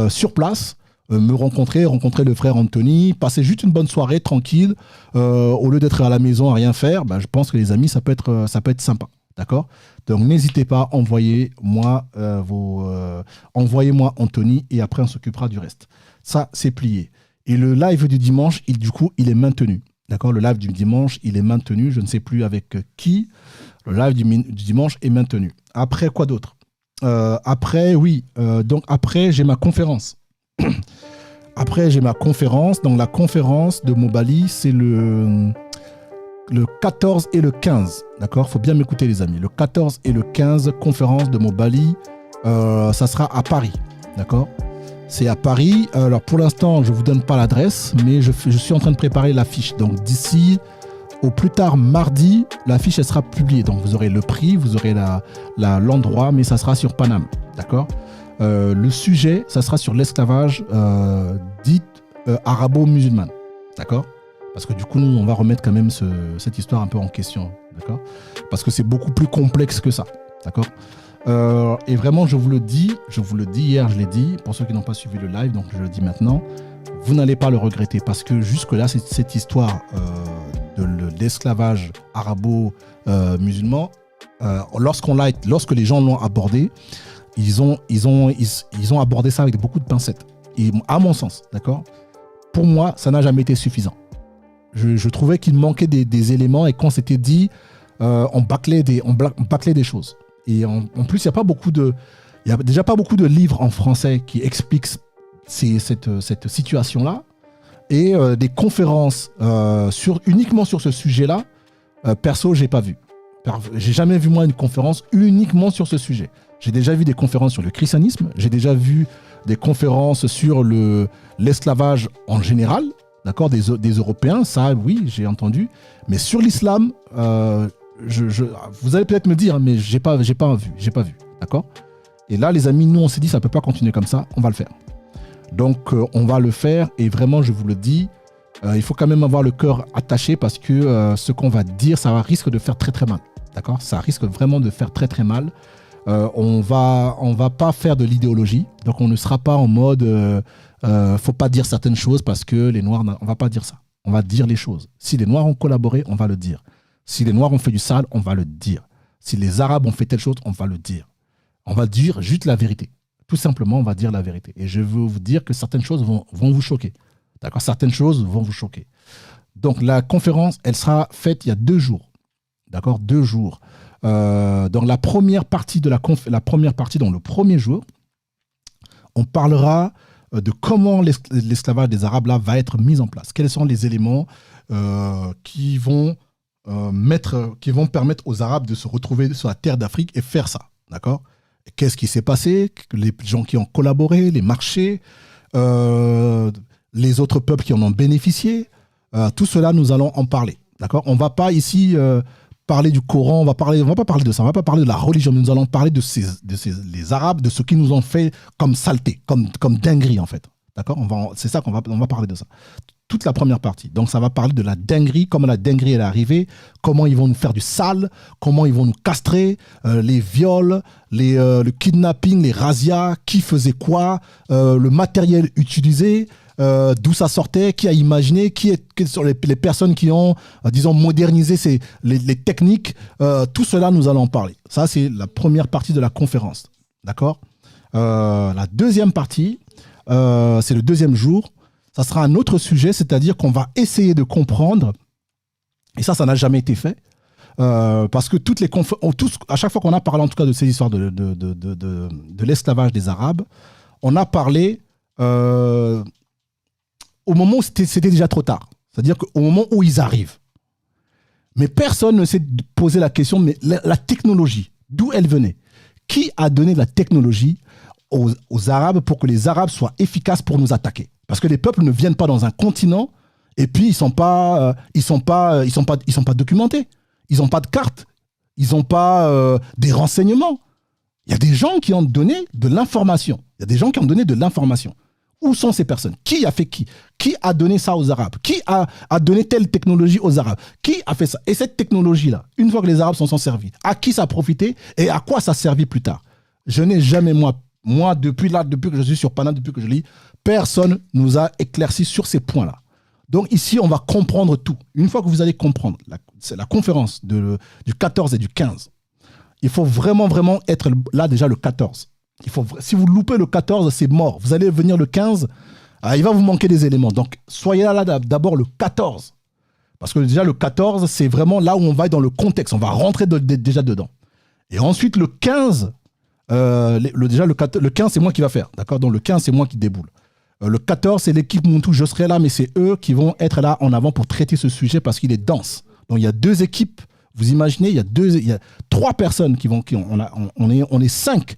sur place, me rencontrer le frère Anthony, passer juste une bonne soirée tranquille, au lieu d'être à la maison à rien faire, je pense que les amis, ça peut être sympa, d'accord? Donc n'hésitez pas, envoyez-moi Anthony et après on s'occupera du reste. Ça, c'est plié. Et le live du dimanche, il est maintenu, d'accord? Le live du dimanche, il est maintenu, je ne sais plus avec qui. Le live du dimanche est maintenu. Après, quoi d'autre? Après, j'ai ma conférence. Donc la conférence de Mobali, c'est le 14 et le 15, d'accord? Faut bien m'écouter les amis. Le 14 et le 15, conférence de Mobali, ça sera à Paris, d'accord? C'est à Paris. Alors pour l'instant, je ne vous donne pas l'adresse, mais je suis en train de préparer l'affiche. Donc d'ici au plus tard mardi, l'affiche elle sera publiée. Donc vous aurez le prix, vous aurez l'endroit, mais ça sera sur Paname, d'accord? Le sujet, ça sera sur l'esclavage dit arabo-musulmane, d'accord? Parce que du coup, nous, on va remettre quand même cette histoire un peu en question, d'accord? Parce que c'est beaucoup plus complexe que ça, d'accord? Et vraiment, je vous le dis, hier je l'ai dit, pour ceux qui n'ont pas suivi le live, donc je le dis maintenant, vous n'allez pas le regretter, parce que jusque-là, cette histoire de l'esclavage arabo-musulman, lorsque les gens l'ont abordé, ils ont abordé ça avec beaucoup de pincettes. Et à mon sens, d'accord? Pour moi, ça n'a jamais été suffisant. Je trouvais qu'il manquait des éléments et qu'on s'était dit, on bâclait des choses. Et en plus, il n'y a déjà pas beaucoup de livres en français qui expliquent cette situation-là. Et des conférences uniquement sur ce sujet-là, perso, j'ai pas vu. J'ai jamais vu, moi, une conférence uniquement sur ce sujet. J'ai déjà vu des conférences sur le christianisme, j'ai déjà vu des conférences sur l'esclavage en général, d'accord, des Européens, ça, oui, j'ai entendu. Mais sur l'islam, vous allez peut-être me dire, mais j'ai pas vu, d'accord? Et là, les amis, nous, on s'est dit, ça peut pas continuer comme ça, on va le faire. Donc, on va le faire, et vraiment, je vous le dis, il faut quand même avoir le cœur attaché, parce que ce qu'on va dire, ça risque de faire très, très mal, d'accord? Ça risque vraiment de faire très, très mal. On va pas faire de l'idéologie, donc on ne sera pas en mode faut pas dire certaines choses parce que les Noirs, on va pas dire ça. On va dire les choses. Si les Noirs ont collaboré, on va le dire. Si les Noirs ont fait du sale, on va le dire. Si les Arabes ont fait telle chose, on va le dire. On va dire juste la vérité. Tout simplement, on va dire la vérité. Et je veux vous dire que certaines choses vont vous choquer. D'accord? Certaines choses vont vous choquer. Donc la conférence, elle sera faite il y a 2 jours. D'accord? 2 jours. Dans la première partie dans le premier jour, on parlera de comment l'esclavage des Arabes là va être mis en place. Quels sont les éléments qui vont permettre aux Arabes de se retrouver sur la terre d'Afrique et faire ça, d'accord? Qu'est-ce qui s'est passé? Les gens qui ont collaboré, les marchés, les autres peuples qui en ont bénéficié, tout cela, nous allons en parler, d'accord? On ne va pas ici parler du Coran, on va pas parler de ça, on va pas parler de la religion, mais nous allons parler les Arabes, de ce qu'ils nous ont fait comme saleté, comme dinguerie en fait, d'accord? C'est ça on va parler de ça. Toute la première partie. Donc ça va parler de la dinguerie, comment la dinguerie elle est arrivée, comment ils vont nous faire du sale, comment ils vont nous castrer, les viols, le kidnapping, les razzias, qui faisait quoi, le matériel utilisé, d'où ça sortait, qui a imaginé, quelles sont les personnes qui ont, disons, modernisé les techniques, tout cela nous allons en parler. Ça c'est la première partie de la conférence, d'accord? La deuxième partie, c'est le deuxième jour. Ça sera un autre sujet, c'est-à-dire qu'on va essayer de comprendre, et ça n'a jamais été fait, parce que à chaque fois qu'on a parlé en tout cas de ces histoires de l'esclavage des Arabes, on a parlé au moment où c'était déjà trop tard, c'est-à-dire qu'au moment où ils arrivent. Mais personne ne s'est posé la question, mais la technologie, d'où elle venait? Qui a donné la technologie aux Arabes pour que les Arabes soient efficaces pour nous attaquer? Parce que les peuples ne viennent pas dans un continent Et puis, ils sont pas documentés. Ils n'ont pas de carte. Ils n'ont pas des renseignements. Il y a des gens qui ont donné de l'information. Où sont ces personnes? Qui a fait qui? Qui a donné ça aux Arabes? Qui a donné telle technologie aux Arabes? Qui a fait ça? Et cette technologie-là, une fois que les Arabes s'en sont servis, à qui ça a profité et à quoi ça a servi plus tard? Je n'ai jamais, moi, depuis que je suis sur Paname, depuis que je lis, personne nous a éclairci sur ces points-là. Donc ici, on va comprendre tout. Une fois que vous allez comprendre, c'est la conférence du 14 et du 15. Il faut vraiment être là déjà le 14. Si vous loupez le 14, c'est mort. Vous allez venir le 15, il va vous manquer des éléments. Donc soyez là d'abord le 14. Parce que déjà le 14, c'est vraiment là où on va être dans le contexte. On va rentrer déjà dedans. Et ensuite le 15, le 15, c'est moi qui va faire. D'accord? Donc le 15, c'est moi qui déboule. Le 14, c'est l'équipe Muntu, je serai là, mais c'est eux qui vont être là en avant pour traiter ce sujet parce qu'il est dense. Donc il y a 2 équipes. Vous imaginez, il y a 3 personnes on est 5.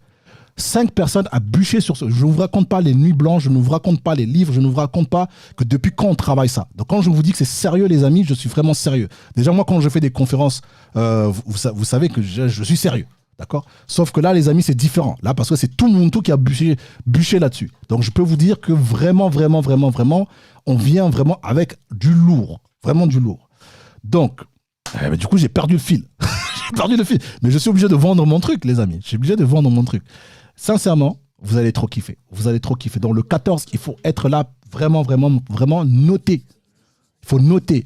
5 personnes à bûcher sur ce. Je ne vous raconte pas les nuits blanches, je ne vous raconte pas les livres, je ne vous raconte pas que depuis quand on travaille ça. Donc quand je vous dis que c'est sérieux les amis, je suis vraiment sérieux. Déjà moi quand je fais des conférences, vous savez que je suis sérieux. D'accord? Sauf que là les amis c'est différent. Là parce que c'est tout le monde qui a bûché là-dessus. Donc je peux vous dire que vraiment, on vient vraiment avec du lourd. Vraiment du lourd. Donc, du coup j'ai perdu le fil. Mais je suis obligé de vendre mon truc les amis. Je suis obligé de vendre mon truc. Sincèrement, vous allez trop kiffer. Dans le 14, il faut être là, vraiment noter. Il faut noter.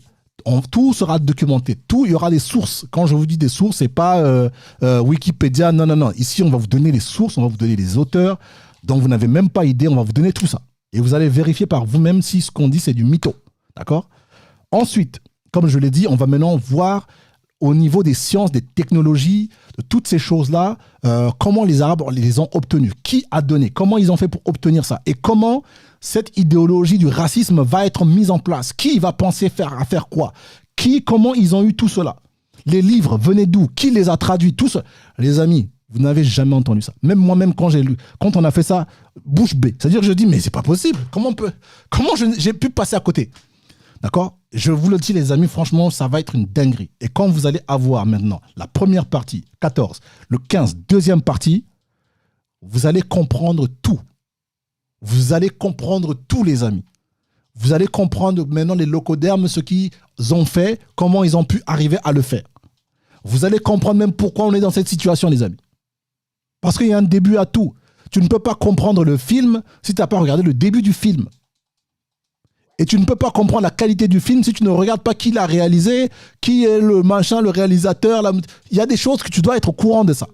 Tout sera documenté. Tout, il y aura des sources. Quand je vous dis des sources, c'est pas Wikipédia. Non. Ici, on va vous donner les sources, on va vous donner les auteurs dont vous n'avez même pas idée. On va vous donner tout ça. Et vous allez vérifier par vous-même si ce qu'on dit, c'est du mytho. D'accord? Ensuite, comme je l'ai dit, on va maintenant voir au niveau des sciences, des technologies, de toutes ces choses-là, comment les Arabes les ont obtenues, qui a donné, comment ils ont fait pour obtenir ça, et comment cette idéologie du racisme va être mise en place, qui va penser à faire quoi, comment ils ont eu tout cela, les livres venaient d'où, qui les a traduits, tout ça. Les amis, vous n'avez jamais entendu ça. Même moi-même, quand on a fait ça, bouche bée. C'est-à-dire que je dis, mais c'est pas possible, comment j'ai pu passer à côté? D'accord? Je vous le dis les amis, franchement, ça va être une dinguerie. Et quand vous allez avoir maintenant la première partie, 14, le 15, deuxième partie, vous allez comprendre tout. Vous allez comprendre tout les amis. Vous allez comprendre maintenant les locodermes, ce qu'ils ont fait, comment ils ont pu arriver à le faire. Vous allez comprendre même pourquoi on est dans cette situation les amis. Parce qu'il y a un début à tout. Tu ne peux pas comprendre le film si tu n'as pas regardé le début du film. Et tu ne peux pas comprendre la qualité du film si tu ne regardes pas qui l'a réalisé, qui est le machin, le réalisateur. Il y a des choses que tu dois être au courant de ça.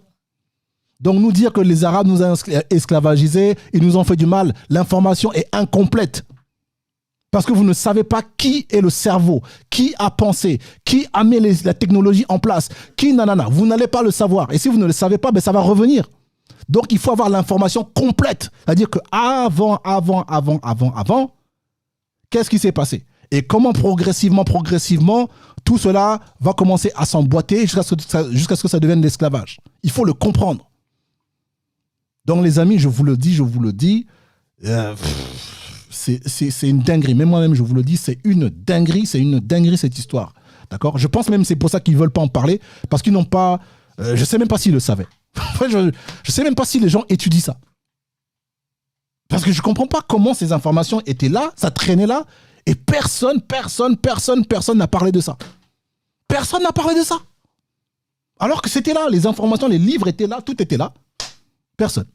Donc nous dire que les Arabes nous ont esclavagisés, ils nous ont fait du mal, l'information est incomplète. Parce que vous ne savez pas qui est le cerveau, qui a pensé, qui a mis la technologie en place, qui nanana. Vous n'allez pas le savoir. Et si vous ne le savez pas, ça va revenir. Donc il faut avoir l'information complète. C'est-à-dire que avant, qu'est-ce qui s'est passé? Et comment progressivement, tout cela va commencer à s'emboîter jusqu'à ce que ça devienne l'esclavage. Il faut le comprendre. Donc les amis, je vous le dis, c'est une dinguerie. Même moi-même, je vous le dis, c'est une dinguerie cette histoire. D'accord? Je pense même que c'est pour ça qu'ils ne veulent pas en parler, parce qu'ils n'ont pas... je ne sais même pas s'ils le savaient. je ne sais même pas si les gens étudient ça. Parce que je ne comprends pas comment ces informations étaient là, ça traînait là, et personne n'a parlé de ça. Personne n'a parlé de ça. Alors que c'était là, les informations, les livres étaient là, tout était là. Personne.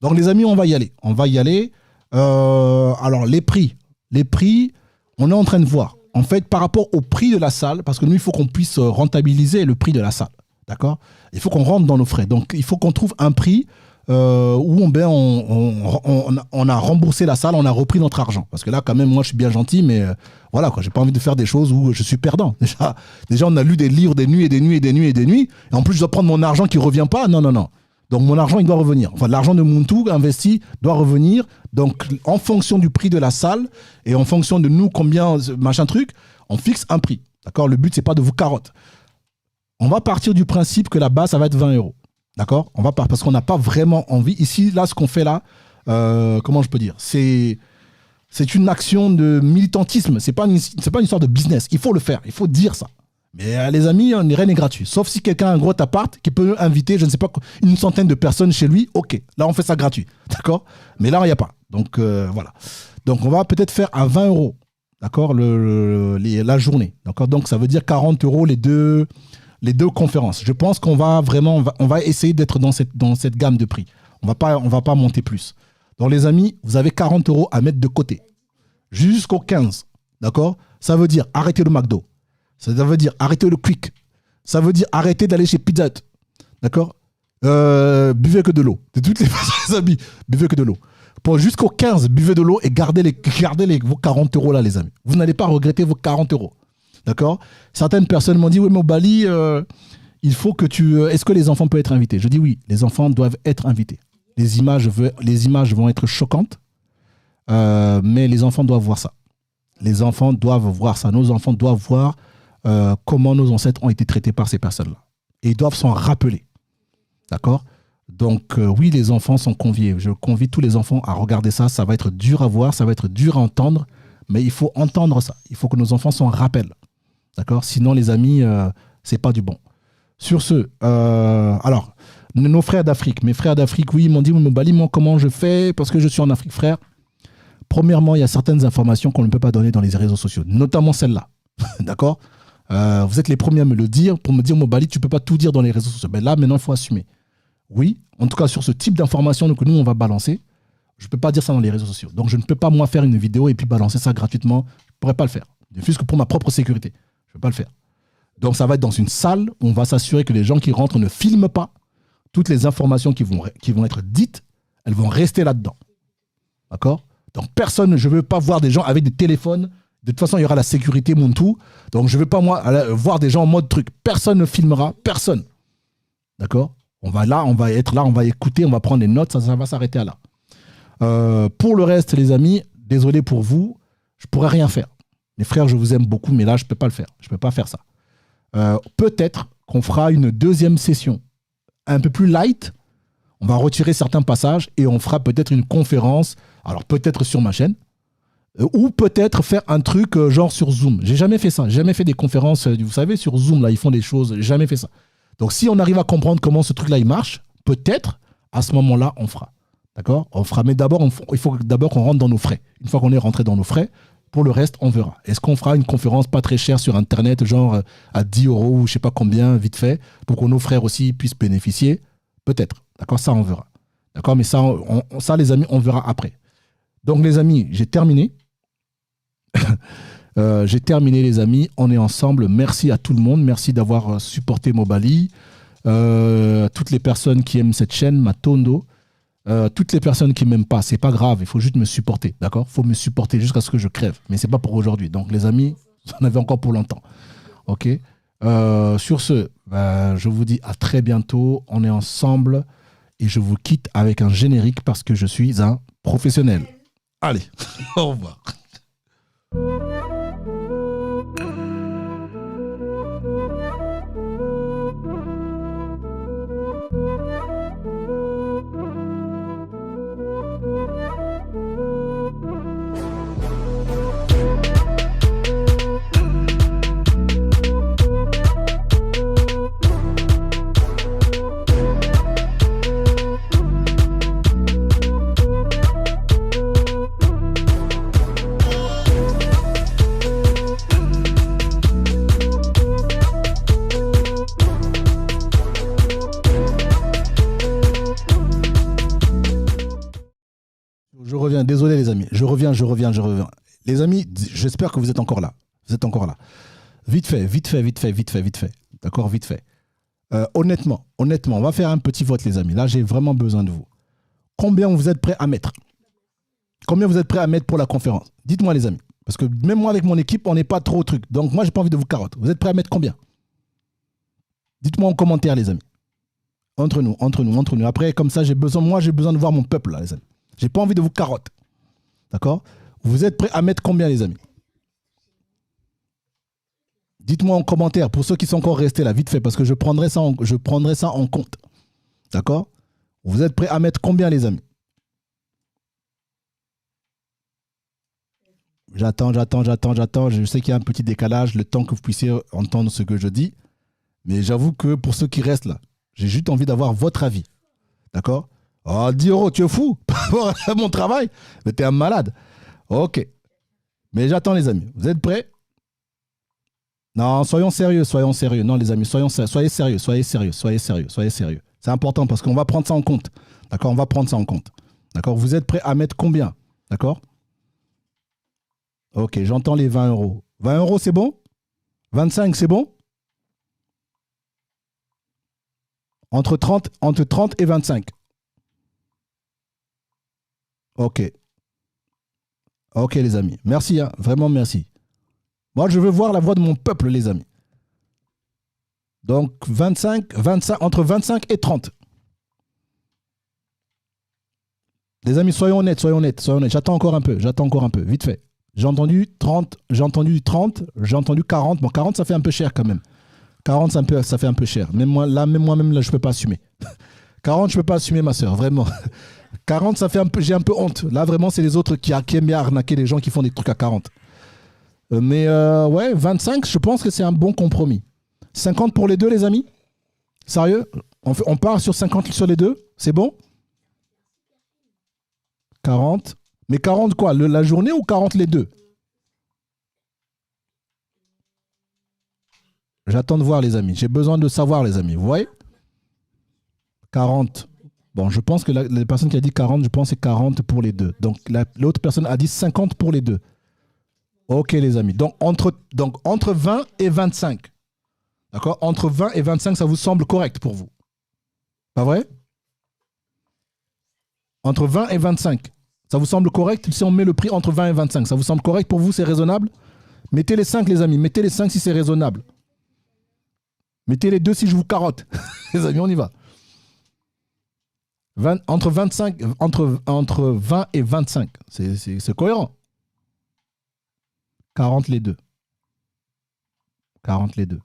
Donc les amis, on va y aller. Alors les prix, on est en train de voir. En fait, par rapport au prix de la salle, parce que nous, il faut qu'on puisse rentabiliser le prix de la salle. D'accord? Il faut qu'on rentre dans nos frais. Donc il faut qu'on trouve un prix où on a remboursé la salle, on a repris notre argent. Parce que là, quand même, moi, je suis bien gentil, mais voilà, quoi, j'ai pas envie de faire des choses où je suis perdant. Déjà, on a lu des livres des nuits. Et en plus, je dois prendre mon argent qui revient pas. Non. Donc, mon argent, il doit revenir. Enfin, l'argent de Muntu investi doit revenir. Donc, en fonction du prix de la salle et en fonction de nous, combien, machin truc, on fixe un prix. D'accord? Le but, c'est pas de vous carotte. On va partir du principe que là-bas, ça va être 20 €. D'accord? On va parce qu'on n'a pas vraiment envie. Ici, là, ce qu'on fait là, comment je peux dire? C'est C'est une action de militantisme. C'est pas une histoire de business. Il faut le faire. Il faut dire ça. Mais les amis, rien n'est gratuit. Sauf si quelqu'un a un gros appart qui peut inviter, je ne sais pas, une centaine de personnes chez lui. Ok, là on fait ça gratuit. D'accord? Mais là, il n'y a pas. Donc voilà. Donc on va peut-être faire à 20 €. D'accord? La journée. D'accord? Donc ça veut dire 40 € les deux conférences. Je pense qu'on va vraiment, on va essayer d'être dans cette gamme de prix. On va pas monter plus. Donc les amis, vous avez 40 € à mettre de côté. Jusqu'au 15. D'accord? Ça veut dire arrêter le McDo. Ça veut dire arrêter le Quick. Ça veut dire arrêter d'aller chez Pizza Hut. D'accord? Buvez que de l'eau. De toutes les façons, les amis, buvez que de l'eau. Jusqu'au 15, buvez de l'eau et gardez vos 40 € là, les amis. Vous n'allez pas regretter vos 40 €. D'accord? Certaines personnes m'ont dit, oui, mais au Bali, il faut que est-ce que les enfants peuvent être invités? Je dis oui, les enfants doivent être invités. Les images vont être choquantes, mais les enfants doivent voir ça. Les enfants doivent voir ça. Nos enfants doivent voir comment nos ancêtres ont été traités par ces personnes-là. Et ils doivent s'en rappeler. D'accord? Donc oui, les enfants sont conviés. Je convie tous les enfants à regarder ça. Ça va être dur à voir, ça va être dur à entendre, mais il faut entendre ça. Il faut que nos enfants s'en rappellent. D'accord? Sinon, les amis, c'est pas du bon. Sur ce, alors, nos frères d'Afrique, mes frères d'Afrique, oui, ils m'ont dit, Bali, moi, comment je fais? Parce que je suis en Afrique, frère. Premièrement, il y a certaines informations qu'on ne peut pas donner dans les réseaux sociaux, notamment celle-là. D'accord? Vous êtes les premiers à me le dire, pour me dire, Bali, tu ne peux pas tout dire dans les réseaux sociaux. Ben là, maintenant, il faut assumer. Oui, en tout cas, sur ce type d'informations que nous, on va balancer, je ne peux pas dire ça dans les réseaux sociaux. Donc, je ne peux pas, moi, faire une vidéo et puis balancer ça gratuitement. Je ne pourrais pas le faire. Ne fût-ce que pour ma propre sécurité. Je ne peux pas le faire. Donc, ça va être dans une salle où on va s'assurer que les gens qui rentrent ne filment pas. Toutes les informations qui vont être dites, elles vont rester là-dedans. D'accord? Donc, personne, je ne veux pas voir des gens avec des téléphones. De toute façon, il y aura la sécurité, mon tout. Donc, je ne veux pas, moi, voir des gens en mode truc. Personne ne filmera. Personne. D'accord? On va être là, on va écouter, on va prendre des notes. Ça va s'arrêter là. Pour le reste, les amis, désolé pour vous, je ne pourrais rien faire. Les frères, je vous aime beaucoup, mais là, je ne peux pas le faire. Je ne peux pas faire ça. Peut-être qu'on fera une deuxième session un peu plus light. On va retirer certains passages et on fera peut-être une conférence, alors peut-être sur ma chaîne, ou peut-être faire un truc genre sur Zoom. J'ai jamais fait ça. J'ai jamais fait des conférences, vous savez, sur Zoom, là, ils font des choses. J'ai jamais fait ça. Donc, si on arrive à comprendre comment ce truc-là, il marche, peut-être, à ce moment-là, on fera. D'accord? On fera. Mais d'abord, il faut d'abord qu'on rentre dans nos frais. Une fois qu'on est rentré dans nos frais, pour le reste, on verra. Est-ce qu'on fera une conférence pas très chère sur Internet, genre à 10 € ou je sais pas combien, vite fait, pour que nos frères aussi puissent bénéficier? Peut-être. D'accord? Ça, on verra. D'accord? Mais ça, les amis, on verra après. Donc, les amis, j'ai terminé. J'ai terminé, les amis. On est ensemble. Merci à tout le monde. Merci d'avoir supporté Mobali. Toutes les personnes qui aiment cette chaîne, Matondo. Toutes les personnes qui ne m'aiment pas, c'est pas grave. Il faut juste me supporter. D'accord? Il faut me supporter jusqu'à ce que je crève. Mais c'est pas pour aujourd'hui. Donc, les amis, vous en avez encore pour longtemps. OK? Sur ce, je vous dis à très bientôt. On est ensemble. Et je vous quitte avec un générique parce que je suis un professionnel. Allez, au revoir. Désolé les amis, je reviens. Les amis, j'espère que vous êtes encore là. Vous êtes encore là. Vite fait. D'accord, vite fait. Honnêtement, on va faire un petit vote les amis. Là, j'ai vraiment besoin de vous. Combien vous êtes prêts à mettre? Combien vous êtes prêts à mettre pour la conférence? Dites-moi les amis. Parce que même moi avec mon équipe, on n'est pas trop au truc. Donc moi, j'ai pas envie de vous carotte. Vous êtes prêts à mettre combien? Dites-moi en commentaire les amis. Entre nous. Après, comme ça, j'ai besoin de voir mon peuple là les amis. J'ai pas envie de vous carotte. D'accord? Vous êtes prêts à mettre combien, les amis? Dites-moi en commentaire, pour ceux qui sont encore restés là, vite fait, parce que je prendrai ça en compte. D'accord? Vous êtes prêts à mettre combien, les amis? J'attends. Je sais qu'il y a un petit décalage, le temps que vous puissiez entendre ce que je dis. Mais j'avoue que pour ceux qui restent là, j'ai juste envie d'avoir votre avis. D'accord? Oh, 10 €, tu es fou par rapport à mon travail? Mais t'es un malade. Ok. Mais j'attends, les amis. Vous êtes prêts? Non, soyons sérieux. Non, les amis, soyez sérieux. C'est important parce qu'on va prendre ça en compte. D'accord? On va prendre ça en compte. D'accord? Vous êtes prêts à mettre combien? D'accord? Ok, j'entends les 20 €. 20 €, c'est bon? 25, c'est bon? Entre 30 et 25. Ok. Ok, les amis. Merci, hein. Vraiment merci. Moi, je veux voir la voix de mon peuple, les amis. Donc, 25, entre 25 et 30. Les amis, soyons honnêtes. J'attends encore un peu, vite fait. J'ai entendu 30, j'ai entendu 40. Bon, 40, ça fait un peu cher quand même. 40, ça fait un peu cher. Même moi-même, là, je ne peux pas assumer. 40, je ne peux pas assumer, ma soeur, vraiment. 40, ça fait un peu, j'ai un peu honte. Là, vraiment, c'est les autres qui aiment bien arnaquer les gens qui font des trucs à 40. Mais ouais, 25, je pense que c'est un bon compromis. 50 pour les deux, les amis? Sérieux? On part sur 50 sur les deux? C'est bon? 40. Mais 40 quoi? La journée ou 40 les deux? J'attends de voir, les amis. J'ai besoin de savoir, les amis. Vous voyez? 40. Bon, je pense que la personne qui a dit 40, je pense que c'est 40 pour les deux. Donc, l'autre personne a dit 50 pour les deux. Ok, les amis. Donc, entre 20 et 25. D'accord? Entre 20 et 25, ça vous semble correct pour vous? Pas vrai? Entre 20 et 25. Ça vous semble correct si on met le prix entre 20 et 25? Ça vous semble correct pour vous? C'est raisonnable? Mettez les 5, les amis. Mettez les 5 si c'est raisonnable. Mettez les 2 si je vous carotte. Les amis, on y va. Entre 20 et 25. C'est cohérent. 40 les deux. 40 les deux.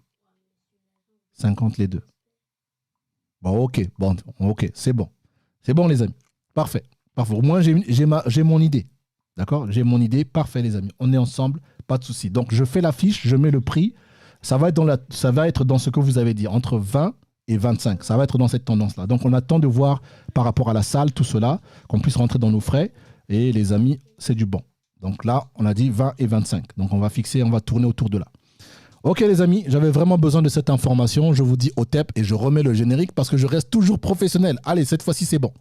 50 les deux. Bon, ok. Bon, ok, c'est bon. C'est bon, les amis. Parfait. Parfait. Moi, j'ai mon idée. D'accord? J'ai mon idée. Parfait, les amis. On est ensemble. Pas de souci. Donc, je fais la fiche, je mets le prix. Ça va être dans ce que vous avez dit, entre 20 et 25. Ça va être dans cette tendance-là. Donc, on attend de voir par rapport à la salle, tout cela, qu'on puisse rentrer dans nos frais. Et les amis, c'est du bon. Donc là, on a dit 20 et 25. Donc, on va fixer, on va tourner autour de là. Ok, les amis, j'avais vraiment besoin de cette information. Je vous dis au TEP et je remets le générique parce que je reste toujours professionnel. Allez, cette fois-ci, c'est bon.